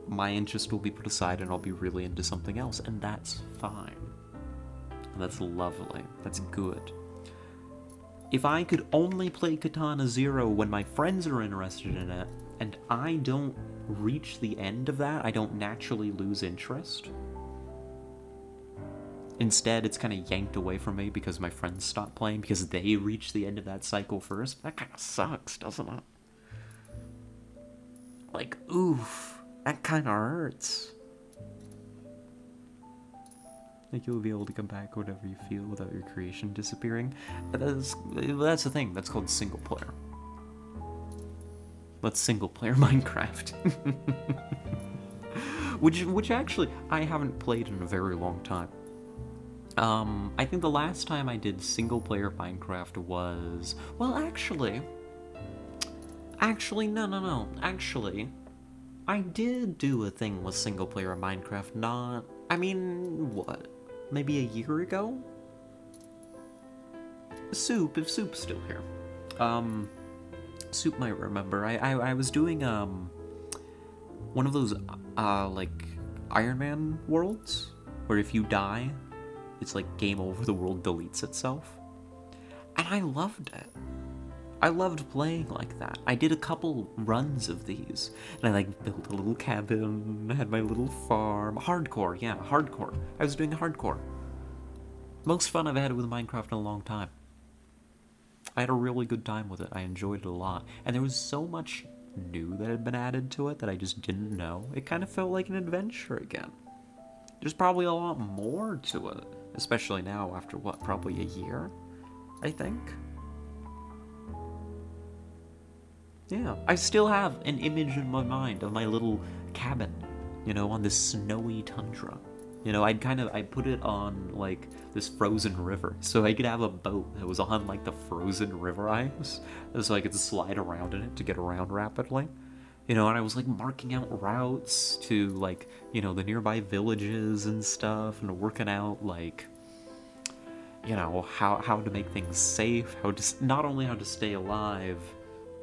Speaker 1: my interest will be put aside and I'll be really into something else, and that's fine. That's lovely. That's good. If I could only play Katana 0 when my friends are interested in it, and I don't reach the end of that, I don't naturally lose interest. Instead, it's kind of yanked away from me because my friends stop playing because they reach the end of that cycle first. That kind of sucks, doesn't it? Like, oof, that kind of hurts. Like you'll be able to come back whenever you feel without your creation disappearing. That's the thing. That's called single player. That's single player Minecraft. which actually I haven't played in a very long time. I think the last time I did single player Minecraft was, well, actually, no. Actually, I did do a thing with single player Minecraft. Not, I mean, what? Maybe a year ago? Soup, if Soup's still here. Soup might remember. I was doing one of those like Iron Man worlds where if you die, it's like game over, the world deletes itself. And I loved it. I loved playing like that. I did a couple runs of these, and I like built a little cabin, had my little farm. Hardcore, yeah, hardcore. I was doing hardcore. Most fun I've had with Minecraft in a long time. I had a really good time with it. I enjoyed it a lot. And there was so much new that had been added to it that I just didn't know. It kind of felt like an adventure again. There's probably a lot more to it, especially now after what, probably a year, I think? Yeah, I still have an image in my mind of my little cabin, on this snowy tundra. I'd put it on, like, this frozen river, so I could have a boat that was on, like, the frozen river ice, so I could slide around in it to get around rapidly. And I was, like, marking out routes to, like, the nearby villages and stuff, and working out, like, how to make things safe, not only how to stay alive,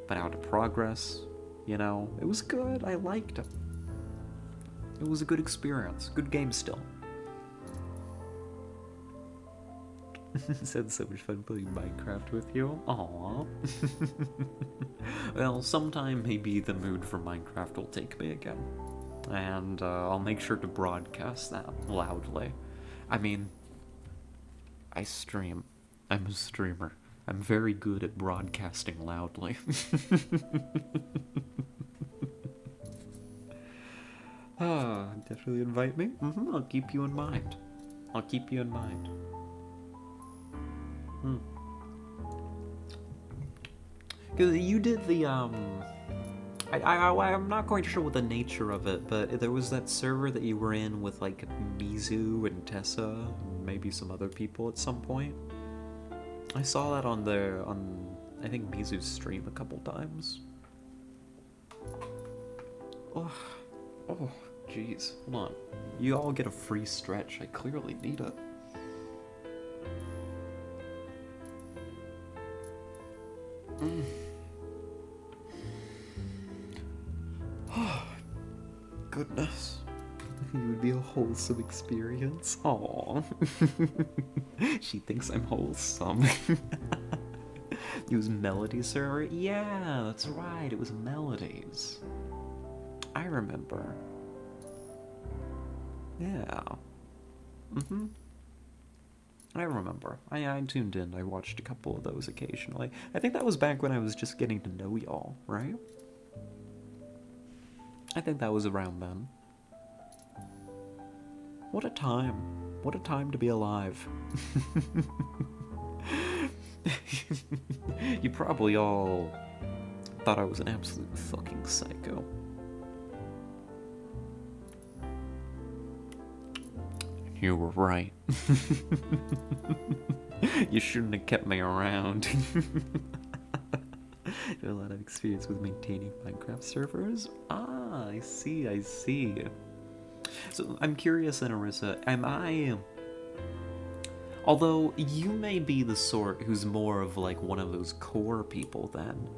Speaker 1: but how to progress, It was good, I liked it. It was a good experience, good game still. It's had so much fun playing Minecraft with you. Aww. Well, sometime maybe the mood for Minecraft will take me again. And I'll make sure to broadcast that loudly. I mean, I stream. I'm a streamer. I'm very good at broadcasting loudly. Definitely invite me. I'll keep you in mind. I'll keep you in mind. Because you did the, I'm not quite sure what the nature of it, but there was that server that you were in with, like, Mizu and Tessa, and maybe some other people at some point. I saw that on I think, Mizu's stream a couple times. Oh, jeez. Hold on. You all get a free stretch. I clearly need it. Oh, goodness. It would be a wholesome experience. Aww. She thinks I'm wholesome. It was Melody server? Yeah, that's right. It was Melody's. I remember. Yeah. I remember. I tuned in. I watched a couple of those occasionally. I think that was back when I was just getting to know y'all, right? I think that was around then. What a time. What a time to be alive. You probably all thought I was an absolute fucking psycho. You were right. You shouldn't have kept me around. A lot of experience with maintaining Minecraft servers. Ah, I see. So I'm curious then, Arissa, am I... Although you may be the sort who's more of like one of those core people then.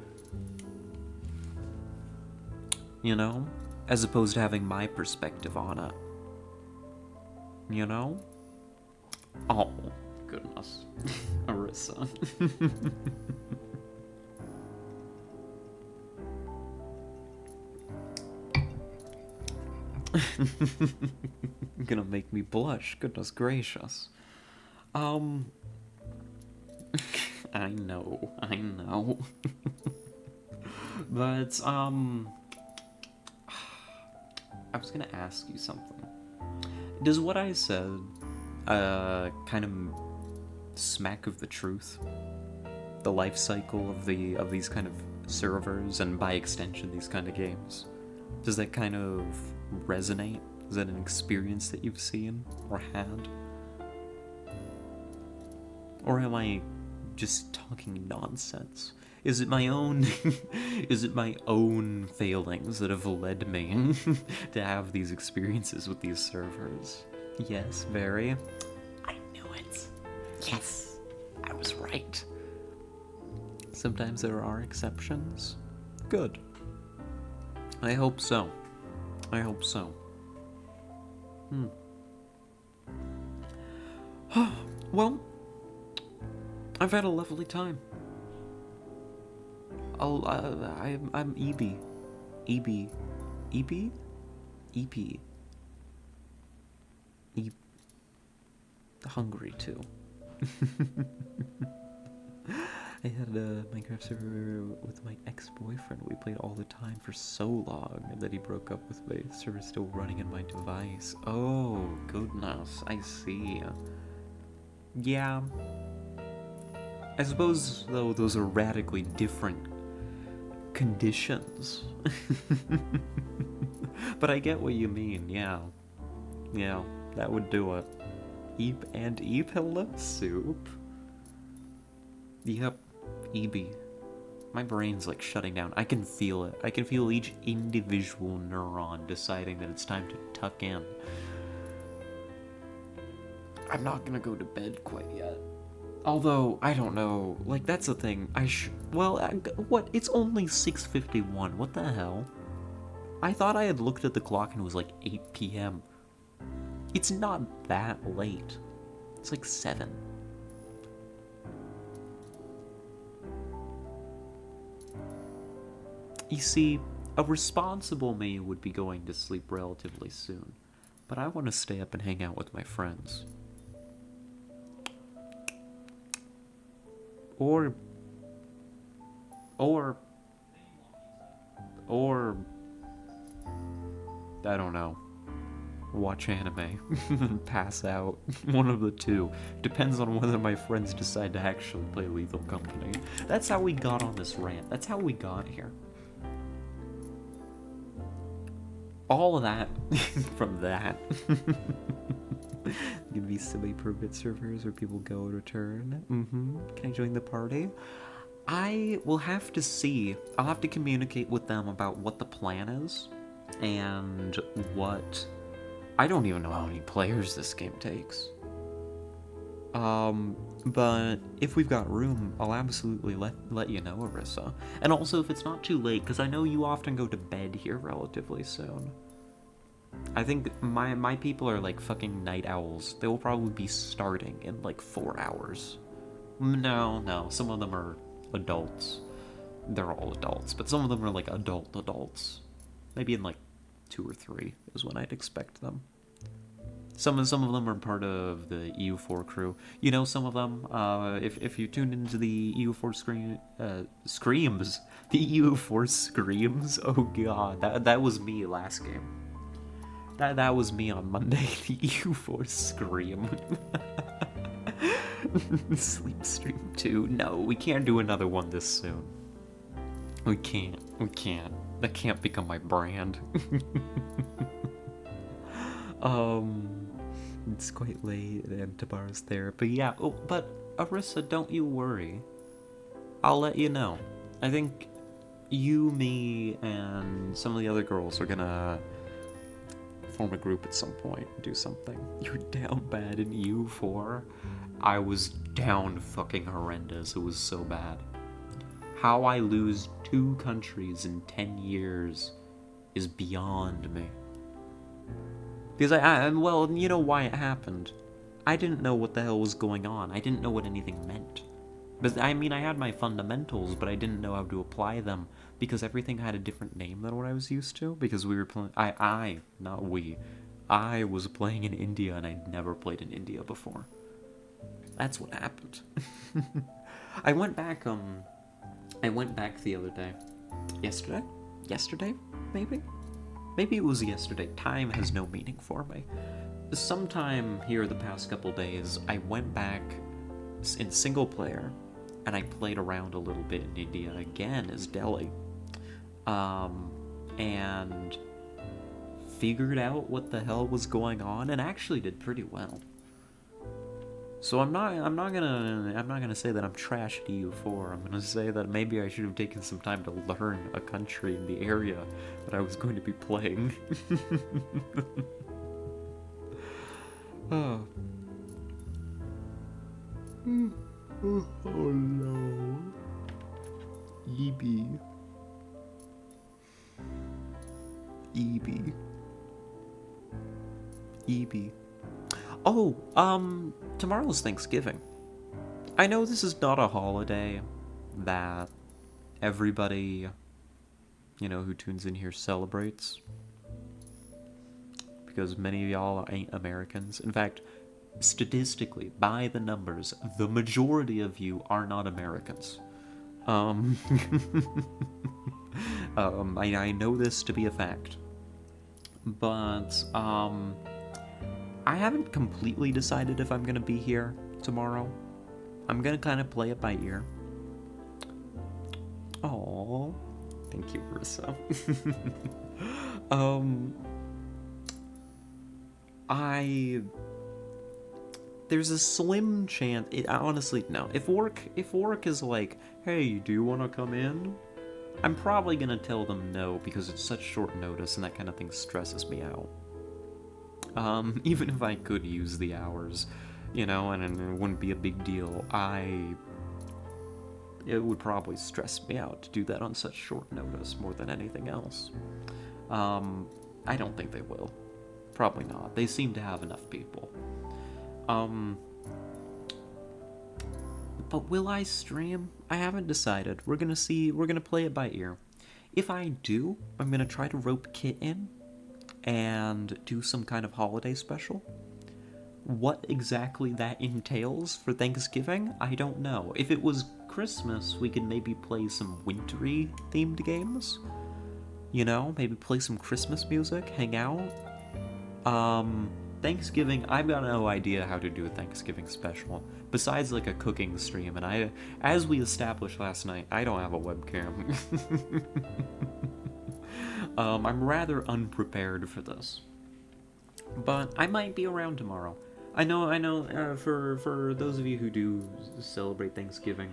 Speaker 1: As opposed to having my perspective on it. Oh, goodness. Arissa. Gonna make me blush, goodness gracious. I know. But, I was gonna ask you something. Does what I said kind of smack of the truth, the life cycle of these kind of servers, and by extension these kind of games? Does that kind of resonate? Is that an experience that you've seen or had? Or am I just talking nonsense? Is it my own is it my own failings that have led me to have these experiences with these servers? Yes, very. I knew it. Yes, I was right. Sometimes there are exceptions. Good. I hope so. I hope so. Well, I've had a lovely time. I'm EB. EB. EB? EP. Hungry too. I had a Minecraft server with my ex-boyfriend. We played all the time for so long, and then he broke up with me. The server's still running in my device. Oh, goodness. I see. Yeah. I suppose, though, those are radically different conditions. But I get what you mean, yeah. Yeah, that would do it. Eep and Eep, hello, soup. Yep, EB. My brain's like shutting down. I can feel it. I can feel each individual neuron deciding that it's time to tuck in. I'm not gonna go to bed quite yet. Although, I don't know. Like, that's the thing. What? It's only 6:51. What the hell? I thought I had looked at the clock and it was like 8 p.m. It's not that late. It's like 7. You see, a responsible me would be going to sleep relatively soon, but I want to stay up and hang out with my friends. Or, I don't know, watch anime, pass out, one of the two. Depends on whether my friends decide to actually play Lethal Company. That's how we got on this rant. That's how we got here. All of that from that. Give me semi-pro-bit servers where people go and return. Can I join the party? I will have to see. I'll have to communicate with them about what the plan is and what. I don't even know how many players this game takes. But if we've got room, I'll absolutely let you know, Arissa. And also if it's not too late, because I know you often go to bed here relatively soon. I think my people are like fucking night owls. They will probably be starting in like 4 hours. No, some of them are adults. They're all adults, but some of them are like adults. Maybe in like 2 or 3 is when I'd expect them. Some of them are part of the EU4 crew. You know, some of them, if you tuned into the EU4 screams, the EU4 screams, oh god, that was me last game. That was me on Monday, the EU4 scream. Sleep stream 2. No, we can't do another one this soon. We can't. That can't become my brand. It's quite late and Tabara's there, but yeah, but Arissa, don't you worry. I'll let you know. I think you, me, and some of the other girls are gonna form a group at some point and do something. You're down bad in EU4. I was down fucking horrendous. It was so bad. How I lose 2 countries in 10 years is beyond me. Because well, you know why it happened. I didn't know what the hell was going on. I didn't know what anything meant. But I mean, I had my fundamentals, but I didn't know how to apply them because everything had a different name than what I was used to. Because we were playing, not we. I was playing in India and I'd never played in India before. That's what happened. I went back the other day. Yesterday? Maybe? Maybe it was yesterday. Time has no meaning for me. sometime here the past couple days, I went back in single player, and I played around a little bit in India again as Delhi, and figured out what the hell was going on, and actually did pretty well. So I'm not gonna say that I'm trash at EU4. I'm gonna say that maybe I should have taken some time to learn a country in the area that I was going to be playing. Oh. Oh no. EB. EB. EB. Oh, tomorrow's Thanksgiving. I know this is not a holiday that everybody, who tunes in here celebrates. Because many of y'all ain't Americans. In fact, statistically, by the numbers, the majority of you are not Americans. I know this to be a fact. But, I haven't completely decided if I'm gonna be here tomorrow. I'm gonna kind of play it by ear. Aww. Thank you, Marissa. There's a slim chance. Honestly, no. If work is like, hey, do you want to come in? I'm probably gonna tell them no because it's such short notice and that kind of thing stresses me out. Even if I could use the hours, and it wouldn't be a big deal, it would probably stress me out to do that on such short notice more than anything else. I don't think they will. Probably not. They seem to have enough people. But will I stream? I haven't decided. We're gonna play it by ear. If I do, I'm gonna try to rope Kit in and do some kind of holiday special. What exactly that entails for Thanksgiving, I don't know. If it was Christmas, we could maybe play some wintry themed games. Maybe play some Christmas music, hang out. Thanksgiving, I've got no idea how to do a Thanksgiving special, besides like a cooking stream, and as we established last night, I don't have a webcam. I'm rather unprepared for this. But I might be around tomorrow. I know, for those of you who do celebrate Thanksgiving,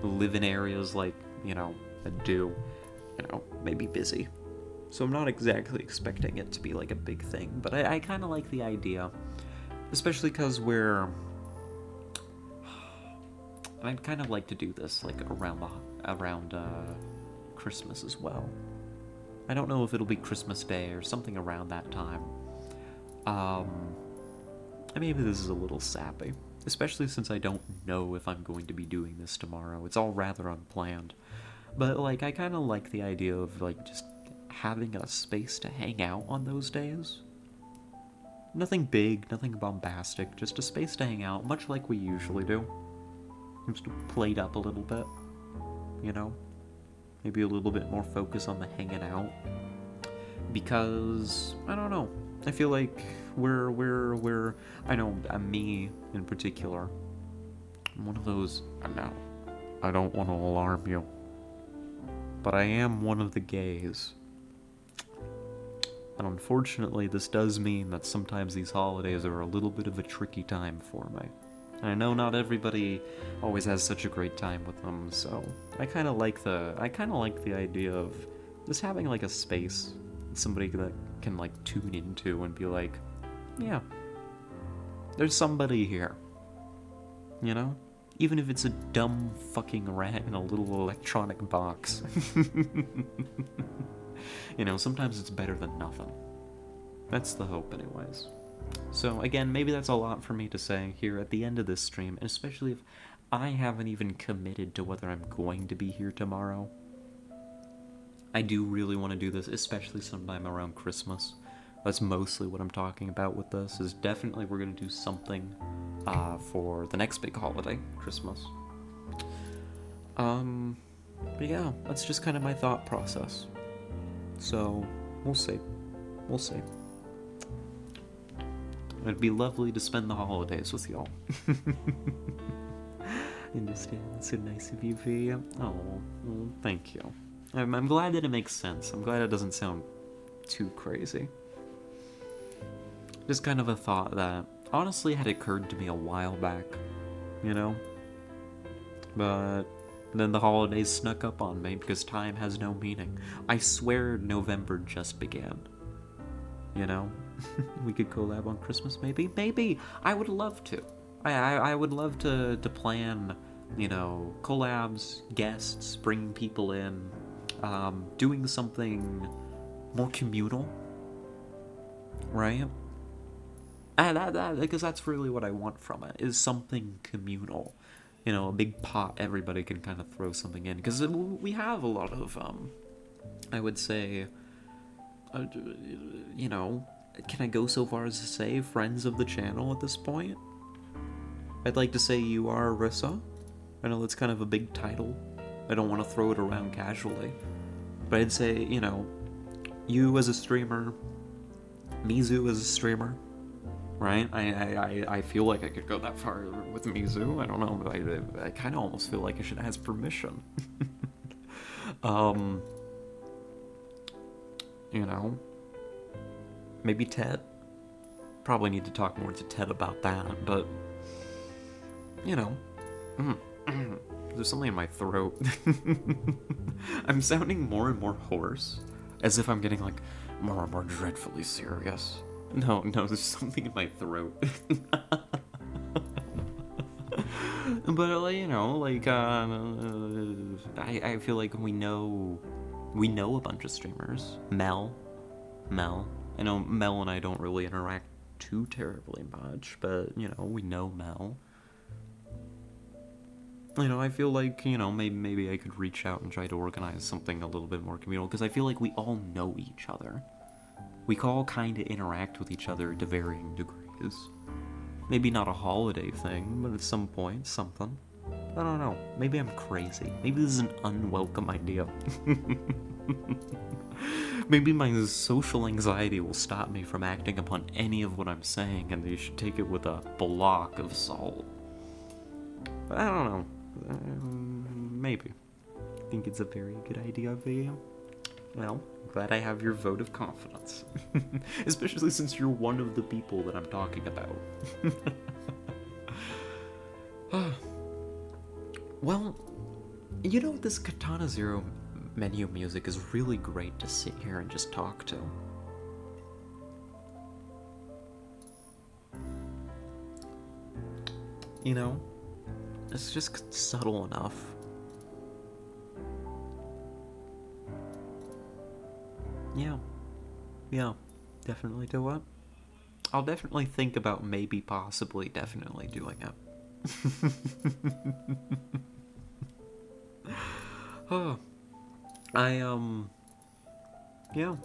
Speaker 1: live in areas like, that do, may be busy. So I'm not exactly expecting it to be like a big thing, but I kind of like the idea, especially because I'd kind of like to do this like around Christmas as well. I don't know if it'll be Christmas Day or something around that time. Maybe this is a little sappy, especially since I don't know if I'm going to be doing this tomorrow. It's all rather unplanned. But, like, I kind of like the idea of, like, just having a space to hang out on those days. Nothing big, nothing bombastic, just a space to hang out, much like we usually do. Just played up a little bit, Maybe a little bit more focus on the hanging out. Because, I don't know, I feel like I know, me in particular, I'm one of those, I don't want to alarm you, but I am one of the gays. And unfortunately, this does mean that sometimes these holidays are a little bit of a tricky time for me. And I know not everybody always has such a great time with them, so I kind of like the idea of just having like a space, somebody that can like tune into and be like, yeah, there's somebody here, even if it's a dumb fucking rat in a little electronic box. Sometimes it's better than nothing. That's the hope anyways. So again, maybe that's a lot for me to say here at the end of this stream, and especially if I haven't even committed to whether I'm going to be here tomorrow. I do really want to do this, especially sometime around Christmas. That's mostly what I'm talking about with this, is definitely we're going to do something for the next big holiday, Christmas. But yeah, that's just kind of my thought process. So, we'll see. It'd be lovely to spend the holidays with y'all. Understand. That's so nice of you, V. Oh, well, thank you. I'm glad that it makes sense. I'm glad it doesn't sound too crazy. Just kind of a thought that honestly had occurred to me a while back, you know? But then the holidays snuck up on me because time has no meaning. I swear November just began. You know? We could collab on Christmas, maybe? Maybe! I would love to. I would love to plan, you know, collabs, guests, bringing people in, doing something more communal, right? Because that's really what I want from it, is something communal. You know, a big pot everybody can kind of throw something in. Because we have a lot of, I would say, you know, can I go so far as to say friends of the channel at this point? I'd like to say you are Arissa. I know that's kind of a big title. I don't want to throw it around casually. But I'd say, you know, you as a streamer, Mizu as a streamer, right? I feel like I could go that far with Mizu. I don't know, but I kind of almost feel like I should ask permission. You know, maybe Ted. Probably need to talk more to Ted about that, but you know, there's something in my throat. I'm sounding more and more hoarse, as if I'm getting like more and more dreadfully serious. No, there's something in my throat. But you know, like I feel like we know a bunch of streamers. Mel. I know Mel and I don't really interact too terribly much, but you know, we know Mel. You know, I feel like, you know, maybe I could reach out and try to organize something a little bit more communal, because I feel like we all know each other. We all kind of interact with each other to varying degrees. Maybe not a holiday thing, but at some point, something. I don't know. Maybe I'm crazy. Maybe this is an unwelcome idea. Maybe my social anxiety will stop me from acting upon any of what I'm saying, and you should take it with a block of salt. But I don't know. Maybe. I think it's a very good idea, V. Well, glad I have your vote of confidence. Especially since you're one of the people that I'm talking about. Well, you know, this Katana Zero menu music is really great to sit here and just talk to. You know? It's just subtle enough. Yeah, definitely do it. I'll definitely think about maybe, possibly, definitely doing it. Oh, yeah,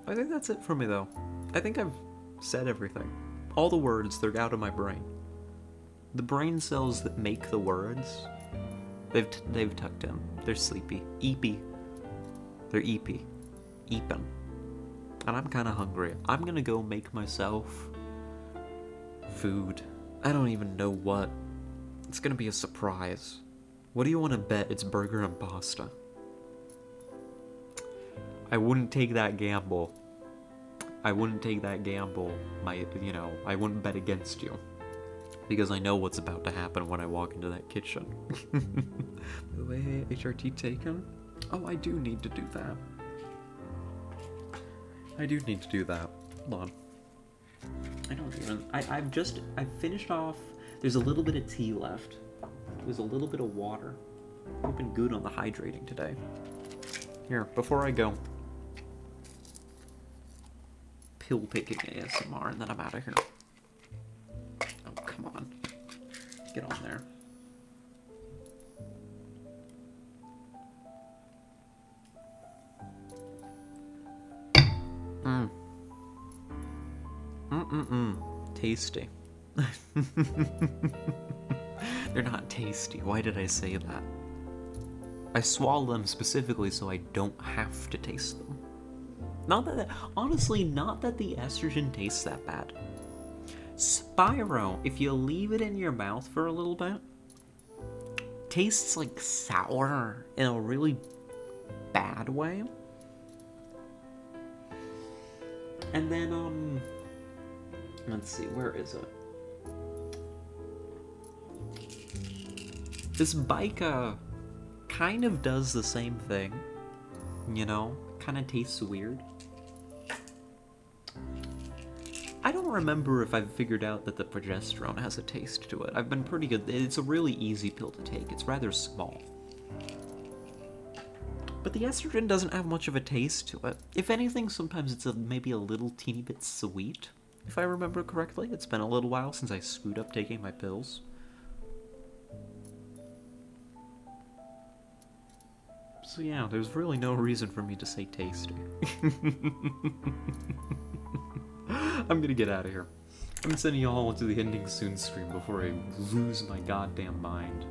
Speaker 1: I think that's it for me though. I think I've said everything. All the words, they're out of my brain. The brain cells that make the words, they've tucked in. They're sleepy. Eepy. They're eepy. Eepin'. And I'm kinda hungry. I'm gonna go make myself food. I don't even know what. It's gonna be a surprise. What do you want to bet it's burger and pasta? I wouldn't take that gamble. I wouldn't bet against you. Because I know what's about to happen when I walk into that kitchen. By the way, HRT taken? Oh, I do need to do that. Hold on. I've finished off. There's a little bit of tea left. There's a little bit of water. I've been good on the hydrating today. Here, before I go. Pill taking ASMR, and then I'm out of here. Oh, come on. Get on there. Tasty. They're not tasty. Why did I say that? I swallow them specifically so I don't have to taste them. Honestly, not that the estrogen tastes that bad. Spyro, if you leave it in your mouth for a little bit, tastes like sour in a really bad way. And then, let's see, where is it? This bike, kind of does the same thing, you know? Kind of tastes weird. I don't remember if I've figured out that the progesterone has a taste to it. I've been pretty good. It's a really easy pill to take. It's rather small. But the estrogen doesn't have much of a taste to it. If anything, sometimes it's maybe a little teeny bit sweet, if I remember correctly. It's been a little while since I screwed up taking my pills. So yeah, there's really no reason for me to say tasty. I'm gonna get out of here. I'm sending you all to the ending soon stream before I lose my goddamn mind.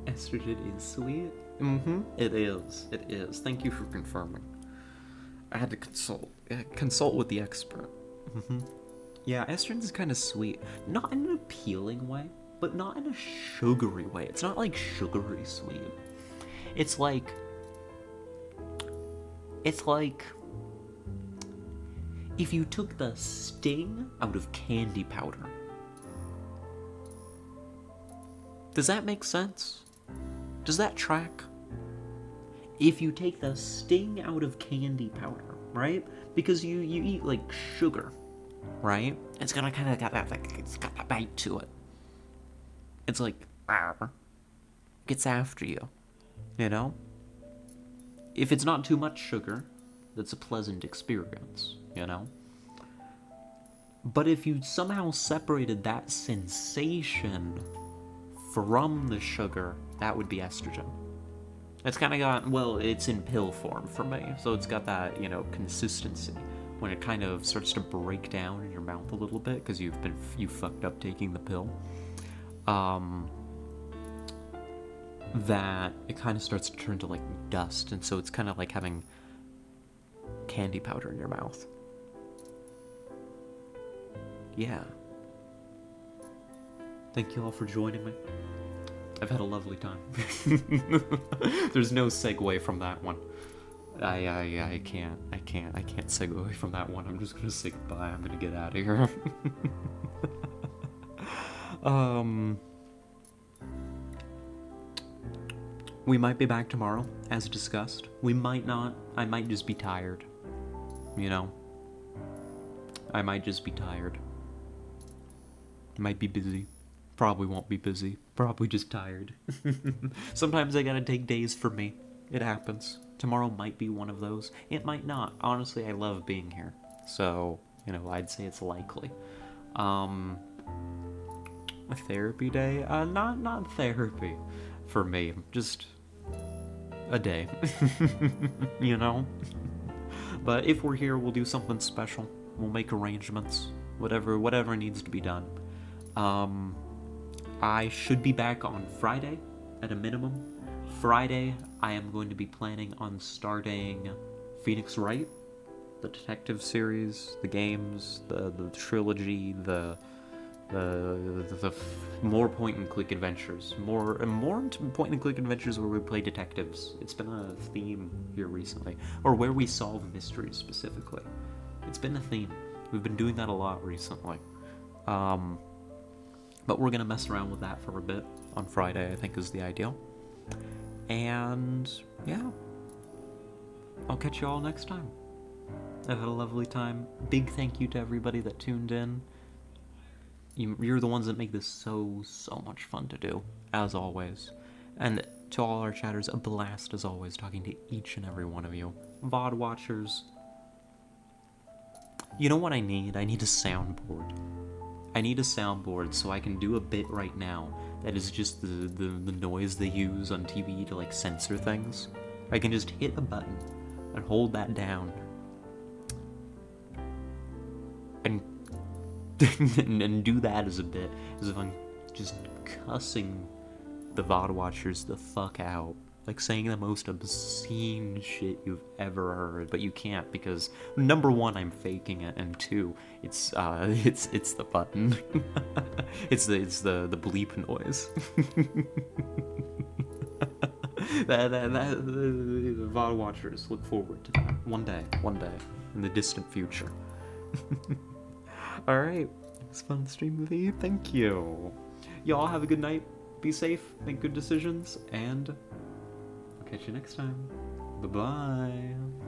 Speaker 1: Estrogen is sweet? Mm-hmm. It is. It is. Thank you for confirming. I had to consult with the expert. Mm-hmm. Yeah, estrogen is kind of sweet. Not in an appealing way, but not in a sugary way. It's not like sugary sweet. It's like if you took the sting out of candy powder. Does that make sense? Does that track? If you take the sting out of candy powder, right? Because you eat like sugar, right? It's gonna kind of got that, like, it's got that bite to it. It's like, gets after you, you know? If it's not too much sugar, that's a pleasant experience, you know? But if you somehow separated that sensation from the sugar, that would be estrogen. It's kind of got, well, it's in pill form for me, so it's got that, you know, consistency when it kind of starts to break down in your mouth a little bit because you fucked up taking the pill. That it kind of starts to turn to like dust, and so it's kind of like having candy powder in your mouth. Yeah. Thank you all for joining me. I've had a lovely time. There's no segue from that one. I can't segue away from that one. I'm just gonna say goodbye. I'm gonna get out of here. We might be back tomorrow, as discussed. We might not. I might just be tired. You know? I might just be tired. Might be busy. Probably won't be busy. Probably just tired. Sometimes I gotta take days for me. It happens. Tomorrow might be one of those. It might not. Honestly, I love being here. So, you know, I'd say it's likely. A therapy day? Not therapy for me. Just a day. You know? But if we're here, we'll do something special. We'll make arrangements. Whatever needs to be done. I should be back on Friday, at a minimum. Friday, I am going to be planning on starting Phoenix Wright, the detective series, the games, the trilogy, the more point-and-click adventures. More point-and-click adventures where we play detectives. It's been a theme here recently. Or where we solve mysteries, specifically. It's been a theme. We've been doing that a lot recently. But we're going to mess around with that for a bit on Friday, I think is the ideal. And, yeah. I'll catch you all next time. I've had a lovely time. Big thank you to everybody that tuned in. You're the ones that make this so much fun to do, as always. And to all our chatters, a blast as always talking to each and every one of you. VOD watchers. You know what I need? I need a soundboard. I need a soundboard so I can do a bit right now that is just the noise they use on TV to like censor things. I can just hit a button and hold that down and and do that as a bit, as if I'm just cussing the VOD watchers the fuck out like saying the most obscene shit you've ever heard, but you can't because number one, I'm faking it, and two, it's the button. it's the bleep noise. The VOD watchers look forward to that one day, in the distant future. All right, it's fun to stream with you. Thank you. Y'all have a good night. Be safe. Make good decisions, and I'll catch you next time. Bye bye.